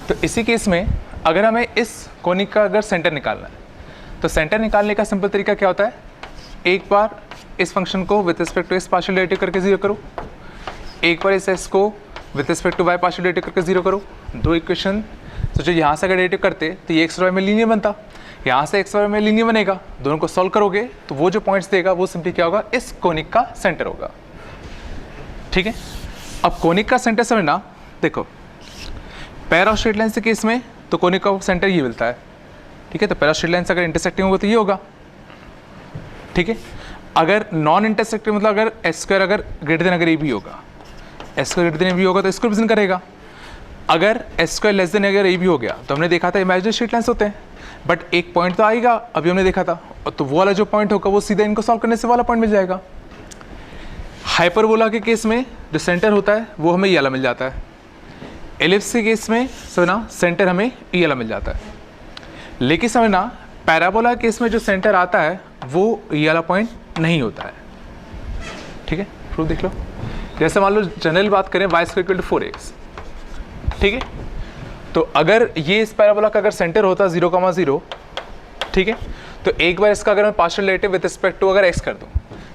[SPEAKER 1] तो इसी केस में अगर हमें इस कॉनिक का अगर सेंटर निकालना है, तो सेंटर निकालने का सिंपल तरीका क्या होता है, एक बार इस फंक्शन को with respect to S partial derivative करके जीरो करो, एक बार इस एस को with respect to Y partial derivative करके जीरो करो। दो इक्वेशन सोचो, यहाँ से अगर डेरिवेटिव करते तो ये एक्स वाई में लीनियर बनता, यहाँ से एक्स वाई में लीनियर बनेगा, दोनों को सॉल्व करोगे तो वो जो पॉइंट्स देगा वो सिंपली क्या होगा, इस कोनिक का सेंटर होगा। ठीक है, अब कोनिक का सेंटर समझना, देखो पैर ऑफ स्ट्रेट लाइन के केस में तो कोनिक का सेंटर ये मिलता है। ठीक है, तो पैर ऑफ स्ट्रेट लाइन से अगर इंटरसेक्टिंग होगा तो ये होगा। ठीक है, अगर नॉन इंटरसेक्टिंग मतलब अगर एस स्क्वायर अगर ग्रेटर देन अगर ए बी होगा, S square greater than A B होगा तो इसको रिप्रेजेंट करेगा। अगर एस स्क्वायर लेस देन अगर ए बी हो गया तो हमने देखा था इमेजिनरी स्ट्रेट लाइन्स होते हैं, बट एक पॉइंट तो आएगा, अभी हमने देखा था, और तो वो वाला जो पॉइंट होगा वो सीधा इनको सॉल्व करने से वाला पॉइंट मिल जाएगा। हाइपरबोला के केस में जो सेंटर होता है वो हमें ये वाला मिल जाता है। एलिप्स के केस में समझना सेंटर हमें ये वाला मिल जाता है, लेकिन समझना पैराबोला के केस में जो सेंटर आता है वो ये वाला पॉइंट नहीं होता है। ठीक है, प्रूफ देख लो। जैसे मान लो जनरल बात करें y square equal to 4x, ठीक है, तो अगर ये इस पैराबोला का अगर सेंटर होता 0,0, ठीक है, तो एक बार इसका अगर मैं partial derivative with respect to अगर x कर दूं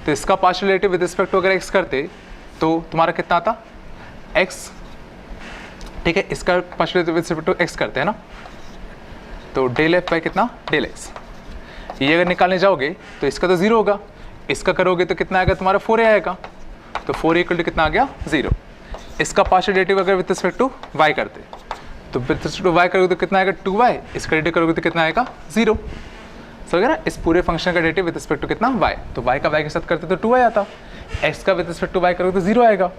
[SPEAKER 1] तो इसका partial derivative with respect to अगर x करते तो तुम्हारा कितना आता x। ठीक है, इसका partial derivative with respect to x करते हैं ना, तो डेल एफ बाई कितना, डेल एक्स। ये अगर निकालने जाओगे तो इसका तो 0 होगा, इसका करोगे तो कितना आएगा तुम्हारा 4a आएगा, तो 4a इक्वल टू कितना आ गया 0। इसका पार्शियल डेरिवेटिव अगर विद रिस्पेक्ट टू y करते तो विद रिस्पेक्ट टू y करोगे तो कितना आएगा 2y, इसका डेरिवेटिव करोगे तो कितना आएगा 0। समझ ना, इस पूरे फंक्शन का डेरिवेटिव विद रिस्पेक्ट टू कितना y, तो y का y के साथ करते तो 2y आता, x का विद रिस्पेक्ट टू y करोगे तो 0 आएगा।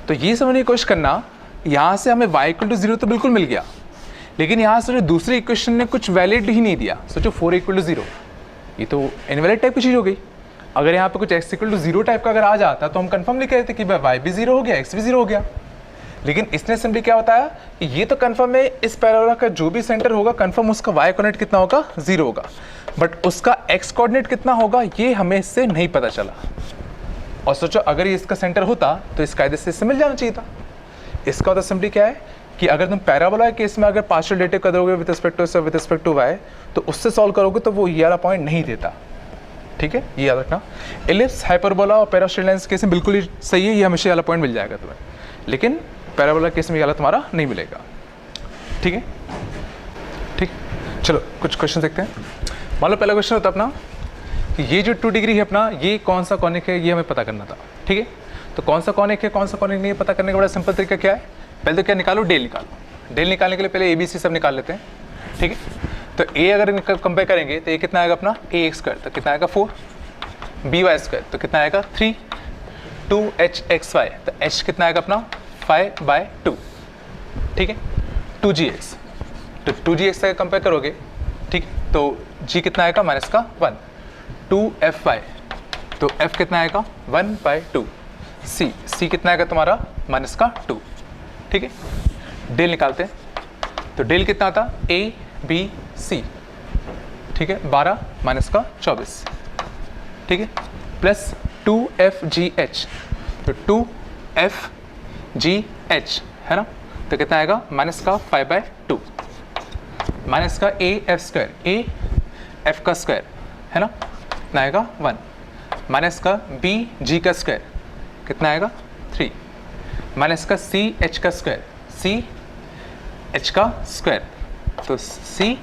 [SPEAKER 1] तो ये समझने की कोशिश करना, यहाँ से हमें y इक्वल टू 0 तो बिल्कुल मिल गया, लेकिन यहाँ से जो दूसरी इक्वेशन ने कुछ वैलिड ही नहीं दिया। सोचो 4 इक्वल टू 0, ये तो इनवैलिड टाइप की चीज़ हो गई। अगर यहाँ पे कुछ x इक्वल टू 0 टाइप का अगर आ जाता तो हम कंफर्म लिख रहे थे कि भाई y भी 0 हो गया, x भी 0 हो गया, लेकिन इसने सिंपली क्या बताया कि ये तो कंफर्म है इस पैराबोला का जो भी सेंटर होगा कंफर्म उसका y कोऑर्डिनेट कितना होगा 0 होगा, बट उसका x कोऑर्डिनेट कितना होगा ये हमें इससे नहीं पता चला। और सोचो अगर ये इसका सेंटर होता तो इस कायदे से इससे मिल जाना चाहिए था। इसका तो सिंपली क्या है कि अगर तुम पैराबोला के केस में अगर पार्शियल डेरिवेटिव कर दोगे विद रिस्पेक्ट टू y तो उससे सॉल्व करोगे तो वो ये वाला पॉइंट नहीं देता। ठीक है, ये याद रखना। एलिप्स, हाइपरबोला और पैरा स्ट्रेट लाइन्स केस में बिल्कुल ही सही है, ये हमेशा वाला पॉइंट मिल जाएगा तुम्हें, लेकिन पैराबोला केस में ये वाला तुम्हारा नहीं मिलेगा। ठीक है, ठीक, चलो कुछ क्वेश्चन देखते हैं। मान लो पहला क्वेश्चन होता अपना कि ये जो 2 डिग्री है अपना, ये कौन सा कॉनिक है ये हमें पता करना था। ठीक है, तो कौन सा कॉनिक है कौन सा कॉनिक नहीं है पता करने का बड़ा सिंपल तरीका क्या है, पहले तो क्या निकालो, डेल निकालो। डेल निकालने के लिए पहले ABC सब निकाल लेते हैं। ठीक है, तो A अगर कंपेयर करेंगे तो ये कितना आएगा अपना ax स्क्वायर, तो कितना आएगा 4, by स्क्वायर तो कितना आएगा 3, 2hxy तो h कितना आएगा अपना 5/2। ठीक है, 2gx, तो 2gx से कंपेयर करोगे, ठीक, तो g कितना आएगा -1, 2fy तो f कितना आएगा 1/2, c कितना आएगा तुम्हारा -2। ठीक है, डेल निकालते हैं, तो डेल कितना आता a b c, ठीक है, 12 - 24, ठीक है, प्लस 2fgh तो 2fgh है ना, तो कितना आएगा -5/2, माइनस का af स्क्वायर, a f का स्क्वायर है ना, कितना आएगा 1, माइनस का b g का स्क्वायर कितना आएगा 3, माइनस का c h का स्क्वायर, c h का स्क्वायर तो c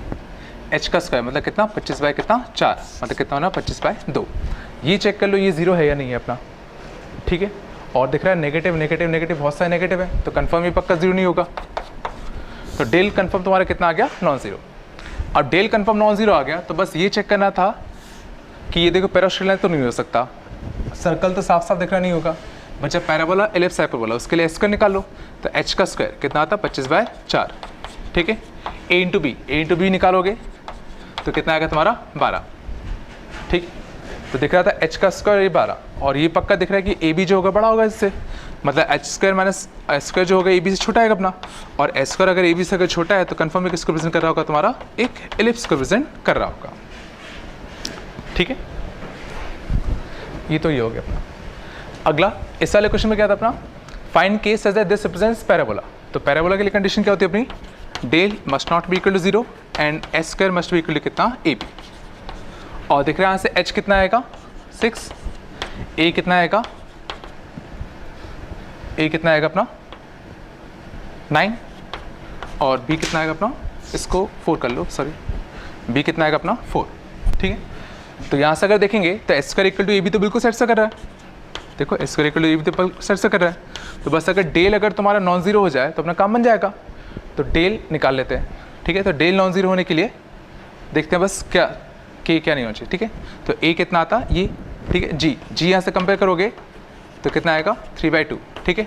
[SPEAKER 1] h का स्क्वायर मतलब कितना 25 कितना 4, मतलब कितना होना 25/2। ये चेक कर लो ये 0 है या नहीं है अपना। ठीक है, और दिख रहा है नेगेटिव नेगेटिव नेगेटिव, बहुत सारे नेगेटिव है, तो कंफर्म ये पक्का 0 नहीं होगा। तो डेल कंफर्म तुम्हारा कितना आ गया नॉन जीरो। अब डेल कंफर्म नॉन जीरो आ गया तो बस ये चेक करना था कि ये देखो पैरा स्ट्रेट लाइन तो नहीं हो सकता, सर्कल तो साफ साफ दिख रहा नहीं होगा, बच्चा पैराबोला एलिप्स हाइपरबोला, उसके लिए स्क्वायर निकाल लो, तो h का स्क्वायर कितना आता 25/4। ठीक है, a इंटू बी निकालोगे तो कितना आएगा तुम्हारा 12। ठीक, तो दिख रहा था h का स्क्वायर ये 12, और ये पक्का दिख रहा है कि a b जो होगा बड़ा होगा इससे, मतलब h square minus h square जो होगा a b से छोटा है अपना, और h स्क्वायर अगर a b से अगर छोटा है तो कन्फर्म किसको रिप्रेजेंट कर रहा होगा तुम्हारा एक एलिप्स को रिप्रेजेंट कर रहा होगा। ठीक है, ये तो ये हो गया अपना। अगला इस वाले क्वेश्चन में क्या था अपना, find case such that this represents parabola. तो पैराबोला के लिए कंडीशन क्या होती है अपनी, del must not be equal to 0 and H square must be equal to कितना ab, और दिख रहा है यहाँ से h कितना आएगा 6, ए कितना आएगा, ए कितना आएगा अपना 9, और बी कितना आएगा अपना, इसको 4 कर लो, सॉरी, बी कितना आएगा अपना 4, ठीक है। तो यहाँ से अगर देखेंगे तो S square equal to A B तो बिल्कुल सेट से कर रहा है, देखो S square equal to A B तो सेट से कर रहा है। तो बस अगर डेल अगर तुम्हारा नॉन जीरो हो जाए तो अपना काम बन जाएगा। तो डेल निकाल लेते हैं, ठीक है। तो डेल नॉन जीरो होने के लिए देखते हैं बस क्या के क्या नहीं होना चाहिए, ठीक है। तो ए कितना आता ये, ठीक है। जी यहाँ से कंपेयर करोगे तो कितना आएगा 3/2, ठीक है।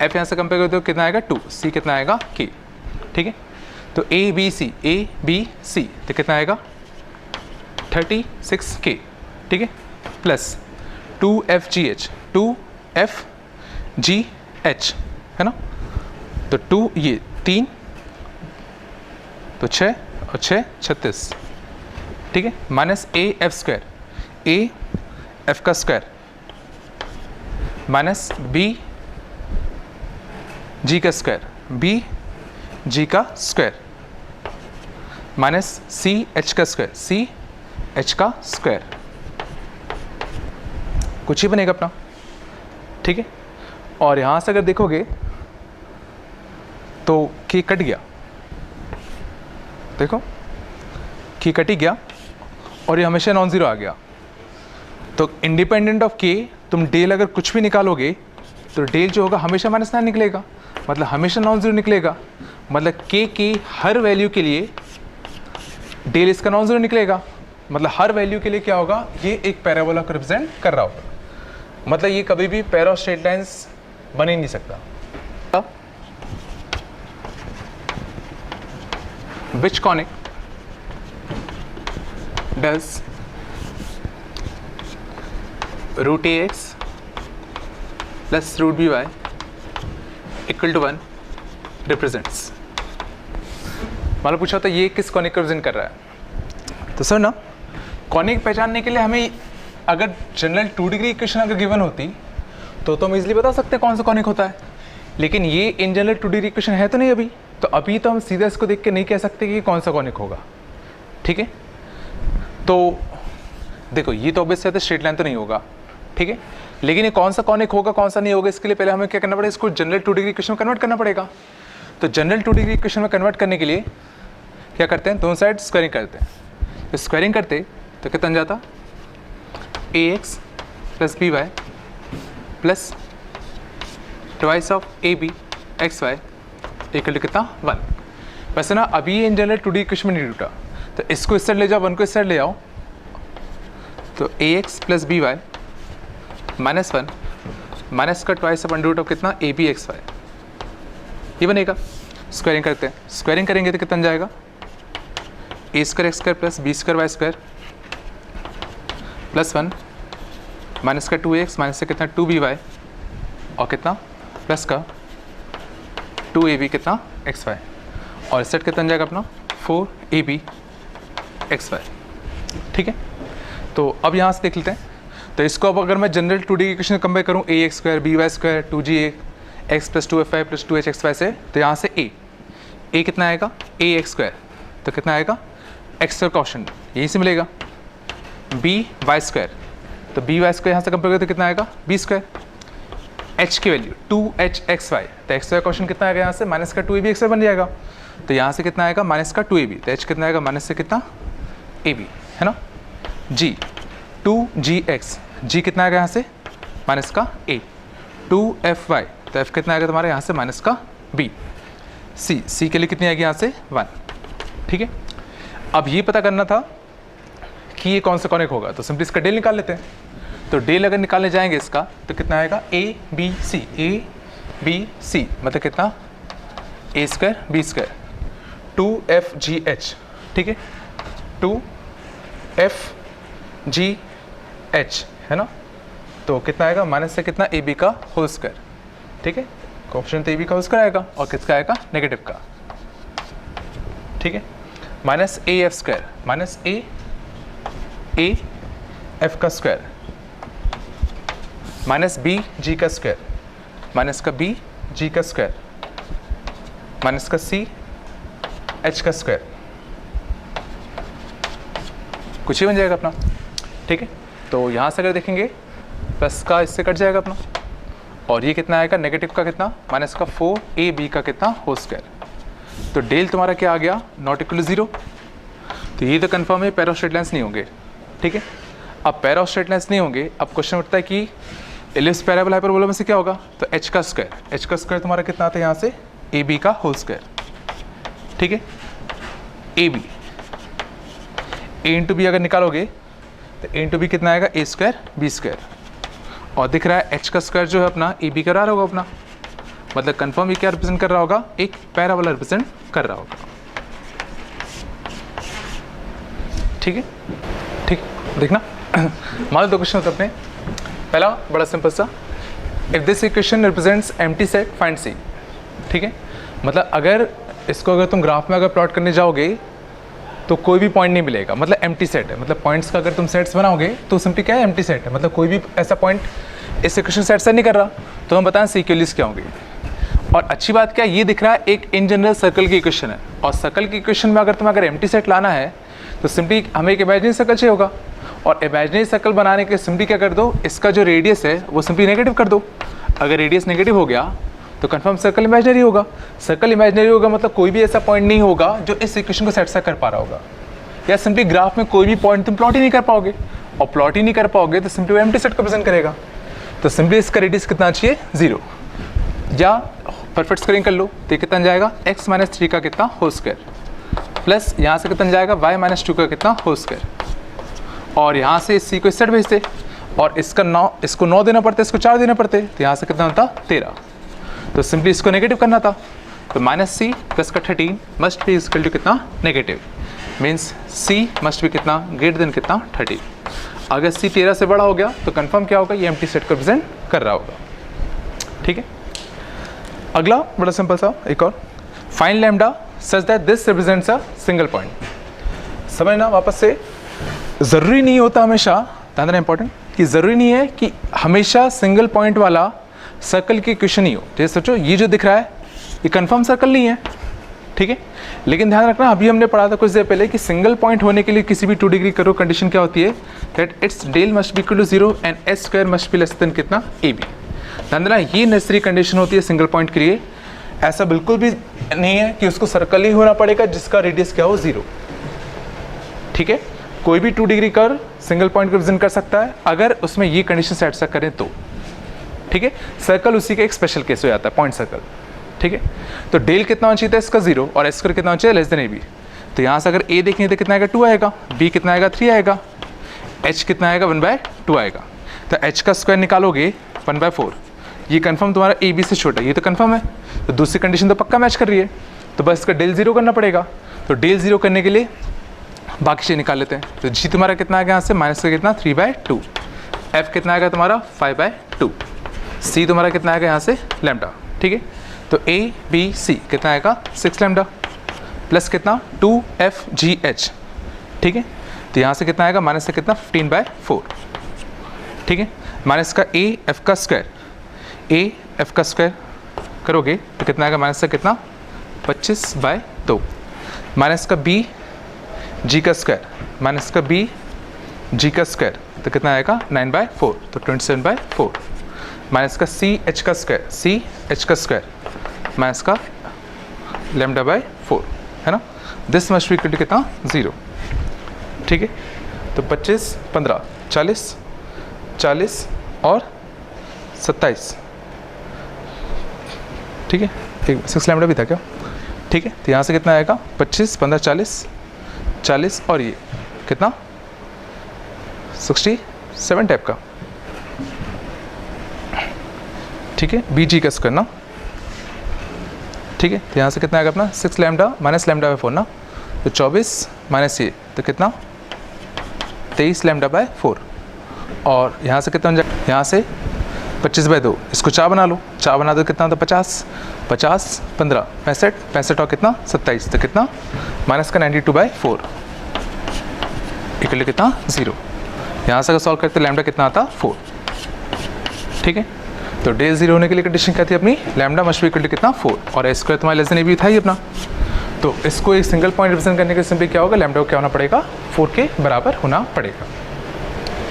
[SPEAKER 1] एफ यहाँ से कंपेयर करोगे तो कितना आएगा 2, सी कितना आएगा के, ठीक है। तो ए बी सी तो कितना आएगा 36K, ठीक है, प्लस 2FGH है ना। तो 2 ये 3 तो 6 और 6 36, ठीक है, minus A F square, A F का स्क्वायर माइनस बी जी का स्क्वायर, बी जी का स्क्वायर माइनस सी एच का स्क्वायर, सी एच का स्क्वायर, कुछ ही बनेगा अपना, ठीक है। और यहाँ से अगर देखोगे तो की कट गया, देखो की कट ही गया और ये हमेशा नॉन ज़ीरो आ गया। तो इंडिपेंडेंट ऑफ के तुम डेल अगर कुछ भी निकालोगे तो डेल जो होगा हमेशा -9 निकलेगा, मतलब हमेशा नॉन ज़ीरो निकलेगा। मतलब के की हर वैल्यू के लिए डेल इसका नॉन ज़ीरो निकलेगा, मतलब हर वैल्यू के लिए क्या होगा, ये एक पैराबोला को रिप्रेजेंट कर रहा होगा। मतलब ये कभी भी पैरा ऑफ स्ट्रेट लाइंस बन ही नहीं सकता। Which conic does root ax plus root by equal to 1 represents? मतलब पूछा था ये किस कॉनिक को रिप्रेजेंट कर रहा है। तो सर ना कॉनिक पहचानने के लिए हमें अगर जनरल 2 डिग्री इक्वेशन अगर गिवन होती तो हम इजीली बता सकते हैं कौन सा कॉनिक होता है, लेकिन ये इन जनरल 2 डिग्री इक्वेशन है तो नहीं अभी, तो अभी तो हम सीधा इसको देख के नहीं कह सकते कि कौन सा कॉनिक होगा, ठीक है। तो देखो ये तो ऑब्वियस है तो स्ट्रेट लाइन तो नहीं होगा, ठीक है, लेकिन ये कौन सा कॉनिक होगा कौन सा नहीं होगा इसके लिए पहले हमें क्या करना पड़ेगा, इसको जनरल 2 डिग्री इक्वेशन में कन्वर्ट करना पड़ेगा। तो जनरल 2 डिग्री इक्वेशन में कन्वर्ट करने के लिए क्या करते हैं, दोनों साइड स्क्वायरिंग करते हैं। तो स्क्वायरिंग करते तो कितना जाता, ax plus B Y plus twice of A B X Y equal to कितना 1। वैसे ना अभी इन जनरल 2D इक्वेशन में नहीं टूटा, तो इसको इस साइड ले जाओ, 1 को इस साइड ले आओ, तो ax plus B Y -1 minus का twice of under root of कितना ए बी एक्स वाई, ये बनेगा। स्क्वायरिंग करते हैं, स्क्वायरिंग करेंगे तो कितना जाएगा, A square X square plus B square Y square plus 1 minus का 2x माइनस से कितना 2b वाई और कितना प्लस का 2ab कितना xy, और इस सेट कितना जाएगा अपना 4ab xy, ठीक है। तो अब यहाँ से देख लेते हैं, तो इसको अब अगर मैं जनरल 2D इक्वेशन कंपेयर करूँ ax square B Y square 2g x plus 2fy plus 2h xy से, तो यहाँ से a कितना आएगा ax स्क्वायर, तो कितना आएगा x स्क्वायर का ऑप्शन यहीं से मिलेगा, b वाई स्क्वायर, तो बी वाई स्क्वायर यहाँ से कंपेयर करें तो कितना आएगा बी स्क्वायर, h की वैल्यू 2hxy, तो एक्स वाई क्वेश्चन कितना आएगा यहाँ से माइनस का 2ab xy बन जाएगा, तो यहाँ से कितना आएगा माइनस का 2ab, तो h कितना आएगा माइनस से कितना ab, है ना। g 2gx, g कितना आएगा यहाँ से माइनस का a, 2fy, तो f कितना आएगा तुम्हारे यहाँ से माइनस का b, c के लिए कितनी आएगी यहाँ से 1, ठीक है। अब ये पता करना था कि ये कौन सा कॉनिक होगा, तो सिंपली इसका डेल निकाल लेते हैं। तो डेल अगर निकालने जाएंगे इसका तो कितना आएगा ए बी सी मतलब कितना ए स्क्वायर बी स्क्वायर 2FGH, ठीक है, 2FGH है ना। तो कितना आएगा माइनस से कितना ए बी का होल स्क्वायर, ठीक है, ऑप्शन तो ए बी का होल स्क्वायर आएगा और किसका आएगा नेगेटिव का, ठीक है, minus A F square minus A F का स्क्वायर माइनस बी जी का स्क्वायर माइनस का बी जी का स्क्वायर माइनस का सी एच का स्क्वायर, कुछ ही बन जाएगा अपना, ठीक है। तो यहाँ से अगर देखेंगे प्लस का इससे कट जाएगा अपना, और ये कितना आएगा नेगेटिव का कितना माइनस का 4ab का कितना होल स्क्वायर। तो डेल तुम्हारा क्या आ गया नॉट इक्वल टू 0। तो ये तो कंफर्म है पैर ऑफ स्ट्रेट लाइन्स नहीं होंगे, ठीक है। अब पैर ऑफ स्ट्रेट लाइन्स नहीं होंगे, अब क्वेश्चन उठता है कि एलिप्स पैराबोला हाइपरबोला में से क्या होगा, तो h का स्क्वायर तुम्हारा कितना आता है यहाँ से ab का होल स्क्वायर, ठीक है। ab a इंटू बी अगर निकालोगे तो a इंटू बी कितना आएगा a स्क्वायर b स्क्वायर, और दिख रहा है h का स्क्वायर जो है अपना ab का रहा होगा अपना, मतलब कंफर्म ये क्या रिप्रेजेंट कर रहा होगा, एक पैराबोला रिप्रेजेंट कर रहा होगा, ठीक है। ठीक देखना मान लो दो क्वेश्चन होते अपने। पहला बड़ा सिंपल सा, if this equation represents empty set find C, ठीक है। मतलब अगर इसको अगर तुम ग्राफ में अगर प्लॉट करने जाओगे तो कोई भी पॉइंट नहीं मिलेगा, मतलब एम्प्टी सेट है, मतलब पॉइंट्स का अगर तुम सेट्स बनाओगे तो सिंपली क्या है एम्प्टी सेट है, मतलब कोई भी ऐसा पॉइंट इस इक्वेशन सेट से नहीं कर रहा, तो हम बताएं सी इक्वल्स क्या होंगे। और अच्छी बात क्या ये दिख रहा है एक इन जनरल सर्कल की इक्वेशन है, और सर्कल की इक्वेशन में अगर तुम्हें अगर एम्प्टी सेट लाना है तो सिंपली हमें एक इमेजिनरी सर्कल चाहिए होगा, और इमेजिनरी सर्कल बनाने के सिंपली क्या कर दो, इसका जो रेडियस है वो सिंपली नेगेटिव कर दो। अगर रेडियस नेगेटिव हो गया तो कंफर्म सर्कल इमेजिनरी होगा। सर्कल इमेजिनरी होगा मतलब कोई भी ऐसा पॉइंट नहीं होगा जो इस इक्वेशन को सेटिस्फाई कर पा रहा होगा, या सिंपली ग्राफ में कोई भी पॉइंट तुम प्लॉट ही नहीं कर पाओगे, और प्लॉट ही नहीं कर पाओगे तो सिंपली वो एम्प्टी सेट को प्रेजेंट करेगा। तो सिंपली इसका रेडियस कितना चाहिए 0, या परफेक्ट स्क्वायरिंग कर लो तो कितना जाएगा x - 3 का कितना होल स्क्वायर, प्लस यहाँ से कितना जाएगा y - 2 का कितना होल स्क्वायर, और यहाँ से इस c को इस साइड भेजते, और इसका 9 इसको 9 देना पड़ता है, इसको 4 देना पड़ते, तो यहाँ से कितना होता 13। तो सिंपली इसको नेगेटिव करना था, तो -c प्लस का 13 मस्ट बी इक्वल टू कितना negative, means c must be कितना ग्रेटर देन कितना 30। अगर c 13 से बड़ा हो गया तो कंफर्म क्या होगा, ये एम्प्टी सेट को रिप्रेजेंट कर रहा होगा, ठीक है। अगला बड़ा सिंपल सा एक और, find lambda such that this represents a single point. समझना वापस से, ज़रूरी नहीं होता हमेशा, ज़्यादा इंपॉर्टेंट कि ज़रूरी नहीं है कि हमेशा सिंगल पॉइंट वाला सर्कल की इक्वेशन ही हो। जैसे सोचो ये जो दिख रहा है ये कंफर्म सर्कल नहीं है, ठीक है, लेकिन ध्यान रखना अभी हमने पढ़ा था कुछ देर पहले कि सिंगल पॉइंट होने के लिए किसी भी 2 डिग्री कर्व कंडीशन क्या होती है, that its del must be equal to 0 and S square must be less than कितना ab। ध्यान देना ये नेसेसरी कंडीशन होती है सिंगल पॉइंट के लिए, ऐसा बिल्कुल भी नहीं है कि उसको सर्कल ही होना पड़ेगा जिसका रेडियस क्या हो 0, ठीक है। कोई भी 2 डिग्री कर्व सिंगल पॉइंट को रिप्रेजेंट कर सकता है अगर उसमें ये कंडीशन सेटिस्फाई करें तो, ठीक है। सर्कल उसी का एक स्पेशल केस हो जाता है पॉइंट सर्कल, ठीक है। तो डेल कितना होना चाहिए था इसका 0 और एस स्क्वायर कितना होना चाहिए लेस देन ab। तो यहाँ से अगर a देखें तो कितना आएगा 2 आएगा, b कितना आएगा 3 आएगा, h कितना आएगा 1/2 आएगा। तो h का स्क्वायर निकालोगे 1/4, ये कंफर्म तुम्हारा ab से छोटा, ये तो कंफर्म है, तो दूसरी कंडीशन तो पक्का मैच कर रही है, तो बस इसका डेल 0 करना पड़ेगा। तो डेल 0 करने के लिए बाकी चीज़ निकाल लेते हैं। तो g तुम्हारा कितना आएगा यहाँ से माइनस का कितना 3/2, f कितना आएगा तुम्हारा 5/2, c तुम्हारा कितना आएगा यहाँ से लैम्डा, ठीक है। तो a b c कितना आएगा 6 लैम्डा प्लस कितना 2fgh, ठीक है। तो यहाँ से कितना आएगा माइनस से कितना 15/4, ठीक है। माइनस का a f का स्क्वायर करोगे तो कितना आएगा माइनस से कितना 25/2, माइनस का b g का स्क्वायर माइनस का b g का स्क्वायर तो कितना आएगा 9/4, तो 27/4, माइनस का c h का स्क्वायर माइनस का λ/4 है ना, this must be equal to कितना 0, ठीक है। तो 25 15 40 और 27, ठीक है, एक 6 लैम्डा भी था क्या, ठीक है। तो यहाँ से कितना आएगा 25 15 40 और ये कितना 67 टाइप का, ठीक है, bg का स्क्वायर ना, ठीक है। तो यहाँ से कितना आएगा अपना 6 लैम्डा माइनस λ/4 ना, तो 24 माइनस ये तो कितना 23 λ/4, और यहाँ से कितना यहाँ से 25/2, इसको 4 बना लो, 4 बना दो कितना होता 50 15 65 और कितना 27, तो कितना माइनस का 92/4 इक्वल टू कितना 0। यहाँ से अगर सॉल्व करते लैम्डा कितना आता 4, ठीक है। तो डेल 0 होने के लिए कंडीशन क्या थी अपनी, lambda must be equal to कितना 4, और एस स्क्वायर तुम्हारा लेस देन ab था ही अपना। तो इसको एक सिंगल पॉइंट रिप्रेजेंट करने के सिंपली क्या होगा, लैम्डा को क्या होना पड़ेगा 4 के बराबर होना पड़ेगा,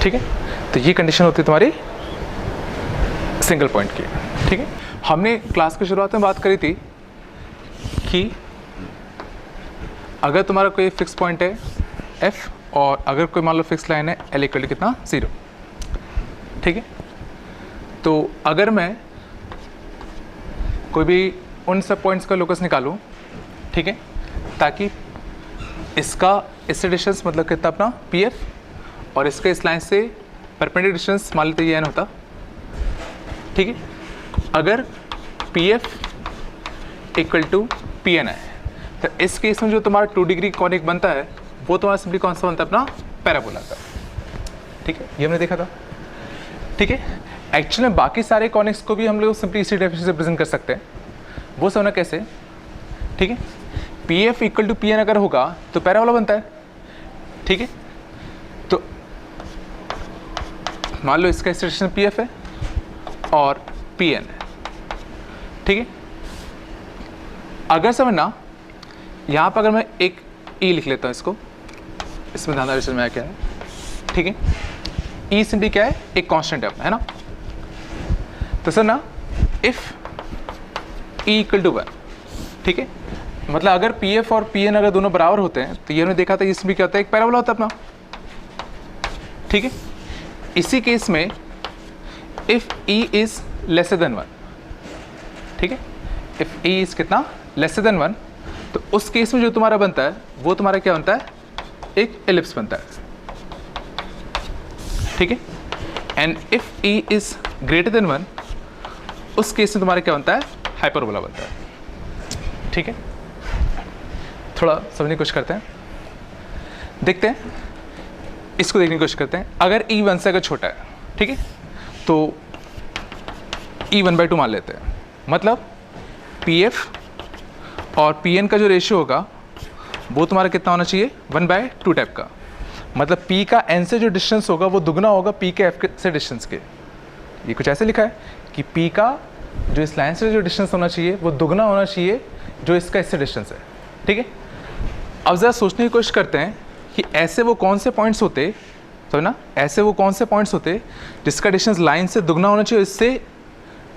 [SPEAKER 1] ठीक है। तो ये कंडीशन होती है तुम्हारी सिंगल पॉइंट की, ठीक है। हमने क्लास की शुरुआत में बात करी थी कि अगर तुम्हारा कोई फिक्स पॉइंट है f और अगर कोई मान लो फिक्स लाइन है l इक्वल टू कितना 0, ठीक है। तो अगर मैं कोई भी उन सब पॉइंट्स का लोकस निकालूं, ठीक है, ताकि इसका इससे डिस्टेंस मतलब कितना अपना pf और इसके इस लाइन से परपेंडिकुलर डिस्टेंस मान लेते ये n होता, ठीक है। अगर pf इक्वल टू pn है तो इस केस में जो तुम्हारा 2 डिग्री कॉनिक बनता है वो तुम्हारा सिंपली कौन सा बनता है, अपना पैराबोला का, ठीक है। ये हमने देखा था, ठीक है। एक्चुअली में बाकी सारे कॉनिक्स को भी हम लोग सिंपली इसी डेफिनेशन से प्रेजेंट कर सकते हैं। वो समझना कैसे, ठीक है। pf इक्वल टू pn अगर होगा तो पैराबोला बनता है, ठीक है। तो मान लो इसका एक्सटेंशन pf है और pn है, ठीक है। अगर समझना यहाँ पर अगर मैं एक e लिख लेता हूँ, इसको इसमें ध्यान में आया क्या है, ठीक है। e सिंपली क्या है, एक कांस्टेंट है ना। तो सर ना इफ e इक्वल टू 1, ठीक है, मतलब अगर pf और pn अगर दोनों बराबर होते हैं तो ये हमने देखा था इसमें क्या होता है, एक पैराबोला होता है अपना, ठीक है। इसी केस में if e is lesser than 1, ठीक है, इफ e इज कितना लेसर देन 1, तो उस केस में जो तुम्हारा बनता है वो तुम्हारा क्या बनता है, एक एलिप्स बनता है, ठीक है। And if e is greater than 1, उस केस में तुम्हारा क्या बनता है, हाइपरबोला बनता है, ठीक है। थोड़ा समझने की कोशिश करते हैं, देखते हैं, इसको देखने की कोशिश करते हैं। अगर e 1 से अगर छोटा है, ठीक है, तो e 1/2 मान लेते हैं। मतलब pf और pn का जो रेशियो होगा वो तुम्हारा कितना होना चाहिए, 1/2 टाइप का। मतलब p का n से जो डिस्टेंस होगा वो दुगना होगा p के f से डिस्टेंस के। ये कुछ ऐसे लिखा है कि p का जो इस लाइन से जो डिस्टेंस होना चाहिए वो दुगना होना चाहिए जो इसका इससे डिस्टेंस है, ठीक है। अब ज़रा सोचने की कोशिश करते हैं कि ऐसे वो कौन से पॉइंट्स होते, तो ना ऐसे वो कौन से पॉइंट्स होते जिसका डिस्टेंस लाइन से दुगना होना चाहिए इससे,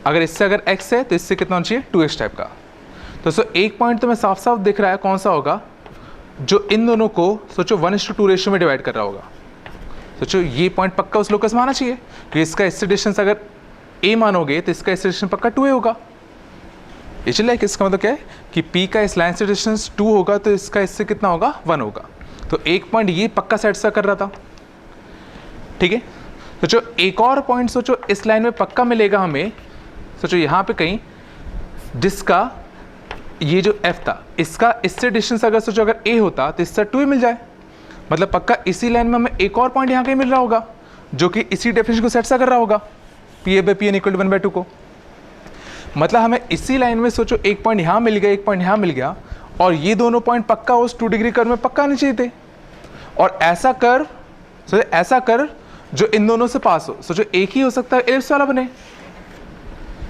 [SPEAKER 1] अगर x है तो इससे कितना होना चाहिए, 2x टाइप का। तो सो एक पॉइंट तो मैं साफ साफ दिख रहा है कौन सा होगा, जो इन दोनों को सोचो 1:2 रेशियो में डिवाइड कर रहा होगा। सोचो ये पॉइंट पक्का उस लोकस में आना चाहिए कि इसका इससे डिस्टेंस अगर a मानोगे तो इसका इससे डिस्टेंस पक्का 2a होगा। ये चल रहा है कि इसका मतलब क्या है कि p का इस लाइन से डिस्टेंस 2 होगा तो इसका इससे कितना होगा, 1 होगा। तो एक पॉइंट ये पक्का सेटिस्फाई कर रहा था, ठीक है। सोचो एक और पॉइंट सोचो इस लाइन में पक्का मिलेगा हमें, सोचो यहाँ पे कहीं, जिसका ये जो f था इसका इससे डिस्टेंस अगर सोचो अगर a होता तो इससे 2a मिल जाए। मतलब पक्का इसी लाइन में हमें एक और पॉइंट यहाँ कहीं मिल रहा होगा जो कि इसी डेफिनेशन को सेटिस्फाई कर रहा होगा, pf/pn इक्वल टू 1/2 को। मतलब हमें इसी लाइन में सोचो एक पॉइंट यहाँ मिल गया, एक पॉइंट यहाँ मिल गया, और ये दोनों पॉइंट पक्का उस 2 डिग्री कर्व में पक्का आने चाहिए थे। और ऐसा कर्व, सोचो ऐसा कर्व जो इन दोनों से पास हो, सोचो एक ही हो सकता है एलिप्स वाला बने,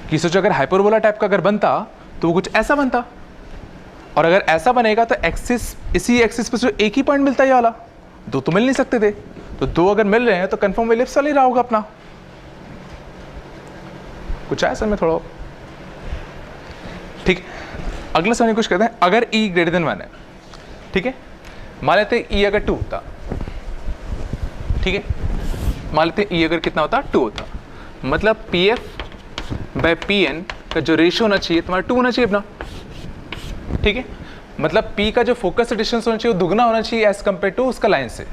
[SPEAKER 1] कि सोचो अगर हाइपरबोला टाइप का अगर बनता तो वो कुछ ऐसा बनता, और अगर ऐसा बनेगा तो एक्सिस, इसी एक्सिस पे एक ही पॉइंट मिलता है, ये वाला, दो तो मिल नहीं सकते थे। तो दो अगर मिल रहे हैं तो कंफर्म एलिप्स वाला ही रहा होगा अपना। कुछ है सर में थोड़ा, ठीक है। अगला समझने की कोशिश करते हैं। अगर e ग्रेटर देन 1 है, ठीक है, मान लेते हैं e अगर 2 होता, ठीक है, मान लेते हैं e अगर कितना होता, 2 होता, मतलब pf/pn का जो रेशियो होना चाहिए तुम्हारा 2 होना चाहिए अपना, ठीक है। मतलब p का जो फोकस से डिस्टेंस होना चाहिए वो दुगना होना चाहिए एज कम्पेयर टू उसका लाइन से,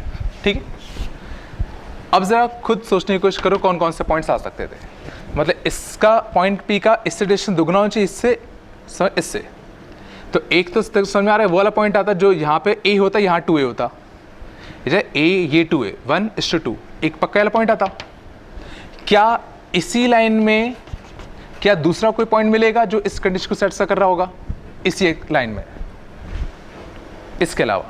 [SPEAKER 1] ठीक है। अब जरा खुद सोचने की कोशिश करो कौन कौन से पॉइंट्स आ सकते थे। मतलब इसका पॉइंट p का इससे डिस्टेंस दुगना होना चाहिए इससे। तो एक तो समझ में आ रहा है वो वाला पॉइंट आता जो यहाँ पे a होता, यहाँ 2a होता, ये 2a 1:2, एक पक्का वाला पॉइंट आता। क्या इसी लाइन में क्या दूसरा कोई पॉइंट मिलेगा जो इस कंडीशन को सेटिस्फाई कर रहा होगा इसी एक लाइन में, इसके अलावा?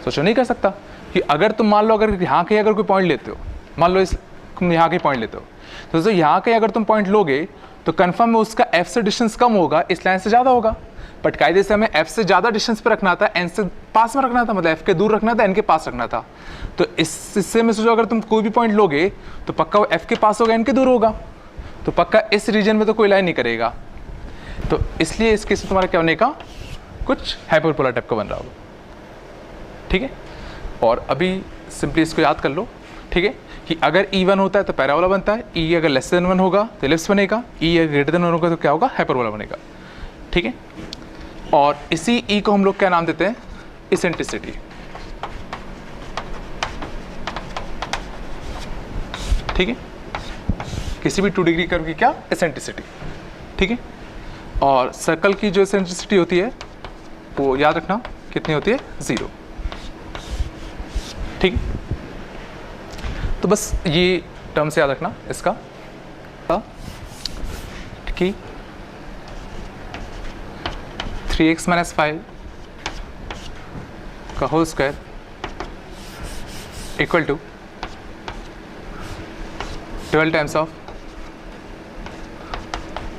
[SPEAKER 1] सोचो नहीं कर सकता। कि अगर तुम मान लो अगर यहाँ के अगर कोई पॉइंट लेते हो, मान लो इस तुम यहाँ के पॉइंट लेते हो, तो दोस्तों यहाँ के अगर तुम पॉइंट लोगे तो कंफर्म में उसका f से डिस्टेंस कम होगा, इस लाइन से ज़्यादा होगा। बट कायदे से हमें f से ज़्यादा डिस्टेंस पे रखना था, n से पास में रखना था, मतलब f के दूर रखना था, n के पास रखना था। तो इससे में सोचो अगर तुम कोई भी पॉइंट लोगे तो पक्का वो f के पास होगा, n के दूर होगा, तो पक्का इस रीजन में तो कोई लाइन नहीं करेगा। तो इसलिए इस केस में तुम्हारा क्या होने का, कुछ हाइपरबोला टाइप का बन रहा होगा। ठीक है, और अभी सिंपली इसको याद कर लो। ठीक है, कि अगर E1 होता है तो पैराबोला बनता है, E अगर लेस देन 1 होगा तो एलिप्स बनेगा, E अगर ग्रेटर देन 1 होगा तो क्या होगा, हाइपरबोला बनेगा। ठीक है, और इसी E को हम लोग क्या नाम देते हैं, इसेंट्रिसिटी। ठीक है, किसी भी 2 डिग्री कर्व की क्या, इसेंट्रिसिटी। ठीक है, और सर्कल की जो इसेंट्रिसिटी होती है वो याद रखना कितनी होती है, 0। ठीक है, तो बस ये टर्म से याद रखना इसका कि 3x - 5 का whole square equal to 12 times of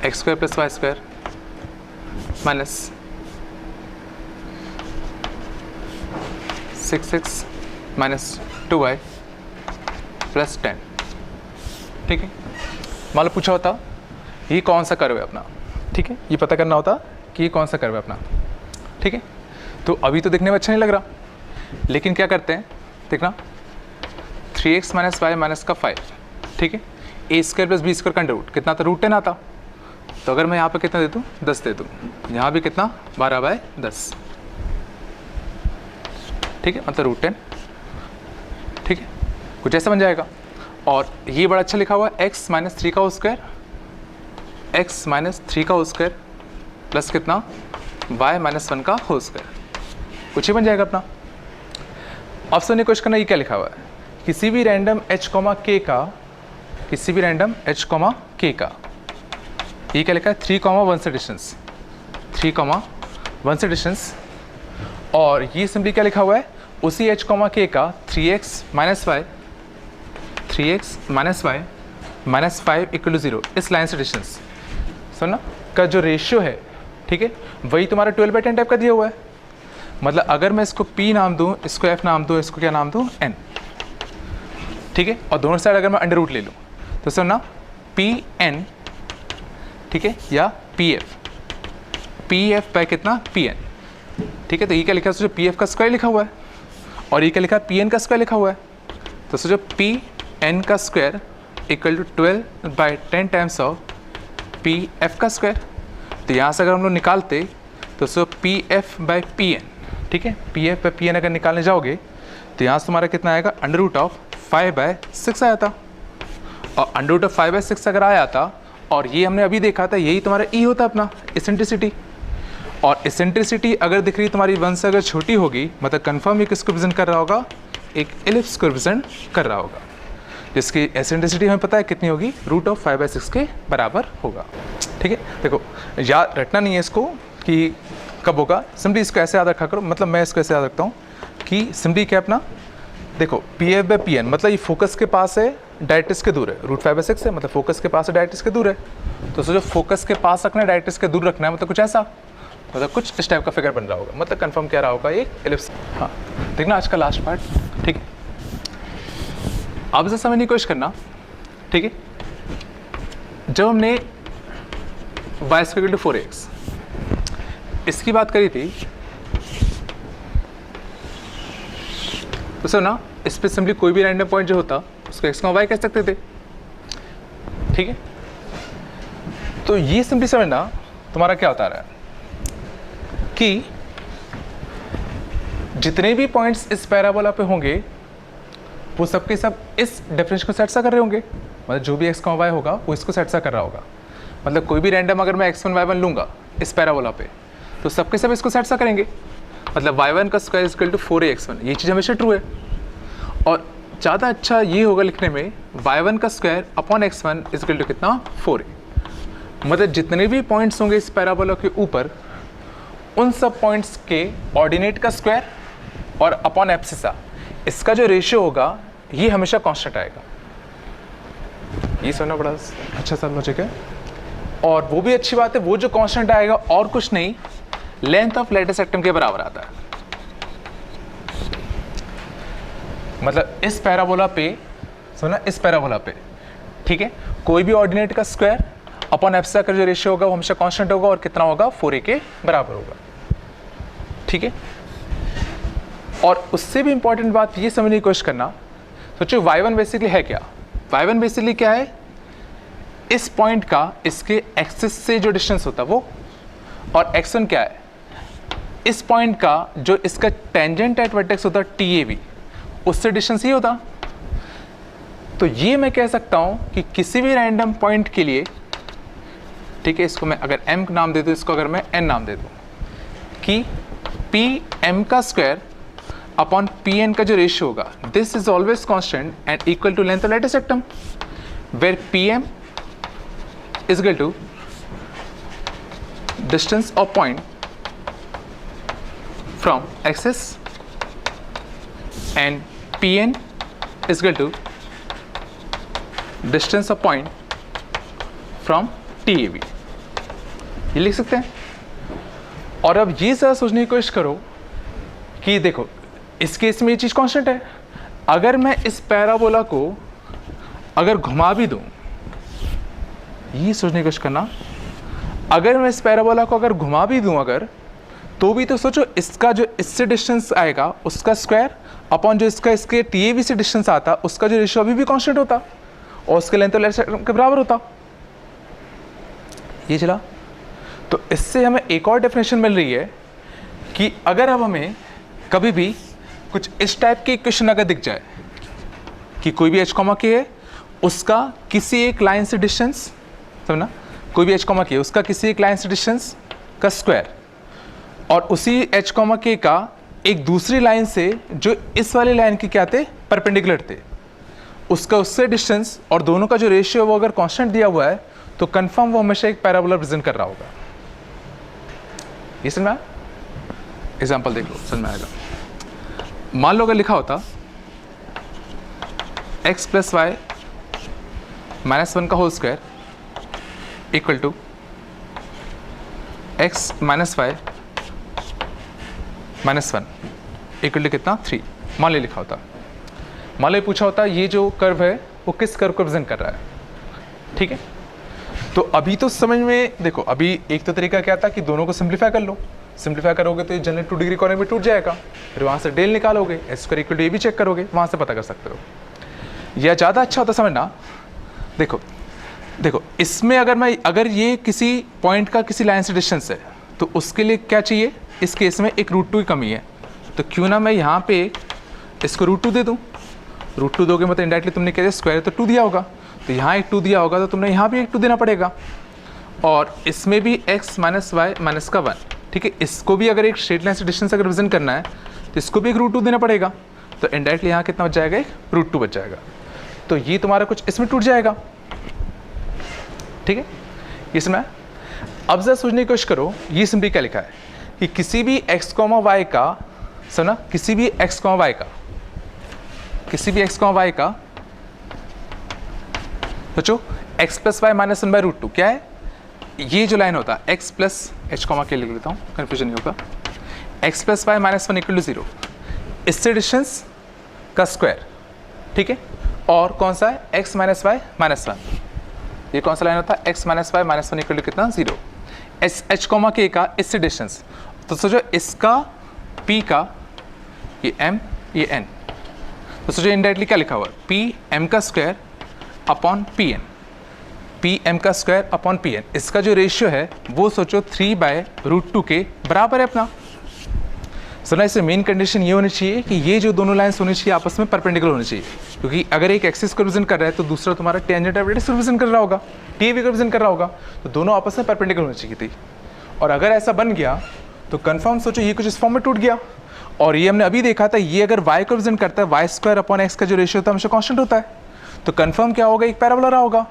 [SPEAKER 1] x square plus y square minus 6x minus 2y plus 10। ठीक है, मान लो पूछा होता ये कौन सा कर्व है अपना। ठीक है, ये पता करना होता कि ये कौन सा कर्व है अपना। ठीक है, तो अभी तो देखने में अच्छा नहीं लग रहा, लेकिन क्या करते हैं देखना, 3x - y माइनस का 5। ठीक है, a square plus B square का अंडर रूट कितना था, √10 आता। तो अगर मैं यहाँ पे कितना दे दूँ, 10 दे दूँ, यहाँ भी कितना, 12/10। ठीक है, मतलब √10। ठीक है, कुछ ऐसा बन जाएगा। और ये बड़ा अच्छा लिखा हुआ है, x - 3 का होल स्क्वायर, x - 3 का होल स्क्वायर प्लस कितना, y - 1 का होल स्क्वायर, कुछ ही बन जाएगा अपना। ऑप्शन ए क्वेश्चन करना, ये क्या लिखा हुआ है, किसी भी रैंडम h, k का, किसी भी रैंडम h, k का, ये क्या लिखा है, 3, 1 से डिस्टेंस, 3, 1 से डिस्टेंस। और ये सिंपली क्या लिखा हुआ है, उसी h, k का 3x - y, 3x - y minus 5 = 0, इस लाइन से डिस्टेंस सुनना का जो रेशियो है, ठीक है, वही तुम्हारा 12/10 टाइप का दिया हुआ है। मतलब अगर मैं इसको p नाम दूँ, इसको f नाम दूँ, इसको क्या नाम दूँ, n। ठीक है, और दोनों साइड अगर मैं अंडर रूट ले लूँ तो सुनना pn, ठीक है, या pf बाय कितना, pn। ठीक है, तो ये क्या लिखा है, सोचो pf का स्क्वायर लिखा हुआ है और ये क्या लिखा है, pn का स्क्वायर लिखा हुआ है। तो सोचो pn का square equal to 12/10 times of pf का स्क्वायर। तो यहाँ से अगर हम लोग निकालते तो सो pf बाय pn, ठीक है, pf बाय pn अगर निकालने जाओगे तो यहाँ से तुम्हारा कितना आएगा, √5/6 आया था। और √5/6 अगर आया था, और ये हमने अभी देखा था, यही तुम्हारा E होता अपना इसेंट्रिसिटी। और इसेंट्रिसिटी अगर दिख रही तुम्हारी 1 से अगर छोटी होगी, मतलब कन्फर्म ये किसको रिप्रेजेंट कर रहा होगा, एक एलिप्स को रिप्रेजेंट कर रहा होगा, जिसकी इसेंट्रिसिटी हमें पता है कितनी होगी, √5/6 के बराबर होगा। ठीक है, देखो याद रखना नहीं है इसको कि कब होगा, सिंपली इसको ऐसे याद रखा करो। मतलब मैं इसको ऐसे याद रखता हूँ कि सिंपली क्या अपना, देखो pf बाय pn, मतलब ये फोकस के पास है, डायरेक्ट्रिक्स के दूर है, √5/6 है, मतलब फोकस के पास है, डायरेक्ट्रिक्स के दूर है। तो सोचो फोकस के पास रखना है, डायरेक्ट्रिक्स के दूर रखना है, मतलब कुछ ऐसा, मतलब कुछ इस टाइप का फिगर बन रहा होगा, मतलब कंफर्म क्या रहा होगा, एक एलिप्स। हाँ, देखना आज का लास्ट पार्ट। ठीक है, अब से समझने की कोशिश करना। ठीक है, जब हमने y² 4x इसकी बात करी थी, तो सर ना इस पर सिंपली कोई भी रैंडम पॉइंट जो होता उसको x, y कह सकते थे। ठीक है, तो ये सिंपली समझना तुम्हारा क्या बता रहा है कि जितने भी पॉइंट्स इस पैराबोला पे होंगे वो सबके सब इस डिफरेंस को सेट कर रहे होंगे, मतलब जो भी x, y होगा वो इसको सेट कर रहा होगा। मतलब कोई भी रैंडम अगर मैं x1 y1 लूँगा इस पैराबोला पे तो सबके सब इसको सेट करेंगे, मतलब y1 का स्क्वायर इक्वल टू 4ax1, ये चीज़ हमेशा ट्रू है। और ज़्यादा अच्छा ये होगा लिखने में, y1 का square upon x1 equal to कितना, 4a। मतलब जितने भी पॉइंट्स होंगे इस पैराबोला के ऊपर उन सब पॉइंट्स के ऑर्डिनेट का स्क्वायर और अपॉन एब्सिसा, इसका जो रेशियो होगा ये हमेशा कांस्टेंट आएगा। ये सुनना बड़ा अच्छा सा लॉजिक है। और वो भी अच्छी बात है, वो जो कांस्टेंट आएगा और कुछ नहीं, लेंथ ऑफ लेटेस्ट सेक्टम के बराबर आता है। मतलब इस पैराबोला पे, सुना, इस पैराबोला पे, ठीक है, कोई भी ऑर्डिनेट का स्क्वायर अपॉन एप्सिलॉन का जो रेशियो होगा वो हमेशा कांस्टेंट होगा और कितना होगा, 4a के बराबर होगा, ठीक है। और उससे भी इंपॉर्टेंट बात ये समझने की कोशिश करना, सोचो y1 बेसिकली है क्या, y1 बेसिकली क्या है, इस पॉइंट का इसके एक्सिस से जो डिस्टेंस होता है वो, और x1 क्या है, इस पॉइंट का जो इसका टेंजेंट एट वर्टेक्स होता है TAB, उससे डिस्टेंस ये होता। तो ये मैं कह सकता हूं कि किसी भी रैंडम पॉइंट के लिए, ठीक है, इसको मैं अगर m नाम दे दूं, इसको अगर मैं n नाम दे दूं, कि pm का स्क्वायर अपॉन pn का जो रेशियो होगा, this is always constant and equal to length of latus rectum, where pm is equal to distance of point from axis and Pn is equal to distance of point from TAB, ये लिख सकते हैं। और अब ये ज़रा सोचने की कोशिश करो कि देखो इस केस में ये चीज़ कांस्टेंट है, अगर मैं इस पैराबोला को अगर घुमा भी दूं, ये सोचने की कोशिश करना, अगर मैं इस पैराबोला को अगर घुमा भी दूं अगर, तो भी तो सोचो इसका जो इससे डिस्टेंस आएगा उसका स्क्वायर अपॉन जो इसका इसके TAB से डिस्टेंस आता, उसका जो रेशियो अभी भी कांस्टेंट होता और उसके लेंथ ऑफ लेटेस्ट सेक्टम के बराबर होता। ये चला। तो इससे हमें एक और डेफिनेशन मिल रही है कि अगर अब हमें कभी भी कुछ इस टाइप की इक्वेशन अगर दिख जाए कि कोई भी h, k है, उसका किसी एक लाइन से डिस्टेंस, समझना, कोई भी h, k है, उसका किसी एक लाइन से डिस्टेंस का स्क्वायर, और उसी h, k का एक दूसरी लाइन से जो इस वाली लाइन की क्या थे, परपेंडिकुलर थे, उसका उससे डिस्टेंस और दोनों का जो रेशियो है वो अगर कांस्टेंट दिया हुआ है तो कंफर्म वो हमेशा एक पैराबोला प्रेजेंट कर रहा होगा। ये समझ में आया? एग्जाम्पल देख लो, समझ में आएगा। मान लो अगर लिखा होता x प्लस वाई माइनस 1 का whole square equal to x minus Y minus 1 equal to कितना, 3, मान ले लिखा होता। मान लो पूछा होता ये जो कर्व है वो किस कर्व को प्रेजेंट कर रहा है, ठीक है। तो अभी तो समझ में देखो, अभी एक तो तरीका क्या था कि दोनों को सिंप्लीफाई कर लो, सिंप्लीफाई करोगे तो ये जनरल 2 डिग्री कॉर्नर में टूट जाएगा, फिर वहाँ से डेल निकालोगे, एस स्क्वायर इक्वल टू ए भी चेक करोगे, वहाँ से पता कर सकते हो। या ज़्यादा अच्छा होता समझना, देखो देखो इसमें अगर ये किसी पॉइंट का किसी लाइन से डिस्टेंस है तो उसके लिए क्या चाहिए, इस केस में एक √2 की कमी है, तो क्यों ना मैं यहाँ पे इसको √2 दे दूँ। √2 दोगे मतलब इंडायरेक्टली तुमने कह दिया स्क्वायर तो 2 दिया होगा, तो यहाँ एक 2 दिया होगा तो तुमने यहाँ भी एक 2 देना पड़ेगा, और इसमें भी x माइनस वाई माइनस का 1, ठीक है। इसको भी अगर एक स्ट्रेट लाइन से डिस्टेंस अगर प्रेजेंट करना है तो इसको भी एक √2 देना पड़ेगा, तो इंडायरेक्टली यहाँ कितना बच जाएगा, एक √2 बच जाएगा। तो ये तुम्हारा कुछ इसमें टूट जाएगा, ठीक है। इसमें अब जरा सोचने की कोशिश करो, ये सिंपली क्या लिखा है कि किसी भी x, y का, सुना, किसी भी x, y का, किसी भी x, y का, सोचो x plus Y minus 1 by √2 क्या है, ये जो लाइन होता है x प्लस h, के लिख लेता हूँ, कन्फ्यूजन नहीं होगा, x plus Y minus 1 equal to 0, इससे डिस्टेंस का स्क्वायर, ठीक है। और कौन सा है, x माइनस वाई माइनस 1, ये कौन सा लाइन होता है, x minus Y minus 1 equal to कितना, 0, h, k का इससे डिस्टेंस, तो सोचो इसका p का ये m ये n, तो सोचो इंडायरेक्टली क्या लिखा हुआ है, p m का स्क्वायर अपॉन पी एम का स्क्वायर अपॉन पी एन, इसका जो रेशियो है वो सोचो 3/√2 के बराबर है अपना। सुना, इससे मेन कंडीशन ये होनी चाहिए कि ये जो दोनों लाइन्स होनी चाहिए आपस में परपेंडिकुलर होनी चाहिए, क्योंकि अगर एक एक्सिस को रिप्रेजेंट कर रहा है तो दूसरा तुम्हारा टेंजेंट एट वर्टेक्स को रिप्रेजेंट कर रहा होगा, टीएबी को रिप्रेजेंट कर रहा होगा, तो दोनों आपस में परपेंडिकुलर होनी चाहिए थी। और अगर ऐसा बन गया तो कन्फर्म सोचो ये कुछ इस फॉर्म में टूट गया, और ये हमने अभी देखा था, ये अगर y को रिप्रेजेंट करता है, वाई स्क्वायर अपॉन एक्स का जो रेशियो होता है हमेशा कांस्टेंट होता है, तो कंफर्म क्या होगा, एक पैराबोला रहा होगा,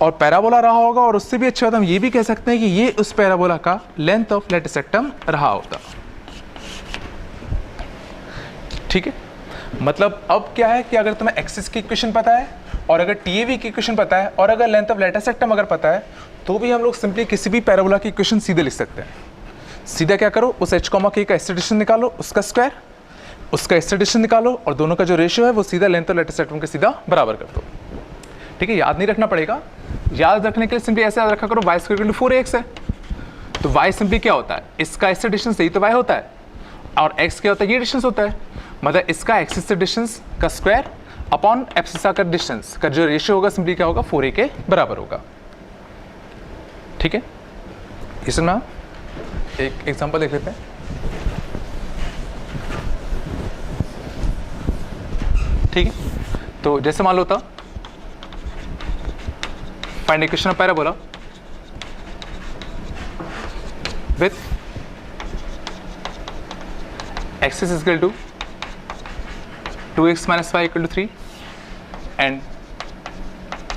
[SPEAKER 1] और पैराबोला रहा होगा, और उससे भी अच्छा होता हम ये भी कह सकते हैं कि ये उस पैराबोला का लेंथ ऑफ लेटेस्ट सेक्टम रहा होता, ठीक है। मतलब अब क्या है कि अगर तुम्हें एक्सिस की इक्वेशन पता है, और अगर टीएवी की इक्वेशन पता है, और अगर लेंथ ऑफ लेटेस्ट सेक्टम अगर पता है, तो भी हम लोग सिंपली किसी भी पैराबोला की इक्वेशन सीधे लिख सकते हैं। सीधा क्या करो, उस h कॉमा k का एक्सटेंशन निकालो, उसका स्क्वायर, उसका एक्सटेंशन निकालो और दोनों का जो रेशियो है वो सीधा लेंथ और लेटेस्ट सेक्टम के सीधा बराबर कर दो। ठीक है, याद नहीं रखना पड़ेगा, याद रखने के लिए सिंपली ऐसे याद रखा करो, y square equal to 4ax है, तो y सिंपली क्या होता है, इसका इससे डिस्टेंस यही तो y होता है, और x क्या होता है, ये डिस्टेंस होता है, मतलब इसका x से डिस्टेंस का स्क्वायर अपॉन एब्सिसा का डिस्टेंस का जो रेशियो होगा सिंपली क्या होगा, 4a के बराबर होगा। ठीक है, इसमें एक एग्जांपल देख लेते हैं। ठीक है, तो जैसे मान लो था find equation of parabola with axis is equal to 2x minus y equal to 3 and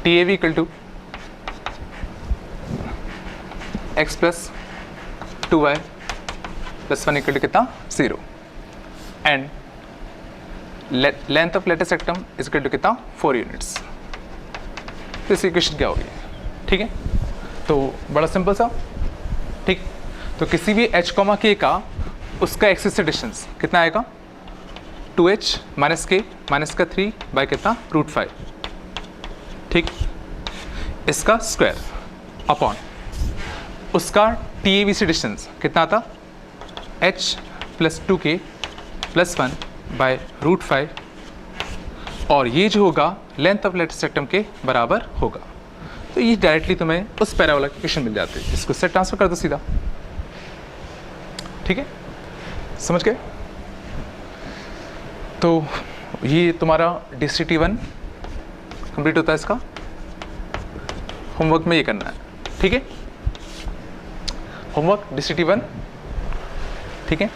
[SPEAKER 1] TAV equal to x plus 2y plus 1 equal to कितना 0 and length of lattice rectum is equal to कितना 4 units। तो इस equation क्या होगी? ठीक है, तो बड़ा सिंपल सा। ठीक, तो किसी भी h कॉमा k का उसका एक्सिस से डिस्टेंस कितना आएगा, 2h माइनस k माइनस का 3 बाई कितना √5। ठीक, इसका स्क्वायर अपॉन उसका TAV से डिस्टेंस कितना आता, h plus 2k plus 1 by √5, और ये जो होगा लेंथ ऑफ लेटेस्ट सेक्टम के बराबर होगा। तो ये डायरेक्टली तुम्हें उस पैराबोला की इक्वेशन मिल जाती है, इसको सेट ट्रांसफर कर दो सीधा। ठीक है, समझ गए? तो ये तुम्हारा DCT1 कंप्लीट होता है, इसका होमवर्क में ये करना है। ठीक है, होमवर्क DCT1। ठीक है,